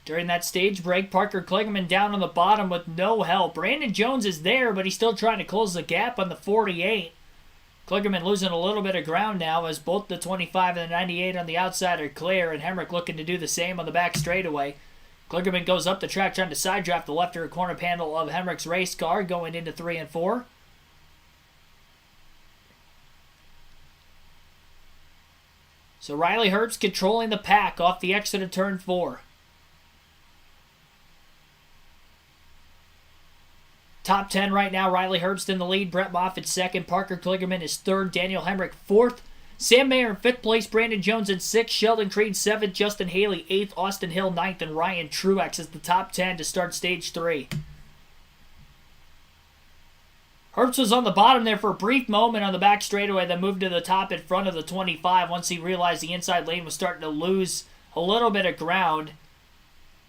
During that stage break, Parker Kligerman down on the bottom with no help. Brandon Jones is there, but he's still trying to close the gap on the 48. Kligerman losing a little bit of ground now as both the 25 and the 98 on the outside are clear, and Hemrick looking to do the same on the back straightaway. Kligerman goes up the track trying to side draft the left rear corner panel of Hemrick's race car going into 3 and 4. So Riley Herbst controlling the pack off the exit of turn 4. Top 10 right now, Riley Herbst in the lead, Brett Moffitt second, Parker Kligerman is third, Daniel Hemrick fourth, Sam Mayer in fifth place, Brandon Jones in sixth, Sheldon Creed seventh, Justin Haley eighth, Austin Hill ninth, and Ryan Truex is the top 10 to start stage 3. Herbst was on the bottom there for a brief moment on the back straightaway, then moved to the top in front of the 25 once he realized the inside lane was starting to lose a little bit of ground.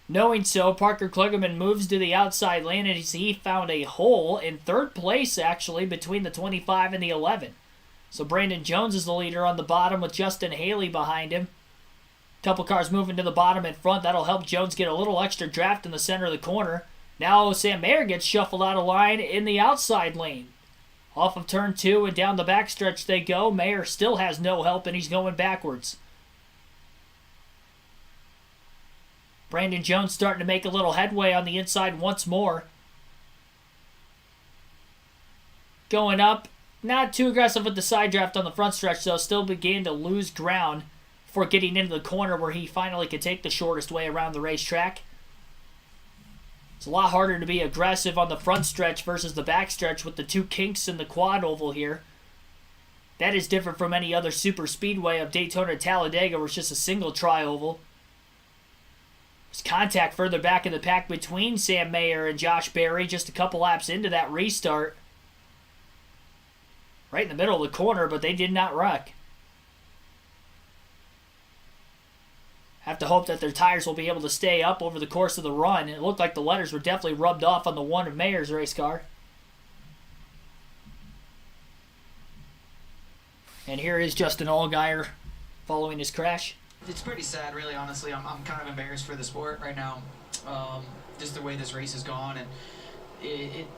Knowing so, Parker Kligerman moves to the outside lane and he found a hole in third place, actually, between the 25 and the 11. So Brandon Jones is the leader on the bottom with Justin Haley behind him. Couple cars moving to the bottom in front. That'll help Jones get a little extra draft in the center of the corner. Now Sam Mayer gets shuffled out of line in the outside lane. Off of turn 2 and down the backstretch they go. Mayer still has no help and he's going backwards. Brandon Jones starting to make a little headway on the inside once more. Going up. Not too aggressive with the side draft on the front stretch, though. Still began to lose ground before getting into the corner where he finally could take the shortest way around the racetrack. It's a lot harder to be aggressive on the front stretch versus the back stretch with the two kinks in the quad oval here. That is different from any other super speedway of Daytona and Talladega where it's just a single tri-oval. There's contact further back in the pack between Sam Mayer and Josh Berry just a couple laps into that restart. Right in the middle of the corner, but they did not wreck. Have to hope that their tires will be able to stay up over the course of the run. It looked like the letters were definitely rubbed off on the one of Mayer's race car. And here is Justin Allgaier following his crash. It's pretty sad, really, honestly. I'm kind of embarrassed for the sport right now. Just the way this race has gone, and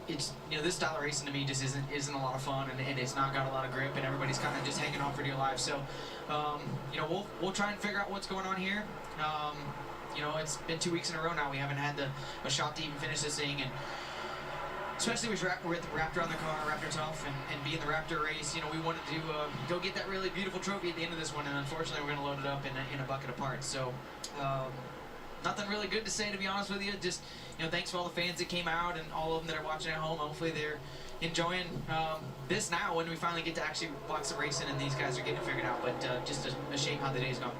it's this style of racing to me just isn't a lot of fun, and it's not got a lot of grip, and everybody's kind of just hanging on for dear life. So, we'll try and figure out what's going on here. It's been 2 weeks in a row now. We haven't had a shot to even finish this thing, and especially with the Raptor on the car, Raptor Tough, and being the Raptor race, we wanted to go get that really beautiful trophy at the end of this one, and unfortunately we're going to load it up in a bucket of parts. So, nothing really good to say, to be honest with you. Just, thanks for all the fans that came out and all of them that are watching at home. Hopefully they're enjoying this now when we finally get to actually watch the racing and these guys are getting it figured out. But just a shame how the day's gone.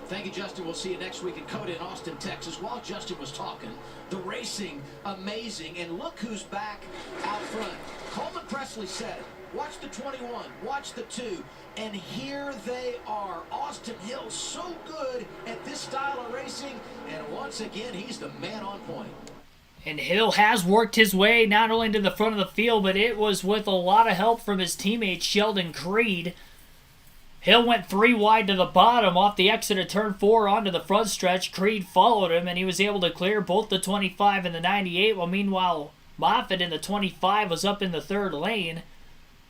Thank you, Justin. We'll see you next week at COTA in Austin, Texas. While Justin was talking, the racing, amazing. And look who's back out front. Coleman Presley said it. Watch the 21, watch the 2, and here they are. Austin Hill, so good at this style of racing, and once again, he's the man on point. And Hill has worked his way not only to the front of the field, but it was with a lot of help from his teammate Sheldon Creed. Hill went 3 wide to the bottom off the exit of turn 4 onto the front stretch. Creed followed him, and he was able to clear both the 25 and the 98, while meanwhile Moffitt in the 25 was up in the third lane.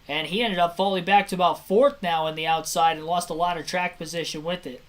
And he ended up falling back to about 4th now in the outside and lost a lot of track position with it.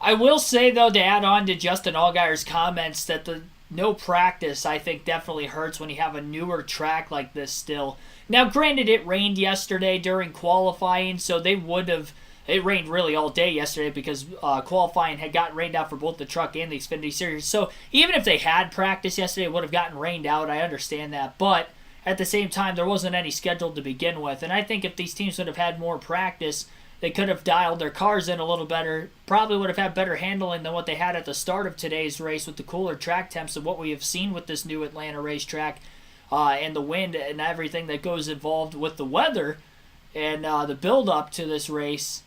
I will say, though, to add on to Justin Allgaier's comments, that the no practice, I think, definitely hurts when you have a newer track like this still. Now, granted, it rained yesterday during qualifying, so they would have... It rained really all day yesterday because qualifying had gotten rained out for both the truck and the Xfinity Series. So even if they had practice yesterday, it would have gotten rained out. I understand that. But at the same time, there wasn't any scheduled to begin with. And I think if these teams would have had more practice, they could have dialed their cars in a little better. Probably would have had better handling than what they had at the start of today's race with the cooler track temps and what we have seen with this new Atlanta racetrack and the wind and everything that goes involved with the weather and the build-up to this race.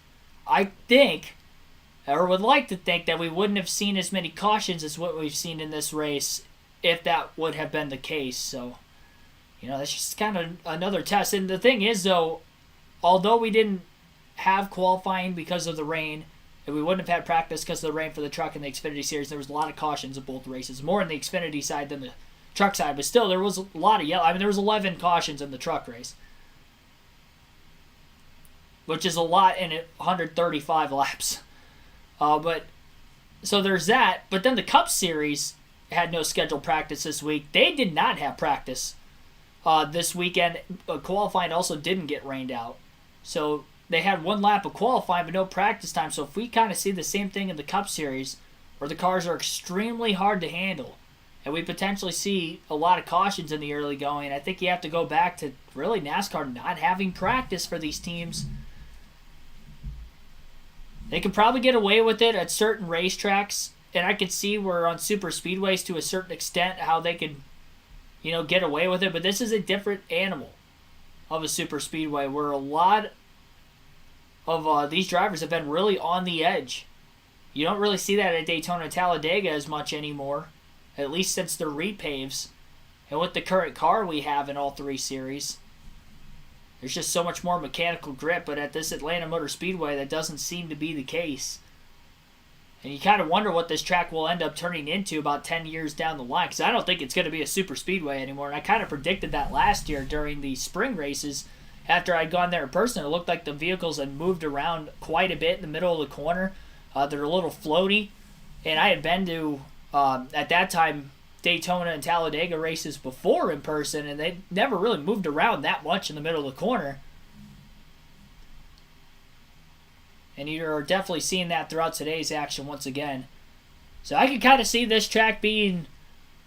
I think, or would like to think, that we wouldn't have seen as many cautions as what we've seen in this race if that would have been the case. So, that's just kind of another test. And the thing is, though, although we didn't have qualifying because of the rain, and we wouldn't have had practice because of the rain for the truck and the Xfinity Series, there was a lot of cautions in both races, more on the Xfinity side than the truck side, but still there was a lot of yellow. I mean, there was 11 cautions in the truck race, which is a lot in 135 laps. But so there's that. But then the Cup Series had no scheduled practice this week. They did not have practice this weekend. Qualifying also didn't get rained out, so they had one lap of qualifying but no practice time. So if we kind of see the same thing in the Cup Series, where the cars are extremely hard to handle, and we potentially see a lot of cautions in the early going, I think you have to go back to really NASCAR not having practice for these teams. They could probably get away with it at certain racetracks, and I could see where on super speedways to a certain extent how they could, get away with it. But this is a different animal of a super speedway where a lot of these drivers have been really on the edge. You don't really see that at Daytona and Talladega as much anymore, at least since the repaves. And with the current car we have in all three series, there's just so much more mechanical grip. But at this Atlanta Motor Speedway, that doesn't seem to be the case. And you kind of wonder what this track will end up turning into about 10 years down the line, because I don't think it's going to be a super speedway anymore. And I kind of predicted that last year during the spring races. After I'd gone there in person, it looked like the vehicles had moved around quite a bit in the middle of the corner. They're a little floaty. And I had been to, at that time, Daytona and Talladega races before in person, and they never really moved around that much in the middle of the corner. And you're definitely seeing that throughout today's action once again. So I can kind of see this track being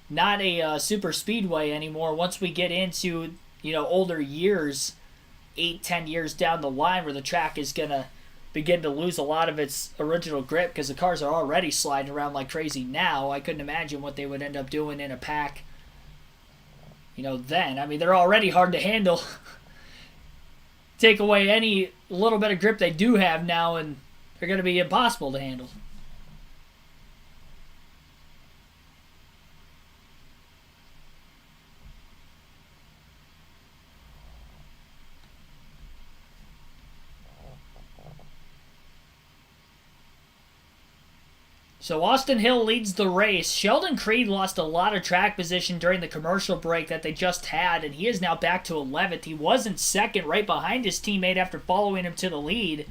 not a super speedway anymore once we get into, older years, 8-10 years down the line, where the track is going to begin to lose a lot of its original grip because the cars are already sliding around like crazy now. I couldn't imagine what they would end up doing in a pack, then. I mean, they're already hard to handle. Take away any little bit of grip they do have now, and they're going to be impossible to handle. So Austin Hill leads the race. Sheldon Creed lost a lot of track position during the commercial break that they just had, and he is now back to 11th. He was in second right behind his teammate after following him to the lead.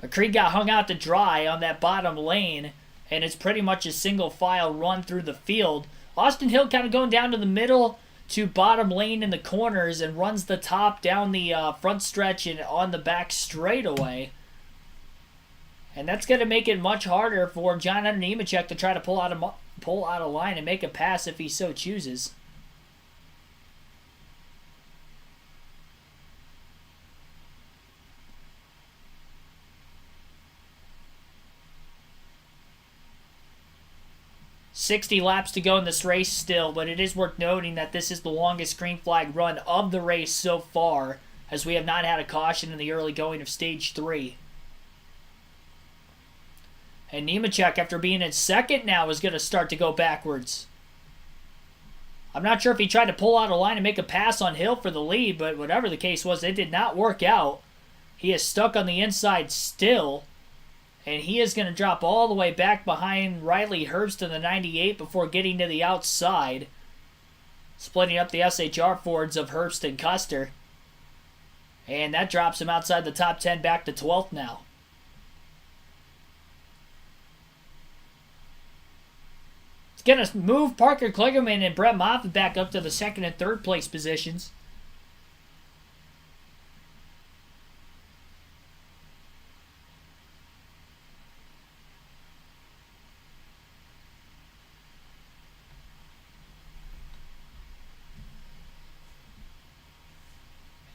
But Creed got hung out to dry on that bottom lane, and it's pretty much a single file run through the field. Austin Hill kind of going down to the middle to bottom lane in the corners and runs the top down the front stretch and on the back straightaway. And that's going to make it much harder for John Hunter Nemechek to try to pull out a line and make a pass if he so chooses. "60 laps to go in this race still, but it is worth noting that this is the longest green flag run of the race so far, as we have not had a caution in the early going of Stage 3. And Nemechek, after being in second now, is going to start to go backwards. I'm not sure if he tried to pull out a line and make a pass on Hill for the lead, but whatever the case was, it did not work out. He is stuck on the inside still, and he is going to drop all the way back behind Riley Herbst in the 98 before getting to the outside, splitting up the SHR Fords of Herbst and Custer. And that drops him outside the top 10 back to 12th now. It's going to move Parker Kligerman and Brett Moffitt back up to the second and third place positions.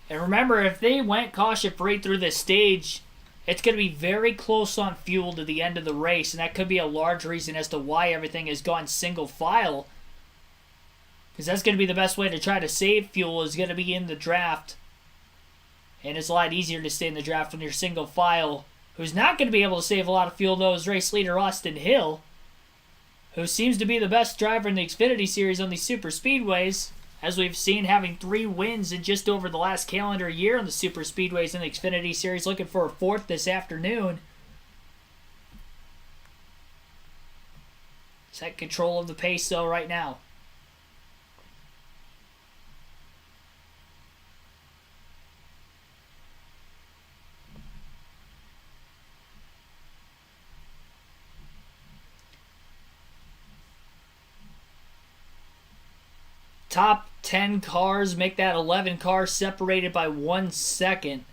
And remember, if they went caution-free through this stage it's going to be very close on fuel to the end of the race, and that could be a large reason as to why everything has gone single file. Because that's going to be the best way to try to save fuel, is going to be in the draft. And it's a lot easier to stay in the draft when you're single file. Who's not going to be able to save a lot of fuel, though, is race leader Austin Hill, who seems to be the best driver in the Xfinity Series on these super speedways, as we've seen, having 3 wins in just over the last calendar year on the super speedways in the Xfinity Series, looking for a 4th this afternoon. Set control of the pace, though, right now. Top 10 cars make that 11 cars separated by 1 second.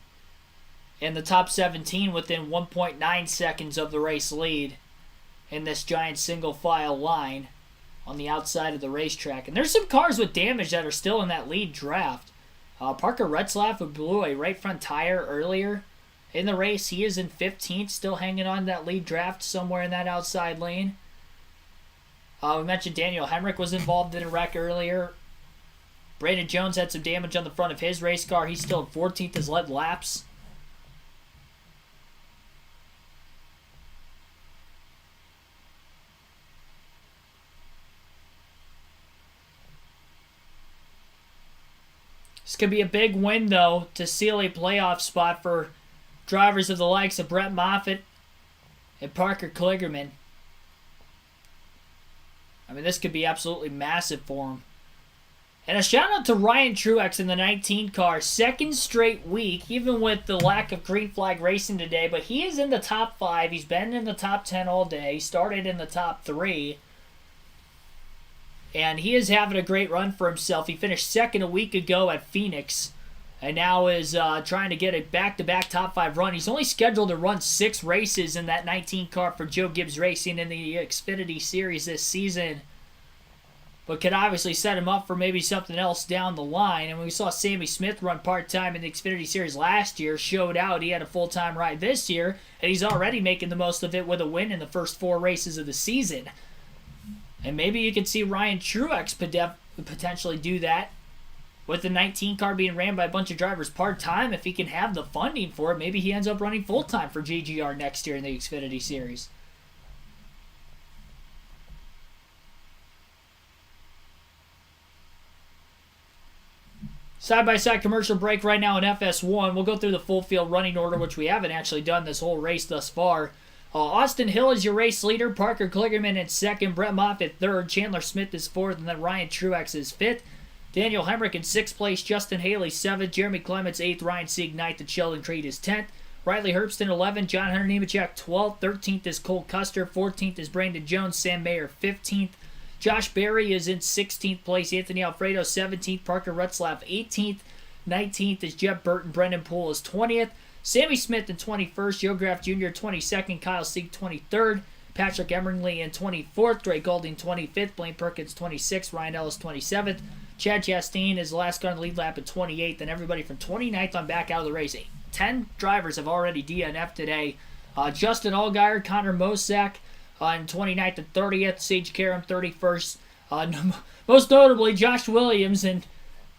And the top 17 within 1.9 seconds of the race lead in this giant single file line on the outside of the racetrack. And there's some cars with damage that are still in that lead draft. Parker Retzlaff, who blew a right front tire earlier in the race, he is in 15th, still hanging on that lead draft somewhere in that outside lane. We mentioned Daniel Hemrick was involved in a wreck earlier. Brandon Jones had some damage on the front of his race car. He's still 14th as led laps. This could be a big win, though, to seal a playoff spot for drivers of the likes of Brett Moffitt and Parker Kligerman. I mean, this could be absolutely massive for him. And a shout out to Ryan Truex in the 19 car. 2nd straight week, even with the lack of green flag racing today. But he is in the top 5. He's been in the top 10 all day. He started in the top 3. And he is having a great run for himself. He finished 2nd a week ago at Phoenix. And now is trying to get a back-to-back top 5 run. He's only scheduled to run 6 races in that 19 car for Joe Gibbs Racing in the Xfinity Series this season. But could obviously set him up for maybe something else down the line. And when we saw Sammy Smith run part-time in the Xfinity Series last year, showed out he had a full-time ride this year, and he's already making the most of it with a win in the first 4 races of the season. And maybe you could see Ryan Truex potentially do that with the 19 car being ran by a bunch of drivers part-time. If he can have the funding for it, maybe he ends up running full-time for GGR next year in the Xfinity Series. Side-by-side commercial break right now in FS1. We'll go through the full field running order, which we haven't actually done this whole race thus far. Austin Hill is your race leader. Parker Kligerman in 2nd. Brett Moffitt 3rd. Chandler Smith is 4th. And then Ryan Truex is 5th. Daniel Hemrick in 6th place. Justin Haley 7th. Jeremy Clements 8th. Ryan Sieg 9th. And Sheldon Creed is 10th. Riley Herbst in 11th. John Hunter Nemechek 12th. 13th is Cole Custer. 14th is Brandon Jones. Sam Mayer 15th. Josh Berry is in 16th place. Anthony Alfredo 17th. Parker Retzlaff 18th. 19th is Jeb Burton. Brendan Poole is 20th. Sammy Smith in 21st. Joe Graff Jr. 22nd. Kyle Sieg 23rd. Patrick Emmerling in 24th. Dre Golding 25th. Blaine Perkins 26th. Ryan Ellis 27th. Chad Chastain is the last car on the lead lap at 28th. And everybody from 29th on back out of the race. 10 drivers have already DNF'd today. Justin Allgaier, Connor Mosack in 29th and 30th. Sage Karam 31st. Most notably, Josh Williams in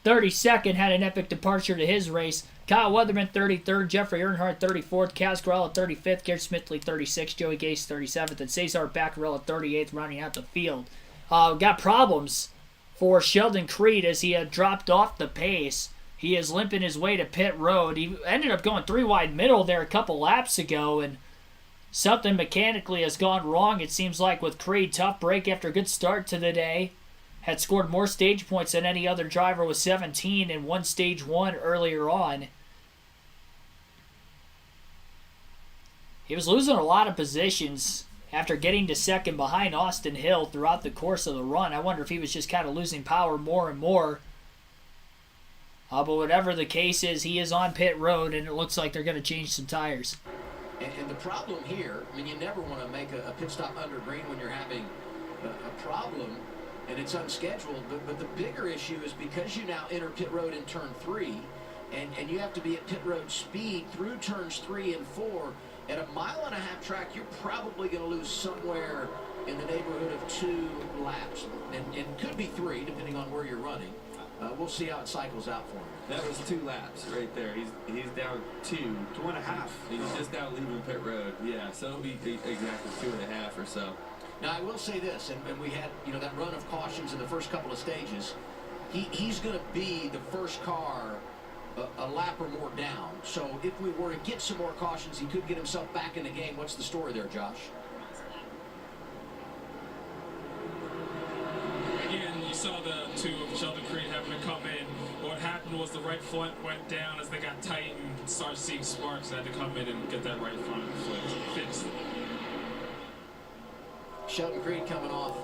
32nd had an epic departure to his race. Kyle Weatherman 33rd, Jeffrey Earnhardt 34th, Kaz Gralla 35th, Garrett Smithley 36th, Joey Gase 37th, and Cesar Baccarella 38th, rounding out the field. Got problems for Sheldon Creed as he had dropped off the pace. He is limping his way to pit road. He ended up going 3 wide middle there a couple laps ago, and something mechanically has gone wrong, it seems like, with Creed. Tough break after a good start to the day. Had scored more stage points than any other driver with 17 and won stage 1 earlier on. He was losing a lot of positions after getting to 2nd behind Austin Hill throughout the course of the run. I wonder if he was just kind of losing power more and more. But whatever the case is, he is on pit road, and it looks like they're going to change some tires. And the problem here, I mean, you never want to make a pit stop under green when you're having a problem and it's unscheduled, but the bigger issue is because you now enter pit road in turn 3 and you have to be at pit road speed through turns 3 and 4. At a 1.5-mile track, you're probably going to lose somewhere in the neighborhood of 2 laps, and could be 3 depending on where you're running. We'll see how it cycles out for him. That was 2 laps right there. He's down 2. 2.5. He's just now leaving pit road. Yeah, so it'll be exactly 2.5 or so. Now I will say this, and we had that run of cautions in the first couple of stages. He's going to be the first car a lap or more down. So if we were to get some more cautions, he could get himself back in the game. What's the story there, Josh? Again, you saw the 2 of Sheldon Creed having to come in. What happened was the right front went down as they got tight and started seeing sparks. They had to come in and get that right front fixed. Sheldon Creed coming off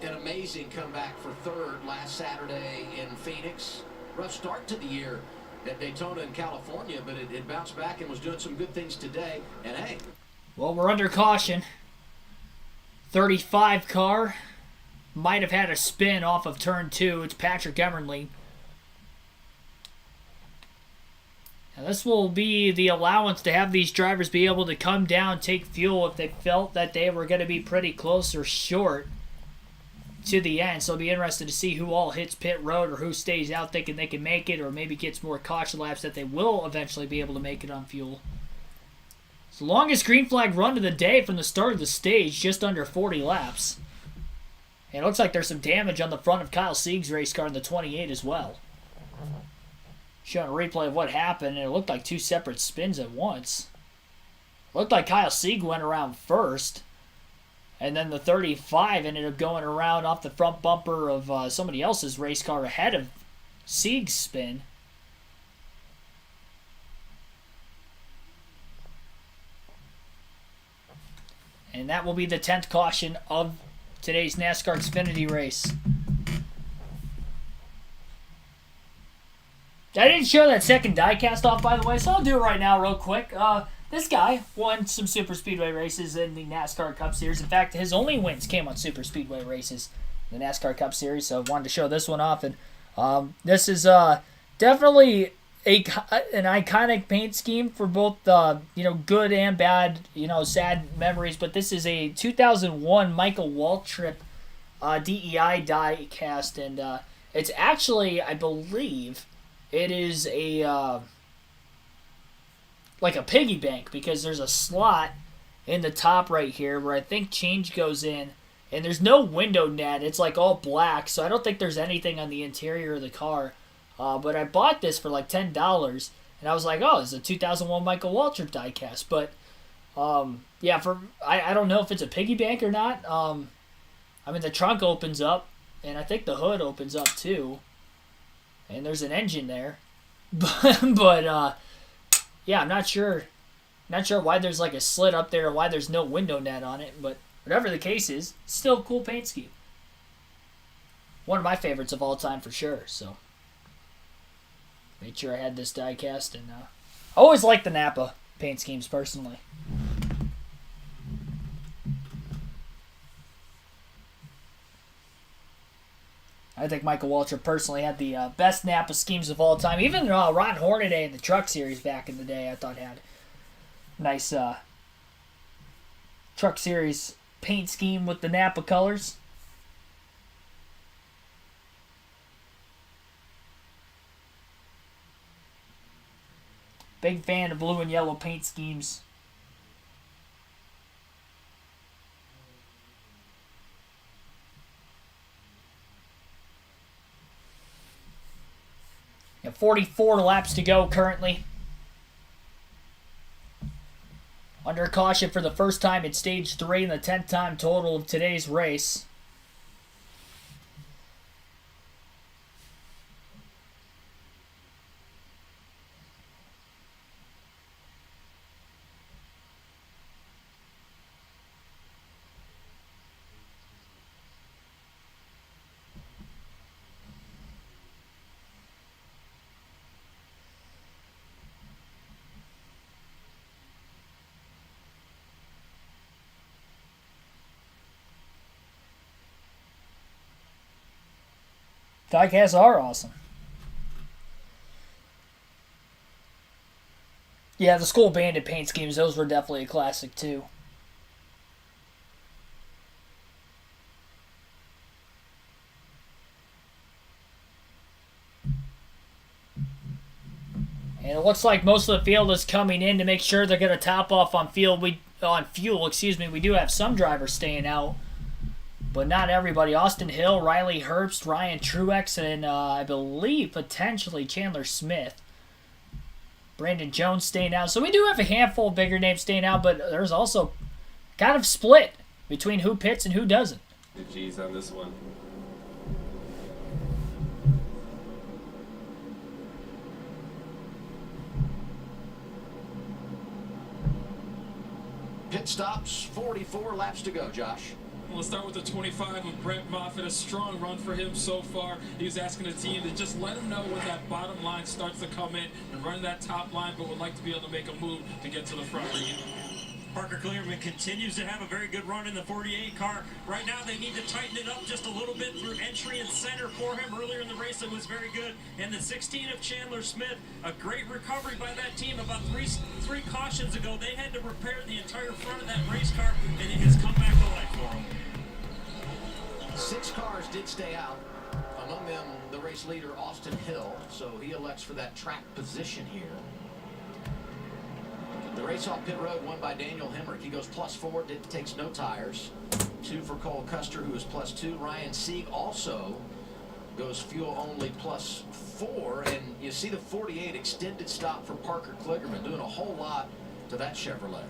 an amazing comeback for 3rd last Saturday in Phoenix. Rough start to the year at Daytona in California, but it bounced back and was doing some good things today. And hey, Well, we're under caution. 35 car might have had a spin off of turn 2. It's Patrick Emmerling. Now this will be the allowance to have these drivers be able to come down, take fuel if they felt that they were going to be pretty close or short to the end. So it'll be interesting to see who all hits pit road or who stays out thinking they can make it or maybe gets more caution laps that they will eventually be able to make it on fuel. It's the longest green flag run of the day from the start of the stage, just under 40 laps. And it looks like there's some damage on the front of Kyle Sieg's race car in the 28 as well. Showing a replay of what happened, and it looked like 2 separate spins at once. It looked like Kyle Sieg went around first, and then the 35 ended up going around off the front bumper of somebody else's race car ahead of Sieg's spin. And that will be the 10th caution of today's NASCAR Xfinity race. I didn't show that second diecast off, by the way, so I'll do it right now real quick. This guy won some super speedway races in the NASCAR Cup Series. In fact, his only wins came on super speedway races in the NASCAR Cup Series, so I wanted to show this one off. And this is definitely an iconic paint scheme for both good and bad, sad memories. But this is a 2001 Michael Waltrip DEI diecast, and it's actually, I believe, it is a like a piggy bank, because there's a slot in the top right here where I think change goes in, and there's no window net. It's like all black, so I don't think there's anything on the interior of the car. But I bought this for like $10, and I was like, oh, it's a 2001 Michael Waltrip diecast. But I don't know if it's a piggy bank or not. The trunk opens up, and I think the hood opens up too. And there's an engine there. But I'm not sure. Not sure why there's like a slit up there or why there's no window net on it. But whatever the case is, still a cool paint scheme. One of my favorites of all time for sure. So made sure I had this diecast. And I always liked the Napa paint schemes personally. I think Michael Waltrip personally had the best Napa schemes of all time. Even Ron Hornaday in the Truck Series back in the day, I thought had nice Truck Series paint scheme with the Napa colors. Big fan of blue and yellow paint schemes. You have 44 laps to go currently. Under caution for the first time in Stage 3 and the 10th time total of today's race. Diecasts are awesome. Yeah, the School Bandit paint schemes, those were definitely a classic too. And it looks like most of the field is coming in to make sure they're going to top off on fuel. We do have some drivers staying out, but not everybody. Austin Hill, Riley Herbst, Ryan Truex, and I believe potentially Chandler Smith. Brandon Jones staying out. So we do have a handful of bigger names staying out, but there's also kind of split between who pits and who doesn't. Good G's on this one. Pit stops, 44 laps to go, Josh. We'll start with the 25 with Brett Moffitt. A strong run for him so far. He's asking the team to just let him know when that bottom line starts to come in and run that top line, but would like to be able to make a move to get to the front. Parker Kligerman continues to have a very good run in the 48 car. Right now they need to tighten it up just a little bit through entry and center for him. Earlier in the race it was very good. And the 16 of Chandler Smith, a great recovery by that team. About three cautions ago they had to repair the entire front of that race car, and it has come back to life for them. 6 cars did stay out. Among them, the race leader, Austin Hill. So he elects for that track position here. The race off pit road won by Daniel Hemrick. He goes +4, takes no tires. 2 for Cole Custer, who is +2. Ryan Sieg also goes fuel only +4. And you see the 48 extended stop for Parker Kligerman, doing a whole lot to that Chevrolet.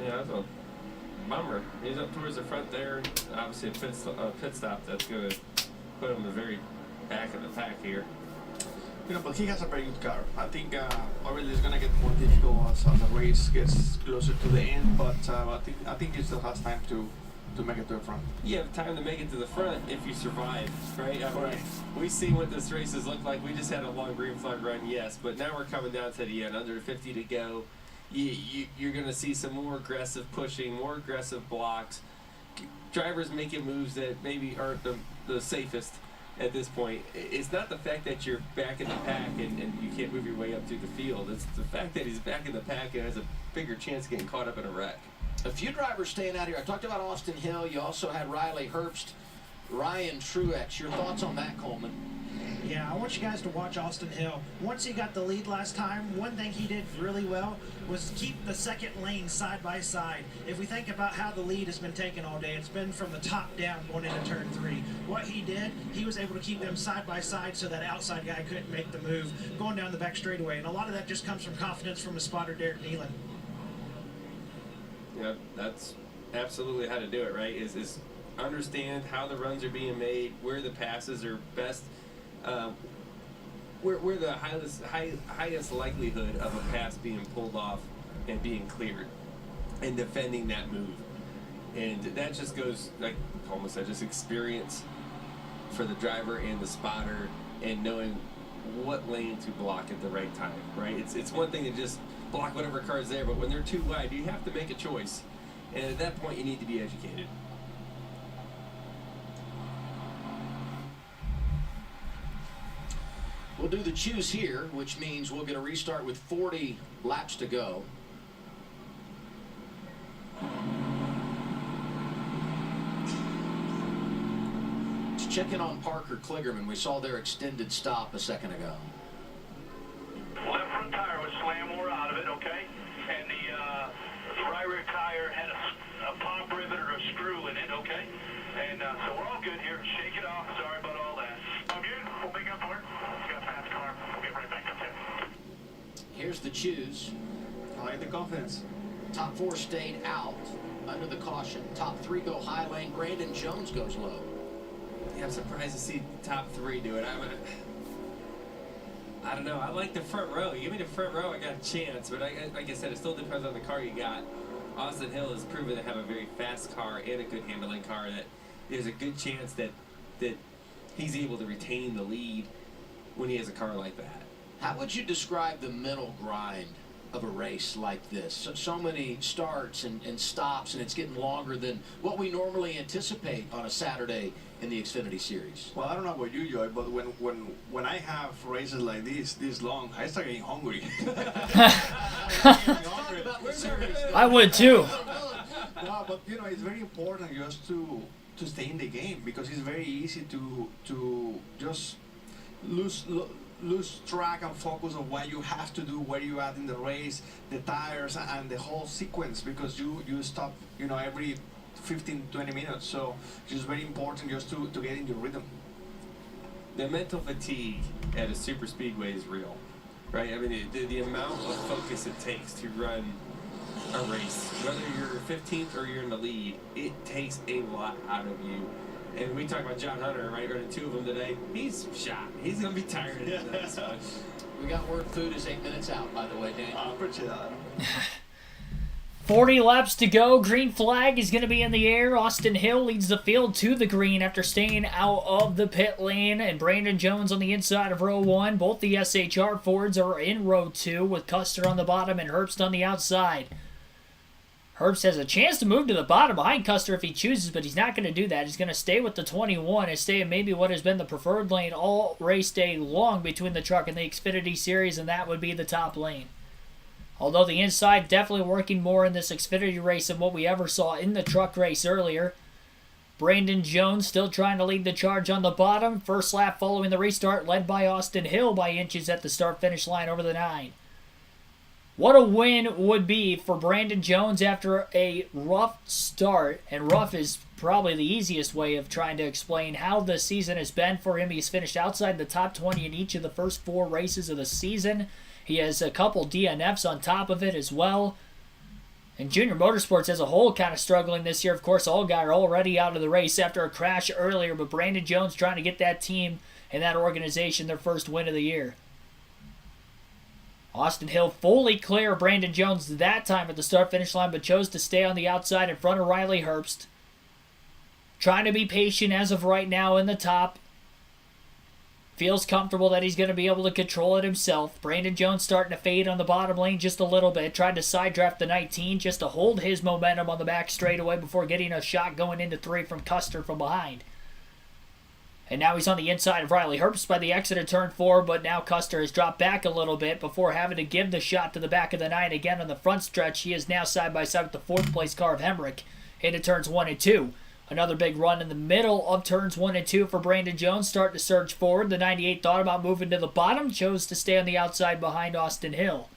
Yeah, that's a bummer. He's up towards the front there. Obviously a pit stop that's going to put him in the very back of the pack here. You know, but he has a very good car. I think obviously it's gonna get more difficult as the race gets closer to the end. But I think he still has time to make it to the front. You have time to make it to the front if you survive, right? I mean, Right. we see what this race has looked like. We just had a long green flag run, yes, but now we're coming down to the end, under 50 to go. You're going to see some more aggressive pushing, more aggressive blocks, drivers making moves that maybe aren't the safest at this point. It's not the fact that you're back in the pack and you can't move your way up through the field. It's the fact that he's back in the pack and has a bigger chance of getting caught up in a wreck. A few drivers staying out here. I talked about Austin Hill. You also had Riley Herbst, Ryan Truex. Your thoughts on that, Coleman? Yeah, I want you guys to watch Austin Hill. Once he got the lead last time, one thing he did really well was keep the second lane side by side. If we think about how the lead has been taken all day, it's been from the top down going into turn 3. What he did, he was able to keep them side by side so that outside guy couldn't make the move going down the back straightaway. And a lot of that just comes from confidence from his spotter, Derek Nealon. Yeah, that's absolutely how to do it, right? Is understand how the runs are being made, where the passes are best, where the highest likelihood of a pass being pulled off and being cleared, and defending that move. And that just goes, like Coleman said, just experience for the driver and the spotter, and knowing what lane to block at the right time, right? It's one thing to just block whatever car's there, but when they're too wide, you have to make a choice. And at that point, you need to be educated. We'll do the choose here, which means we'll get a restart with 40 laps to go. Let's check in on Parker Kligerman. We saw their extended stop a second ago. Left front tire was slammed more out of it, okay? And the right rear tire had a pop rivet or a screw in it, okay? And so we're all good here. Shake it off. Sorry about all that. All good. We'll make up for it. Got a fast car. We'll get right back up there. Here's the choose. I like the confidence. Top 4 stayed out under the caution. Top 3 go high lane. Brandon Jones goes low. Yeah, I'm surprised to see top 3 do it. I don't know. I like the front row. You give me the front row, I got a chance. But like I said, it still depends on the car you got. Austin Hill has proven to have a very fast car and a good handling car, that there's a good chance that he's able to retain the lead when he has a car like that. How would you describe the mental grind of a race like this? So many starts and stops, and it's getting longer than what we normally anticipate on a Saturday in the Xfinity Series. Well, I don't know about you, Joy, but when I have races like this long, I start getting hungry. I would too. No, but it's very important just to stay in the game, because it's very easy to just lose track and focus of what you have to do, where you at in the race, the tires, and the whole sequence, because you stop every 15-20 minutes. So it's just very important just to get in your rhythm. The mental fatigue at a super speedway is real, right? I mean, the amount of focus it takes to run a race, whether you're 15th or you're in the lead, it takes a lot out of you. And we talk about John Hunter, right? Running 2 of them today. He's shot. He's going to be tired of this. We got word food is 8 minutes out, by the way, Dan. I appreciate that. 40 laps to go. Green flag is going to be in the air. Austin Hill leads the field to the green after staying out of the pit lane. And Brandon Jones on the inside of row 1. Both the SHR Fords are in row 2 with Custer on the bottom and Herbst on the outside. Herbst has a chance to move to the bottom behind Custer if he chooses, but he's not going to do that. He's going to stay with the 21 and stay in maybe what has been the preferred lane all race day long between the truck and the Xfinity Series, and that would be the top lane. Although the inside definitely working more in this Xfinity race than what we ever saw in the truck race earlier. Brandon Jones still trying to lead the charge on the bottom. First lap following the restart led by Austin Hill by inches at the start-finish line over the 9. What a win would be for Brandon Jones after a rough start, and rough is probably the easiest way of trying to explain how the season has been for him. He's finished outside the top 20 in each of the first 4 races of the season. He has a couple DNFs on top of it as well. And Junior Motorsports as a whole kind of struggling this year. Of course, Allgaier already out of the race after a crash earlier, but Brandon Jones trying to get that team and that organization their first win of the year. Austin Hill fully clear of Brandon Jones that time at the start-finish line, but chose to stay on the outside in front of Riley Herbst. Trying to be patient as of right now in the top. Feels comfortable that he's going to be able to control it himself. Brandon Jones starting to fade on the bottom lane just a little bit. Tried to side draft the 19 just to hold his momentum on the back straightaway before getting a shot going into 3 from Custer from behind. And now he's on the inside of Riley Herbst by the exit of turn 4, but now Custer has dropped back a little bit before having to give the shot to the back of the 9 again on the front stretch. He is now side by side with the 4th place car of Hemrick into turns 1 and 2. Another big run in the middle of turns 1 and 2 for Brandon Jones, starting to surge forward. The 98 thought about moving to the bottom, chose to stay on the outside behind Austin Hill.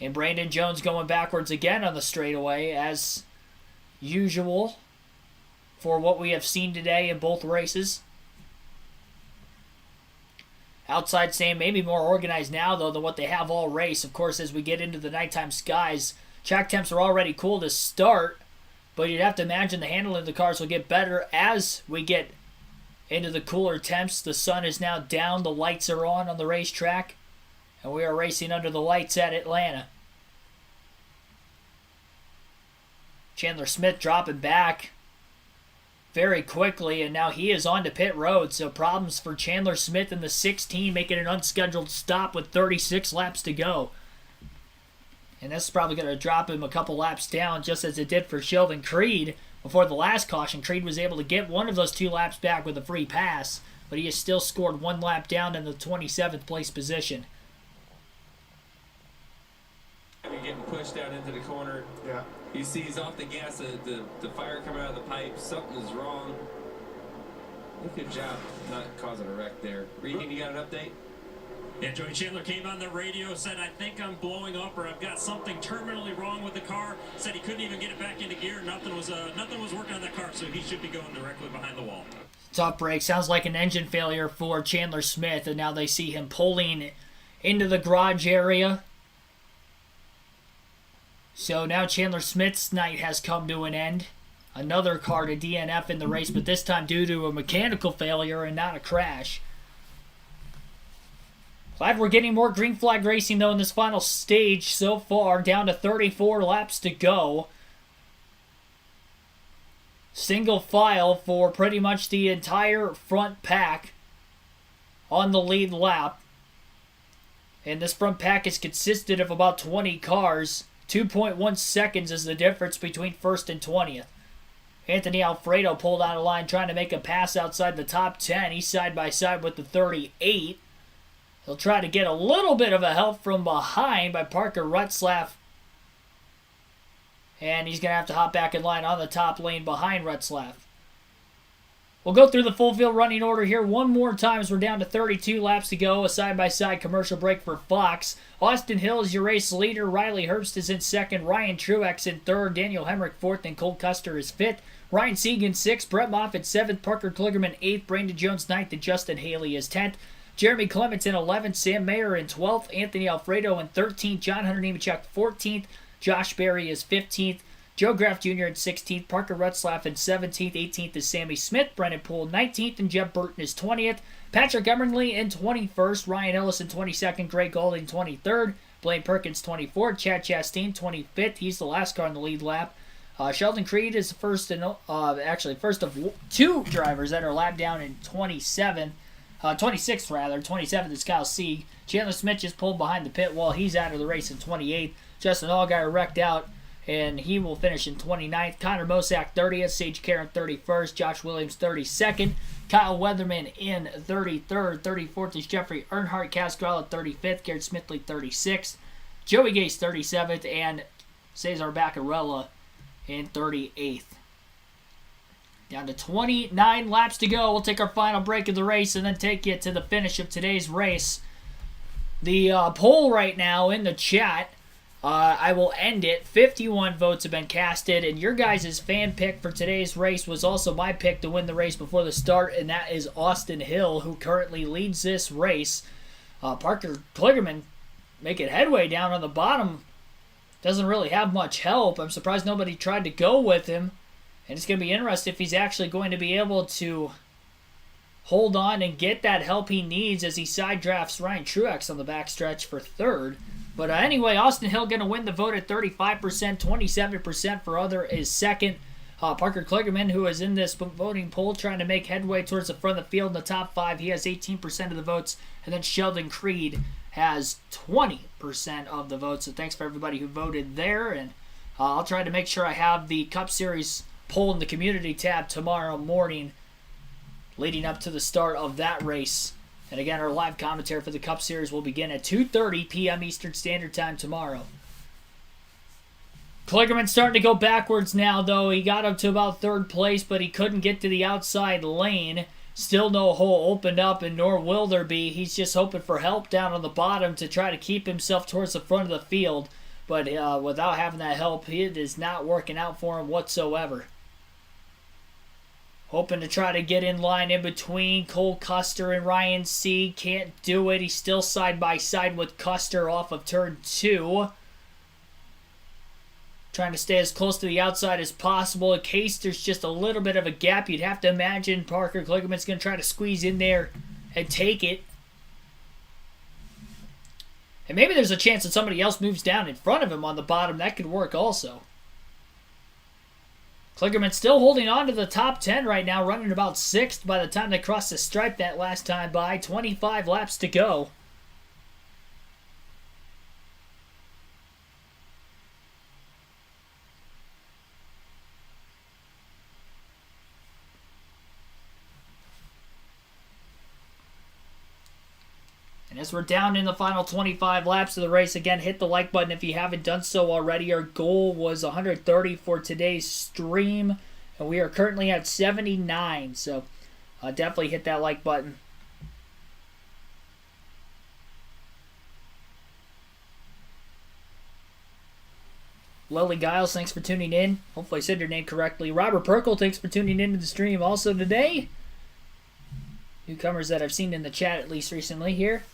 And Brandon Jones going backwards again on the straightaway as usual for what we have seen today in both races. Outside staying maybe more organized now, though, than what they have all race. Of course, as we get into the nighttime skies, track temps are already cool to start, but you'd have to imagine the handling of the cars will get better as we get into the cooler temps. The sun is now down, the lights are on the racetrack, and we are racing under the lights at Atlanta. Chandler Smith dropping back very quickly, and now he is on to pit road, so problems for Chandler Smith in the 16, making an unscheduled stop with 36 laps to go. And this is probably going to drop him a couple laps down, just as it did for Sheldon Creed before the last caution. Creed was able to get one of those 2 laps back with a free pass, but he has still scored 1 lap down in the 27th place position. You're getting pushed down into the corner. Yeah. You see he's off the gas, the fire coming out of the pipe. Something is wrong. Good job not causing a wreck there. Regan, you got an update? Yeah, Joey Chandler came on the radio, said, I think I'm blowing up or I've got something terminally wrong with the car. Said he couldn't even get it back into gear. Nothing was working on that car, so he should be going directly behind the wall. Tough break. Sounds like an engine failure for Chandler Smith, and now they see him pulling into the garage area. So now Chandler Smith's night has come to an end. Another car to DNF in the race, but this time due to a mechanical failure and not a crash. Glad we're getting more green flag racing, though, in this final stage so far. Down to 34 laps to go. Single file for pretty much the entire front pack on the lead lap. And this front pack is consisted of about 20 cars. 2.1 seconds is the difference between first and 20th. Anthony Alfredo pulled out of line trying to make a pass outside the top 10. He's side by side with the 38. He'll try to get a little bit of a help from behind by Parker Retzlaff. And he's going to have to hop back in line on the top lane behind Retzlaff. We'll go through the full field running order here one more time as we're down to 32 laps to go. A side-by-side commercial break for Fox. Austin Hill is your race leader. Riley Herbst is in second. Ryan Truex in third. Daniel Hemrick fourth. And Cole Custer is fifth. Ryan Segan sixth. Brett Moffitt seventh. Parker Kligerman eighth. Brandon Jones ninth. And Justin Haley is 10th. Jeremy Clements in 11th. Sam Mayer in 12th. Anthony Alfredo in 13th. John Hunter Nemechek 14th. Josh Berry is 15th. Joe Graff Jr. in 16th, Parker Retzlaff in 17th, 18th is Sammy Smith, Brennan Poole 19th, and Jeb Burton is 20th. Patrick Emmerly in 21st, Ryan Ellis in 22nd, Greg Golding 23rd, Blaine Perkins 24th, Chad Chastain 25th. He's the last car in the lead lap. Sheldon Creed is the first of two drivers that are lapped down in 26th rather. 27th is Kyle Sieg. Chandler Smith just pulled behind the pit wall. He's out of the race in 28th. Justin Allgaier wrecked out, and he will finish in 29th. Connor Mosack 30th, Sage Karen 31st, Josh Williams 32nd, Kyle Weatherman in 33rd, 34th is Jeffrey Earnhardt, Kaz Grala 35th, Garrett Smithley 36th, Joey Gase 37th, and Cesar Baccarella in 38th. Down to 29 laps to go. We'll take our final break of the race and then take you to the finish of today's race. The poll right now in the chat, I will end it. 51 votes have been casted, and your guys' fan pick for today's race was also my pick to win the race before the start, and that is Austin Hill, who currently leads this race. Parker Kligerman making headway down on the bottom. Doesn't really have much help. I'm surprised nobody tried to go with him, and it's going to be interesting if he's actually going to be able to hold on and get that help he needs as he side drafts Ryan Truex on the backstretch for third. But anyway, Austin Hill going to win the vote at 35%, 27% for other is second. Parker Kligerman, who is in this voting poll, trying to make headway towards the front of the field in the top 5. He has 18% of the votes. And then Sheldon Creed has 20% of the votes. So thanks for everybody who voted there. And I'll try to make sure I have the Cup Series poll in the community tab tomorrow morning leading up to the start of that race. And again, our live commentary for the Cup Series will begin at 2:30 p.m. Eastern Standard Time tomorrow. Kligerman's starting to go backwards now, though. He got up to about third place, but he couldn't get to the outside lane. Still no hole opened up, and nor will there be. He's just hoping for help down on the bottom to try to keep himself towards the front of the field. But without having that help, it is not working out for him whatsoever. Hoping to try to get in line in between Cole Custer and Ryan Sieg. Can't do it. He's still side by side with Custer off of turn 2. Trying to stay as close to the outside as possible in case there's just a little bit of a gap. You'd have to imagine Parker Kligerman's going to try to squeeze in there and take it. And maybe there's a chance that somebody else moves down in front of him on the bottom. That could work also. Kligerman still holding on to the top 10 right now, running about 6th by the time they crossed the stripe that last time by. 25 laps to go. And as we're down in the final 25 laps of the race, again, hit the like button if you haven't done so already. Our goal was 130 for today's stream, and we are currently at 79, so definitely hit that like button. Lily Giles, thanks for tuning in. Hopefully I said your name correctly. Robert Perkle, thanks for tuning into the stream also today. Newcomers that I've seen in the chat at least recently here.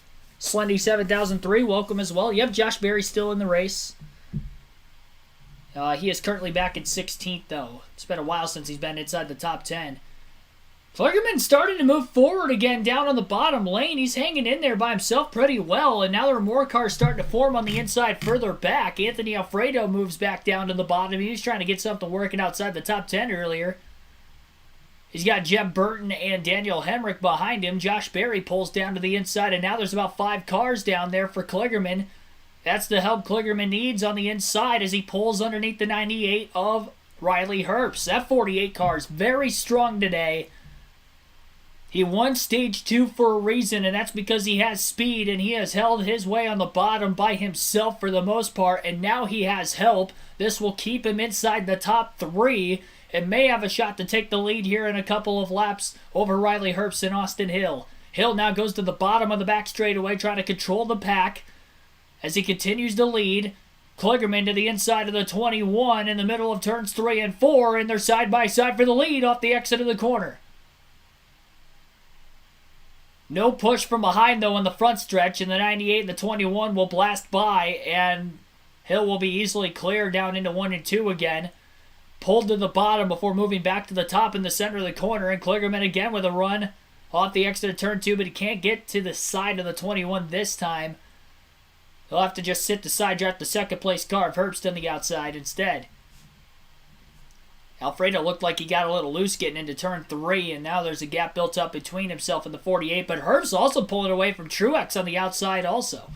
Slendy 7003, welcome as well. Yep, Josh Berry still in the race. He is currently back at 16th, though. It's been a while since he's been inside the top 10. Kligerman starting to move forward again down on the bottom lane. He's hanging in there by himself pretty well, and now there are more cars starting to form on the inside further back. Anthony Alfredo moves back down to the bottom. He was trying to get something working outside the top 10 earlier. He's got Jeb Burton and Daniel Hemrick behind him. Josh Berry pulls down to the inside, and now there's about 5 cars down there for Kligerman. That's the help Kligerman needs on the inside as he pulls underneath the 98 of Riley Herbst. That 48 car is very strong today. He won Stage 2 for a reason, and that's because he has speed, and he has held his way on the bottom by himself for the most part, and now he has help. This will keep him inside the top 3, and may have a shot to take the lead here in a couple of laps over Riley Herbst and Austin Hill. Hill now goes to the bottom of the back straightaway, trying to control the pack as he continues to lead. Kligerman to the inside of the 21 in the middle of turns 3 and 4, and they're side by side for the lead off the exit of the corner. No push from behind, though, in the front stretch, and the 98 and the 21 will blast by, and Hill will be easily clear down into 1 and 2 again. Pulled to the bottom before moving back to the top in the center of the corner, and Kligerman again with a run off the exit of turn 2, but he can't get to the side of the 21 this time. He'll have to just sit the side draft the second place car of Herbst on the outside instead. Alfredo looked like he got a little loose getting into turn 3, and now there's a gap built up between himself and the 48, but Herbst also pulling away from Truex on the outside also.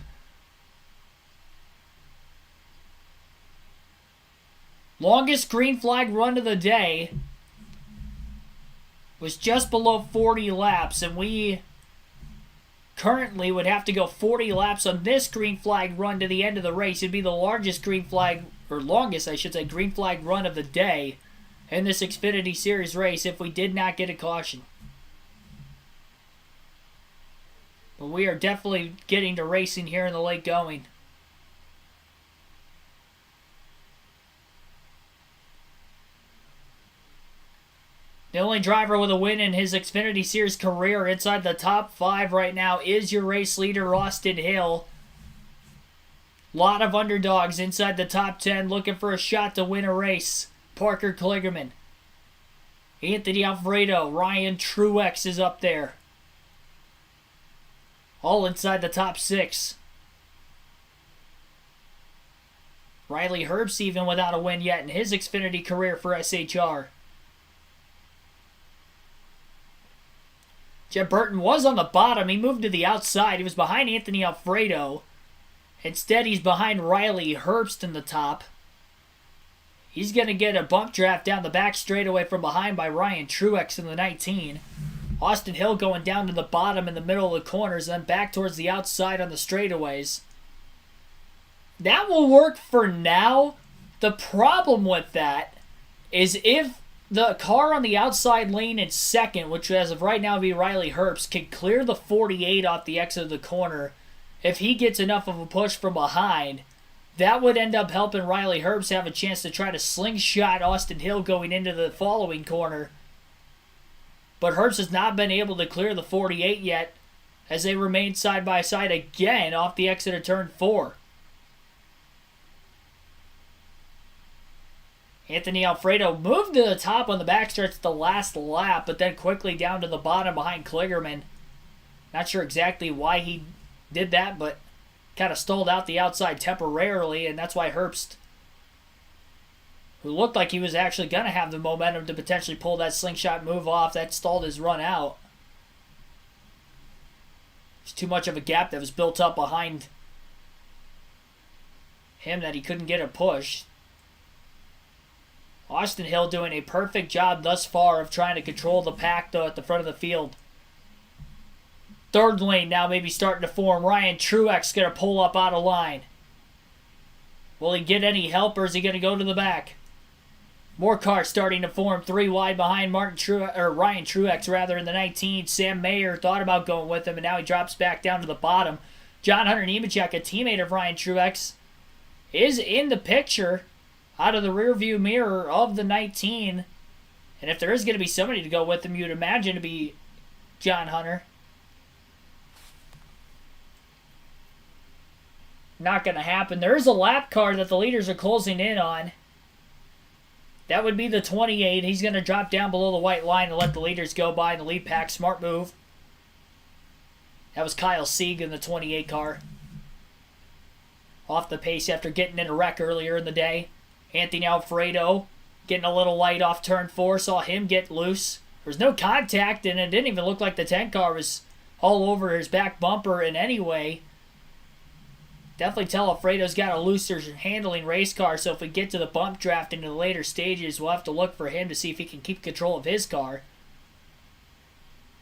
Longest green flag run of the day was just below 40 laps, and we currently would have to go 40 laps on this green flag run to the end of the race. It'd be the largest green flag, or longest, I should say, green flag run of the day in this Xfinity Series race if we did not get a caution. But we are definitely getting to racing here in the late going. The only driver with a win in his Xfinity Series career inside the top 5 right now is your race leader, Austin Hill. Lot of underdogs inside the top 10 looking for a shot to win a race. Parker Kligerman, Anthony Alfredo, Ryan Truex is up there. All inside the top 6. Riley Herbst even without a win yet in his Xfinity career for SHR. Jeb Burton was on the bottom. He moved to the outside. He was behind Anthony Alfredo. Instead, he's behind Riley Herbst in the top. He's going to get a bump draft down the back straightaway from behind by Ryan Truex in the 19. Austin Hill going down to the bottom in the middle of the corners, then back towards the outside on the straightaways. That will work for now. The problem with that is if the car on the outside lane in second, which as of right now be Riley Herbst, can clear the 48 off the exit of the corner, if he gets enough of a push from behind, that would end up helping Riley Herbst have a chance to try to slingshot Austin Hill going into the following corner. But Herbst has not been able to clear the 48 yet as they remain side by side again off the exit of turn 4. Anthony Alfredo moved to the top on the backstretch the last lap, but then quickly down to the bottom behind Kligerman. Not sure exactly why he did that, but kind of stalled out the outside temporarily, and that's why Herbst, who looked like he was actually going to have the momentum to potentially pull that slingshot move off, that stalled his run out. There's too much of a gap that was built up behind him that he couldn't get a push. Austin Hill doing a perfect job thus far of trying to control the pack, though, at the front of the field. Third lane now maybe starting to form. Ryan Truex going to pull up out of line. Will he get any help, or is he going to go to the back? More cars starting to form. 3 wide behind Ryan Truex in the 19. Sam Mayer thought about going with him, and now he drops back down to the bottom. John Hunter Nemechek, a teammate of Ryan Truex, is in the picture out of the rearview mirror of the 19. And if there is going to be somebody to go with him, you'd imagine to be John Hunter. Not going to happen. There is a lap car that the leaders are closing in on. That would be the 28. He's going to drop down below the white line and let the leaders go by in the lead pack. Smart move. That was Kyle Sieg in the 28 car. Off the pace after getting in a wreck earlier in the day. Anthony Alfredo getting a little light off turn 4. Saw him get loose. was no contact, and it didn't even look like the 10 car was all over his back bumper in any way. Definitely tell Alfredo's got a looser handling race car, so if we get to the bump draft into the later stages, we'll have to look for him to see if he can keep control of his car.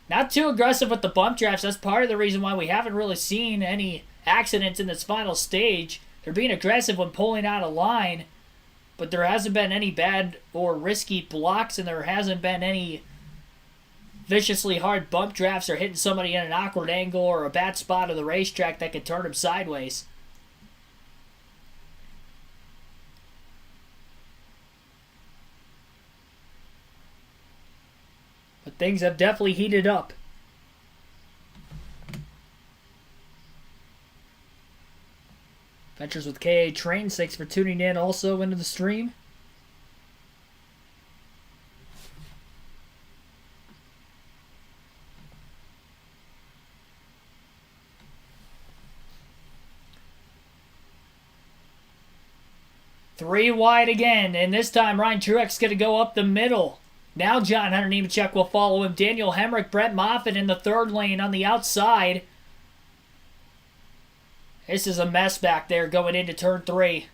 Not too aggressive with the bump drafts. That's part of the reason why we haven't really seen any accidents in this final stage. They're being aggressive when pulling out of line, but there hasn't been any bad or risky blocks, and there hasn't been any viciously hard bump drafts or hitting somebody in an awkward angle or a bad spot of the racetrack that could turn him sideways. But things have definitely heated up. Ventures with KA Train, thanks for tuning in also into the stream. Three wide again, and this time Ryan Truex going to go up the middle. Now John Hunter Nemechek will follow him. Daniel Hemrick, Brett Moffitt in the third lane on the outside. This is a mess back there going into turn 3.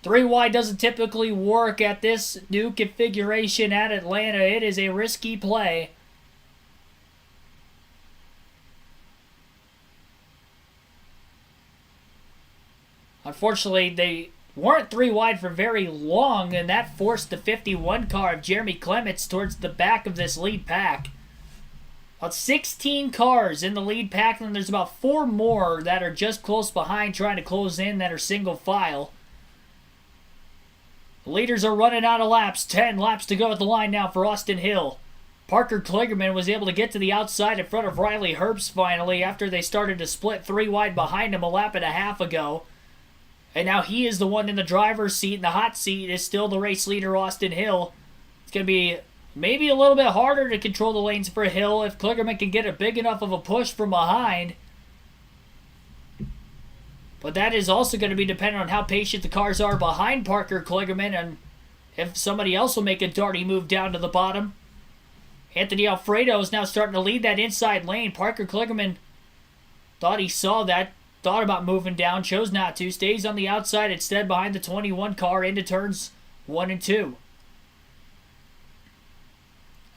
3 wide doesn't typically work at this new configuration at Atlanta. It is a risky play. Unfortunately, they weren't 3 wide for very long, and that forced the 51 car of Jeremy Clements towards the back of this lead pack. About 16 cars in the lead pack, and there's about 4 more that are just close behind trying to close in that are single file. The leaders are running out of laps. 10 laps to go at the line now for Austin Hill. Parker Kligerman was able to get to the outside in front of Riley Herbst finally after they started to split 3 wide behind him a lap and a half ago. And now he is the one in the driver's seat, and the hot seat is still the race leader, Austin Hill. It's going to be maybe a little bit harder to control the lanes for Hill if Kligerman can get a big enough of a push from behind. But that is also going to be dependent on how patient the cars are behind Parker Kligerman and if somebody else will make a darty move down to the bottom. Anthony Alfredo is now starting to lead that inside lane. Parker Kligerman thought he saw that. Thought about moving down, chose not to, stays on the outside instead behind the 21 car into turns 1 and 2.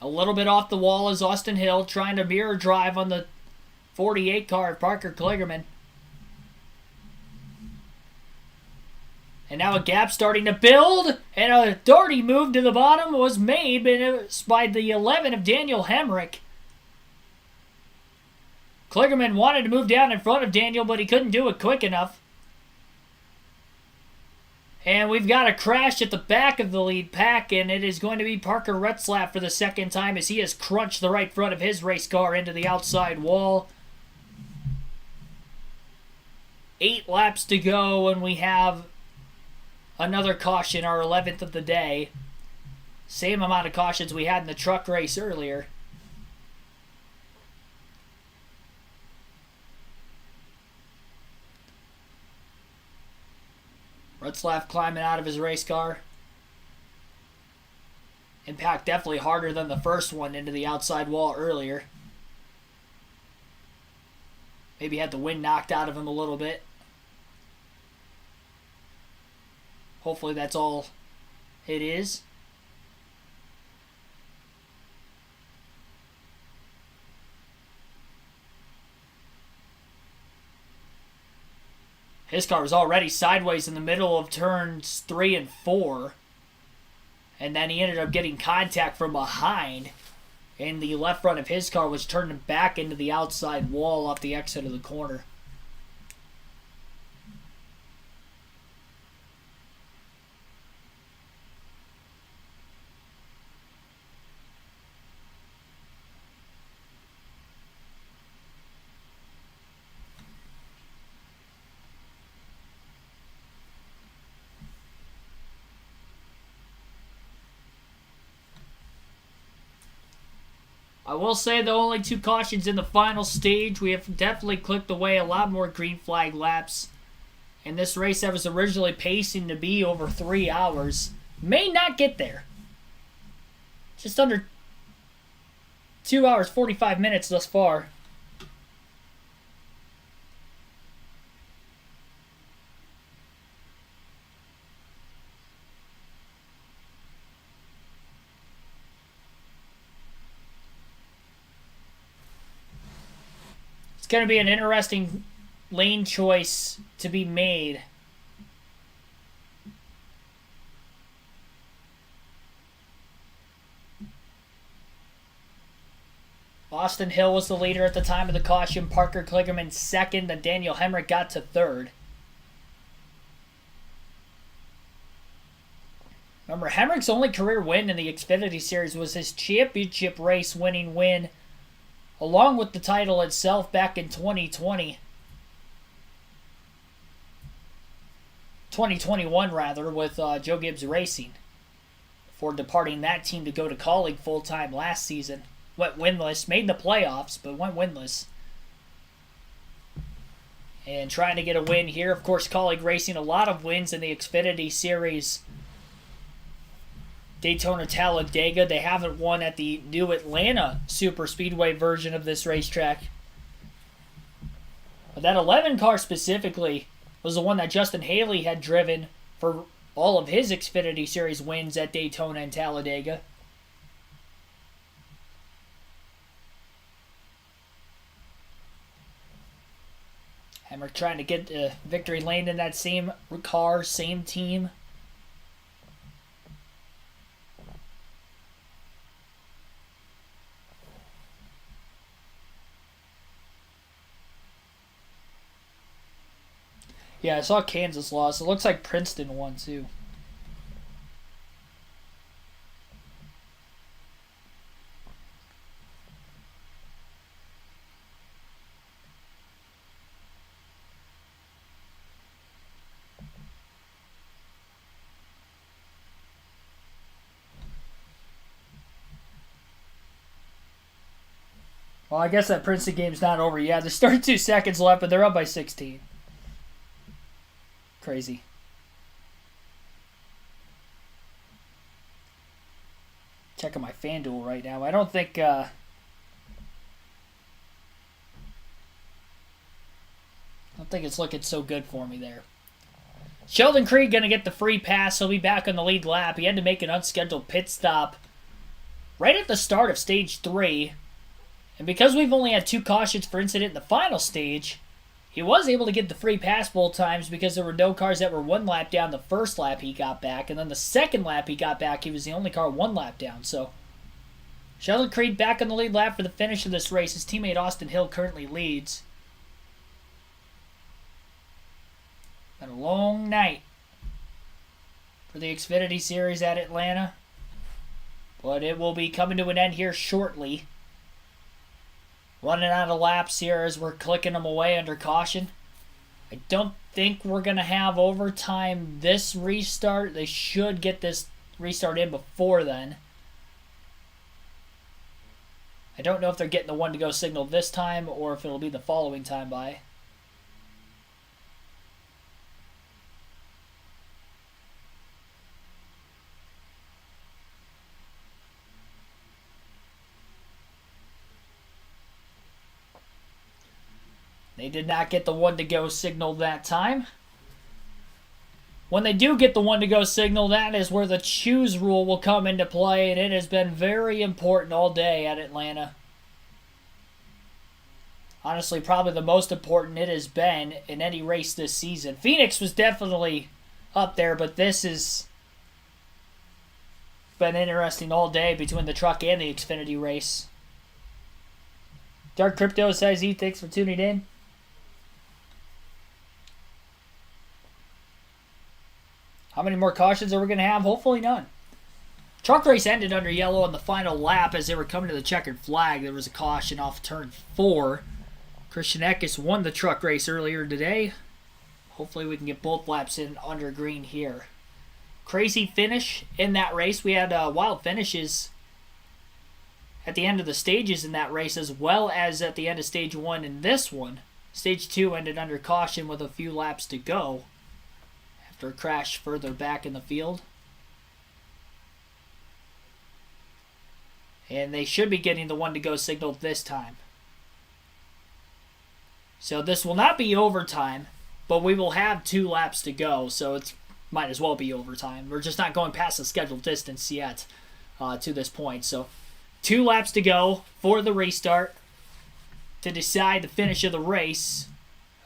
A little bit off the wall is Austin Hill trying to mirror drive on the 48 car of Parker Kligerman. And now a gap starting to build, and a darty move to the bottom was made by the 11 of Daniel Hemrick. Kligerman wanted to move down in front of Daniel, but he couldn't do it quick enough. And we've got a crash at the back of the lead pack, and it is going to be Parker Retzlaff for the second time as he has crunched the right front of his race car into the outside wall. 8 laps to go, and we have another caution, our 11th of the day. Same amount of cautions we had in the truck race earlier. Retzlaff climbing out of his race car. Impact definitely harder than the first one into the outside wall earlier. Maybe had the wind knocked out of him a little bit. Hopefully that's all it is. His car was already sideways in the middle of turns 3 and 4. And then he ended up getting contact from behind in the left front of his car, which turned him back into the outside wall off the exit of the corner. I will say the only 2 cautions in the final stage. We have definitely clicked away a lot more green flag laps. And this race that was originally pacing to be over 3 hours may not get there. Just under 2 hours, 45 minutes thus far. It's going to be an interesting lane choice to be made. Austin Hill was the leader at the time of the caution. Parker Kligerman second, then Daniel Hemrick got to third. Remember, Hemrick's only career win in the Xfinity Series was his championship race winning win, along with the title itself back in 2020. 2021, rather, with Joe Gibbs Racing, before departing that team to go to Kaulig full-time last season. Went winless, made the playoffs, but went winless. And trying to get a win here. Of course, Kaulig Racing, a lot of wins in the Xfinity Series. Daytona Talladega, they haven't won at the new Atlanta Superspeedway version of this racetrack. But that 11 car specifically was the one that Justin Haley had driven for all of his Xfinity Series wins at Daytona and Talladega. Hemrick trying to get the victory lane in that same car, same team. Yeah, I saw Kansas lost. It looks like Princeton won too. Well, I guess that Princeton game's not over yet. There's 32 seconds left, but they're up by 16. Crazy. Checking my FanDuel right now. I don't think it's looking so good for me there. Sheldon Creed going to get the free pass. He'll be back on the lead lap. He had to make an unscheduled pit stop right at the start of stage 3. And because we've only had 2 cautions for incident in the final stage, he was able to get the free pass both times because there were no cars that were 1 lap down the first lap he got back. And then the second lap he got back, he was the only car 1 lap down. So, Sheldon Creed back on the lead lap for the finish of this race. His teammate Austin Hill currently leads. Been a long night for the Xfinity Series at Atlanta. But it will be coming to an end here shortly. Running out of laps here as we're clicking them away under caution. I don't think we're going to have overtime this restart. They should get this restart in before then. I don't know if they're getting the 1 to go signal this time or if it'll be the following time by. They did not get the 1 to go signal that time. When they do get the 1 to go signal, that is where the choose rule will come into play, and it has been very important all day at Atlanta. Honestly, probably the most important it has been in any race this season. Phoenix was definitely up there, but this has been interesting all day between the truck and the Xfinity race. Dark Crypto says, thanks for tuning in. How many more cautions are we going to have? Hopefully none. Truck race ended under yellow on the final lap as they were coming to the checkered flag. There was a caution off turn 4. Christian Eckes won the truck race earlier today. Hopefully we can get both laps in under green here. Crazy finish in that race. We had wild finishes at the end of the stages in that race as well as at the end of stage 1 in this one. Stage 2 ended under caution with a few laps to go after a crash further back in the field. And they should be getting the 1-to-go signal this time. So this will not be overtime, but we will have 2 laps to go, so it might as well be overtime. We're just not going past the scheduled distance yet to this point. So 2 laps to go for the restart to decide the finish of the race.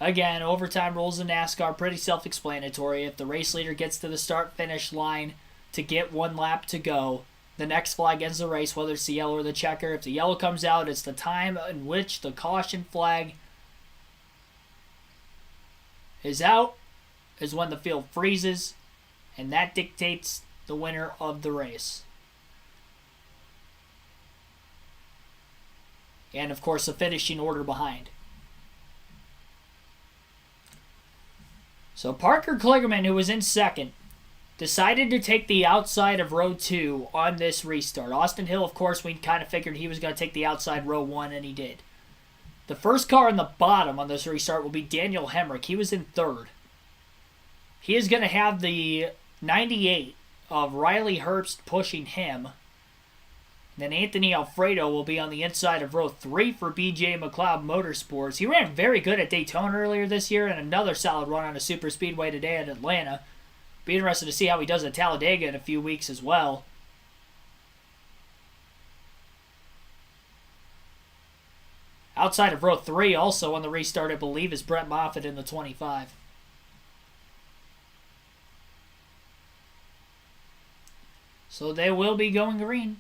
Again, overtime rules in NASCAR, pretty self-explanatory. If the race leader gets to the start-finish line to get 1 lap to go, the next flag ends the race, whether it's the yellow or the checker. If the yellow comes out, it's the time in which the caution flag is out, is when the field freezes, and that dictates the winner of the race. And, of course, the finishing order behind. So Parker Kligerman, who was in second, decided to take the outside of row 2 on this restart. Austin Hill, of course, we kind of figured he was going to take the outside row 1, and he did. The first car on the bottom on this restart will be Daniel Hemrick. He was in third. He is going to have the 98 of Riley Herbst pushing him. Then Anthony Alfredo will be on the inside of row 3 for BJ McLeod Motorsports. He ran very good at Daytona earlier this year and another solid run on a super speedway today at Atlanta. Be interested to see how he does at Talladega in a few weeks as well. Outside of row 3 also on the restart, I believe, is Brett Moffitt in the 25. So they will be going green.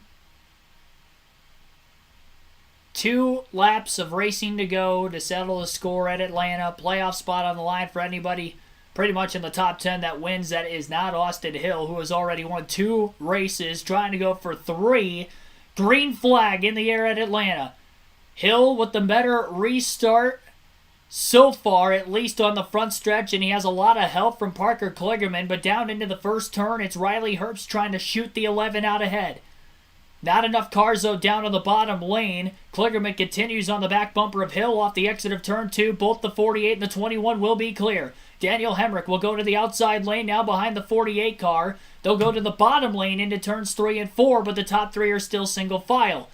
2 laps of racing to go to settle the score at Atlanta. Playoff spot on the line for anybody pretty much in the top 10 that wins. That is not Austin Hill, who has already won 2 races, trying to go for 3. Green flag in the air at Atlanta. Hill with the better restart so far, at least on the front stretch, and he has a lot of help from Parker Kligerman, but down into the first turn, it's Riley Herbst trying to shoot the 11 out ahead. Not enough cars, though, down on the bottom lane. Kligerman continues on the back bumper of Hill off the exit of turn 2. Both the 48 and the 21 will be clear. Daniel Hemrick will go to the outside lane now behind the 48 car. They'll go to the bottom lane into turns 3 and 4, but the top 3 are still single file.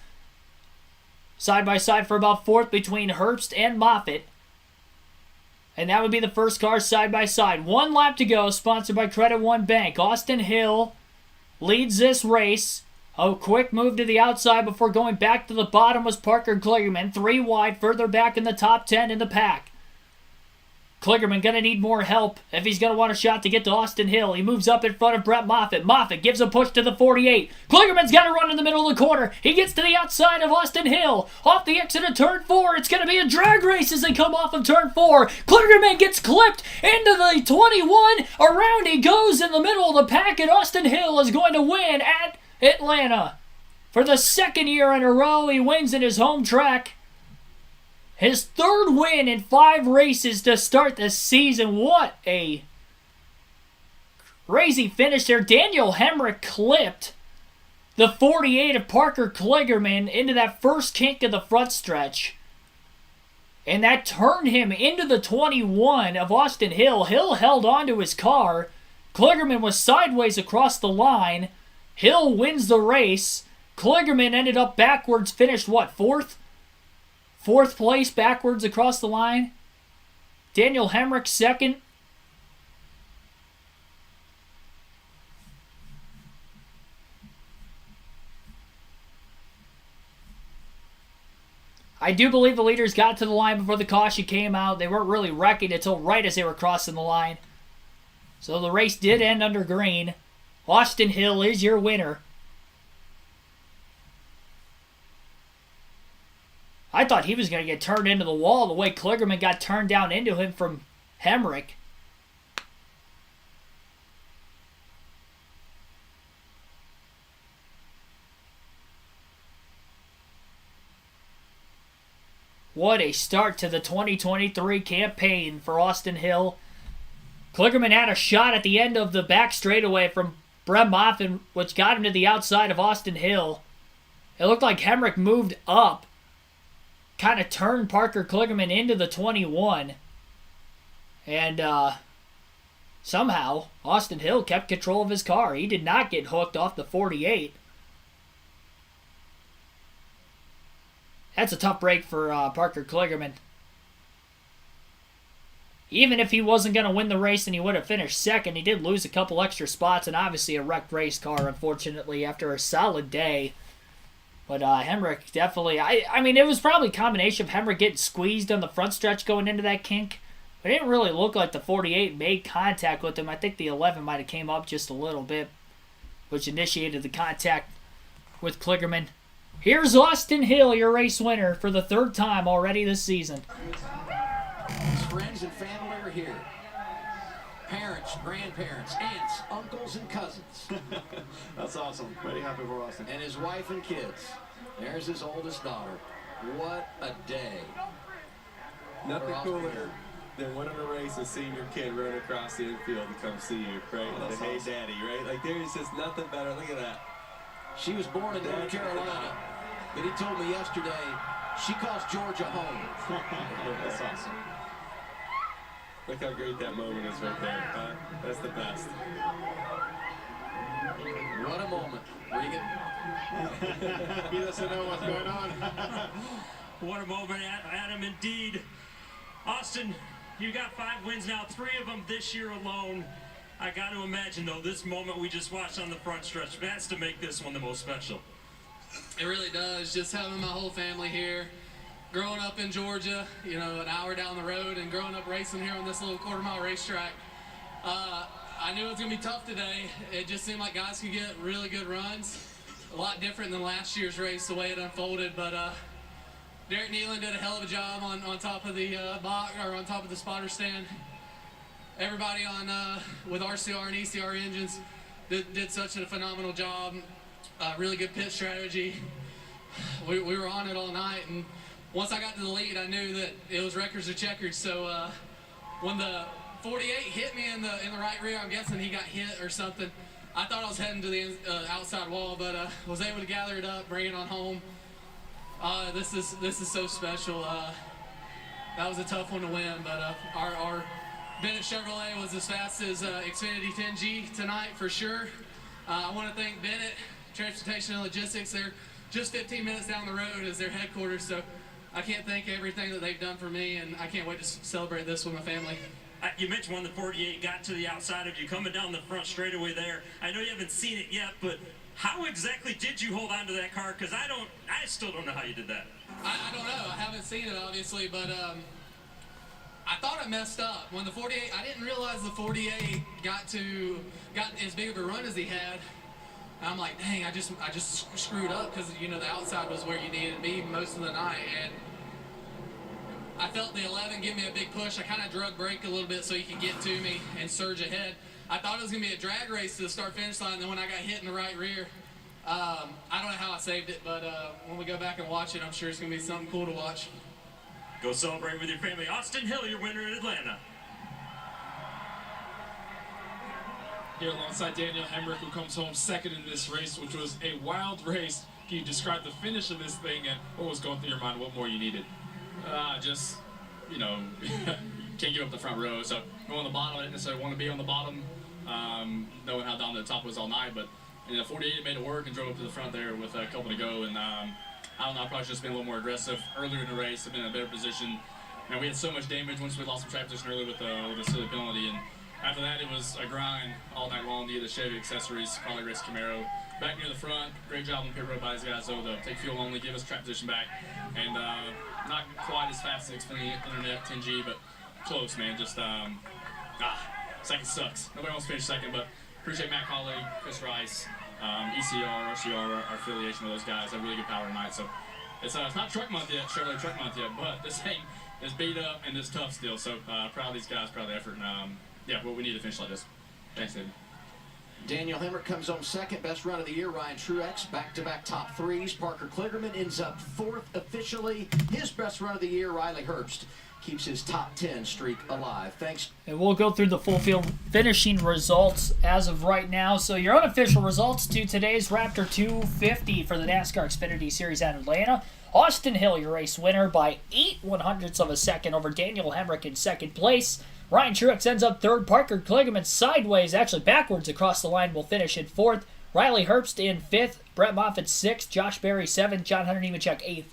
Side by side for about 4th between Herbst and Moffitt. And that would be the first car side by side. 1 lap to go, sponsored by Credit One Bank. Austin Hill leads this race. A quick move to the outside before going back to the bottom was Parker Kligerman. 3 wide, further back in the top 10 in the pack. Kligerman going to need more help if he's going to want a shot to get to Austin Hill. He moves up in front of Brett Moffitt. Moffitt gives a push to the 48. Kligerman's got to run in the middle of the corner. He gets to the outside of Austin Hill. Off the exit of turn 4. It's going to be a drag race as they come off of turn 4. Kligerman gets clipped into the 21. Around he goes in the middle of the pack, and Austin Hill is going to win at Atlanta. For the 2nd year in a row, he wins in his home track. His 3rd win in 5 races to start the season. What a crazy finish there. Daniel Hemrick clipped the 48 of Parker Kligerman into that first kink of the front stretch. And that turned him into the 21 of Austin Hill. Hill held onto his car. Kligerman was sideways across the line. Hill wins the race. Kligerman ended up backwards, finished what, 4th? 4th place backwards across the line. Daniel Hemrick 2nd. I do believe the leaders got to the line before the caution came out. They weren't really wrecking until right as they were crossing the line. So the race did end under green. Austin Hill is your winner. I thought he was going to get turned into the wall the way Kligerman got turned down into him from Hemrick. What a start to the 2023 campaign for Austin Hill. Kligerman had a shot at the end of the back straightaway from Brett Moffitt, which got him to the outside of Austin Hill. It looked like Hemrick moved up, kind of turned Parker Kligerman into the 21. And somehow Austin Hill kept control of his car. He did not get hooked off the 48. That's a tough break for Parker Kligerman. Even if he wasn't going to win the race and he would have finished second, he did lose a couple extra spots and obviously a wrecked race car, unfortunately, after a solid day. But Hemrick definitely, I mean, it was probably a combination of Hemrick getting squeezed on the front stretch going into that kink. But it didn't really look like the 48 made contact with him. I think the 11 might have came up just a little bit, which initiated the contact with Kligerman. Here's Austin Hill, your race winner for the third time already this season. His friends and family are here. Parents, grandparents, aunts, uncles, and cousins. That's awesome. Very happy for Austin. And his wife and kids. There's his oldest daughter. What a day. Nothing cooler than winning a race and seeing your kid run across the infield to come see you, right? Oh, Say, hey, awesome. Daddy, right? Like, there's just nothing better. Look at that. She was born in North Carolina, but he told me yesterday she calls Georgia home. That's awesome. Look how great that moment is right there. That's the best. What a moment. Regan. He doesn't know what's going on. What a moment, Adam, indeed. Austin, you got 5 wins now, 3 of them this year alone. I got to imagine, though, this moment we just watched on the front stretch has to make this one the most special. It really does. Just having my whole family here, growing up in Georgia, you know, an hour down the road, and growing up racing here on this little quarter-mile racetrack. I knew it was going to be tough today. It just seemed like guys could get really good runs. A lot different than last year's race, the way it unfolded, but Derek Nealon did a hell of a job on top of the box, or on top of the spotter stand. Everybody on with RCR and ECR engines did such a phenomenal job. Really good pit strategy. We were on it all night, and once I got to the lead, I knew that it was records or checkers. So when the 48 hit me in the right rear, I'm guessing he got hit or something. I thought I was heading to the outside wall, but was able to gather it up, bring it on home. This is so special. That was a tough one to win, but our Bennett Chevrolet was as fast as Xfinity 10G tonight for sure. I want to thank Bennett Transportation and Logistics. They're just 15 minutes down the road as their headquarters, so I can't thank everything that they've done for me, and I can't wait to celebrate this with my family. You mentioned when the 48 got to the outside of you, coming down the front straightaway there. I know you haven't seen it yet, but how exactly did you hold on to that car? Because I still don't know how you did that. I don't know. I haven't seen it, obviously, but I thought I messed up. When the 48, I didn't realize the 48 got as big of a run as he had. And I'm like, dang, I just screwed up because, you know, the outside was where you needed to be most of the night. And I felt the 11 give me a big push. I kind of drug brake a little bit so he could get to me and surge ahead. I thought it was going to be a drag race to the start-finish line, and then when I got hit in the right rear, I don't know how I saved it, but when we go back and watch it, I'm sure it's going to be something cool to watch. Go celebrate with your family. Austin Hill, your winner in Atlanta. Here alongside Daniel Hemrick, who comes home second in this race, which was a wild race. Can you describe the finish of this thing and what was going through your mind? What more you needed? Just, you know, can't give up the front row. So going on the bottom, I didn't necessarily want to be on the bottom, knowing how down the top was all night. But in the 48, made it work and drove up to the front there with a couple to go. And I don't know, I probably should have been a little more aggressive earlier in the race. I've been in a better position. And we had so much damage once we lost some track position early with a silly penalty. And after that, it was a grind all night long to get the Chevy accessories, Carly Race Camaro. Back near the front, great job on pit road by these guys, though, to take fuel only, give us track position back. And not quite as fast as Xfinity Internet 10G, but close, man. Just, second sucks. Nobody wants to finish second, but appreciate Matt Colley, Chris Rice, ECR, RCR, our affiliation with those guys. Have really good power tonight. So it's not truck month yet, Chevrolet truck month yet, but this thing is beat up and it's tough still. So proud of these guys, proud of the effort, and yeah, well, we need to finish like this. Thanks, David. Daniel Hemrick comes home second, best run of the year. Ryan Truex, back-to-back top threes. Parker Kligerman ends up fourth officially. His best run of the year, Riley Herbst, keeps his top 10 streak alive. Thanks. And we'll go through the full field finishing results as of right now. So your unofficial results to today's Raptor 250 for the NASCAR Xfinity Series at Atlanta. Austin Hill, your race winner by 8/100ths of a second over Daniel Hemrick in second place. Ryan Truex ends up third. Parker Kligerman sideways, actually backwards across the line, will finish in fourth. Riley Herbst in fifth. Brett Moffitt sixth. Josh Berry seventh. John Hunter Nemechek eighth.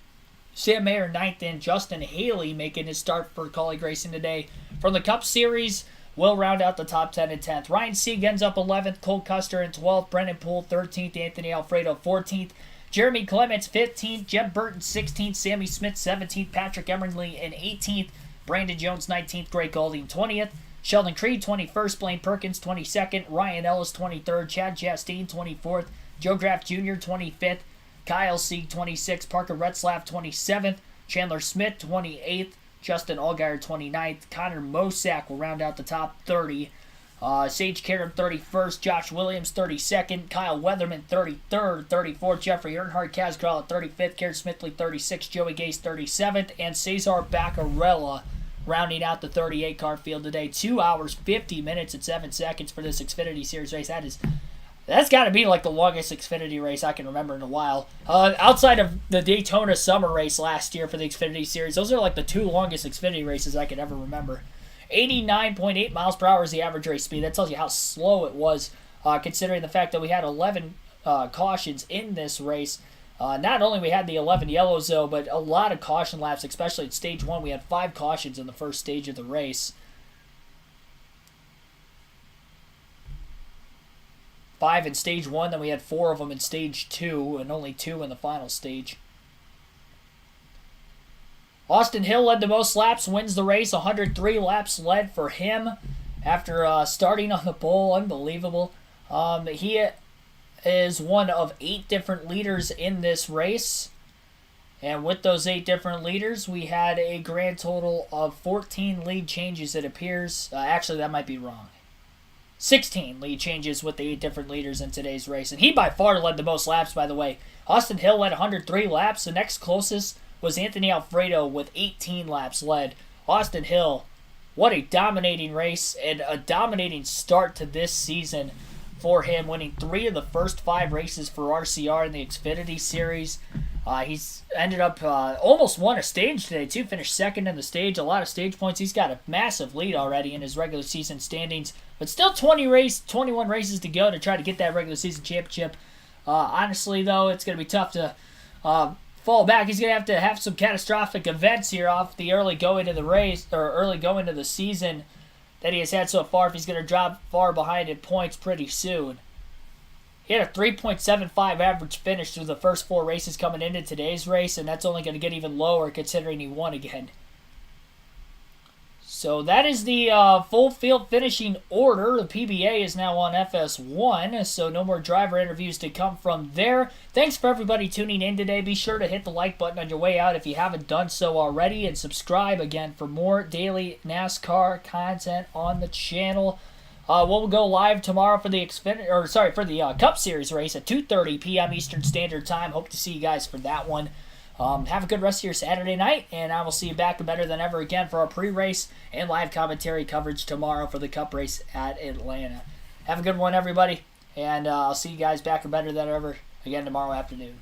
Sam Mayer 9th, and Justin Haley making his start for Colleague Racing today. From the Cup Series, we'll round out the top 10 and 10th. Ryan Sieg ends up 11th, Cole Custer in 12th, Brendan Poole 13th, Anthony Alfredo 14th, Jeremy Clements 15th, Jeb Burton 16th, Sammy Smith 17th, Patrick Emmerly in 18th, Brandon Jones 19th, Greg Golding 20th, Sheldon Creed 21st, Blaine Perkins 22nd, Ryan Ellis 23rd, Chad Chastain 24th, Joe Graff Jr. 25th, Kyle Sieg 26th, Parker Retzlaff 27th, Chandler Smith 28th, Justin Allgaier 29th, Connor Mosack will round out the top 30. Sage Karam 31st, Josh Williams 32nd, Kyle Weatherman 33rd, 34th, Jeffrey Earnhardt, Kaz Gralla 35th, Karen Smithley 36th, Joey Gase 37th, and Cesar Baccarella rounding out the 38 car field today. 2 hours, 50 minutes, and 7 seconds for this Xfinity Series race. That's got to be like the longest Xfinity race I can remember in a while. Outside of the Daytona Summer race last year for the Xfinity Series, those are like the 2 longest Xfinity races I can ever remember. 89.8 miles per hour is the average race speed. That tells you how slow it was, considering the fact that we had 11 cautions in this race. Not only we had the 11 yellows, though, but a lot of caution laps, especially at Stage 1. We had 5 cautions in the first stage of the race. 5 in Stage 1, then we had 4 of them in Stage 2, and only 2 in the final stage. Austin Hill led the most laps, wins the race. 103 laps led for him after starting on the pole. Unbelievable. He is one of 8 different leaders in this race. And with those 8 different leaders, we had a grand total of 14 lead changes, it appears. Actually, that might be wrong. 16 lead changes with the 8 different leaders in today's race. And he by far led the most laps, by the way. Austin Hill led 103 laps. The next closest was Anthony Alfredo with 18 laps led. Austin Hill, what a dominating race and a dominating start to this season for him, winning 3 of the first 5 races for RCR in the Xfinity Series. He's ended up almost won a stage today, too. Finished second in the stage, a lot of stage points. He's got a massive lead already in his regular season standings, but still 21 races to go to try to get that regular season championship. Honestly, though, it's going to be tough to fall back. He's going to have some catastrophic events here off the early going of the race, or early going of the season that he has had so far if he's going to drop far behind in points pretty soon. He had a 3.75 average finish through the first 4 races coming into today's race, and that's only going to get even lower considering he won again. So that is the full field finishing order. The PBA is now on FS1, so no more driver interviews to come from there. Thanks for everybody tuning in today. Be sure to hit the like button on your way out if you haven't done so already, and subscribe again for more daily NASCAR content on the channel. We'll go live tomorrow for the Cup Series race at 2:30 p.m. Eastern Standard Time. Hope to see you guys for that one. Have a good rest of your Saturday night, and I will see you back better than ever again for our pre-race and live commentary coverage tomorrow for the Cup race at Atlanta. Have a good one, everybody, and I'll see you guys back better than ever again tomorrow afternoon.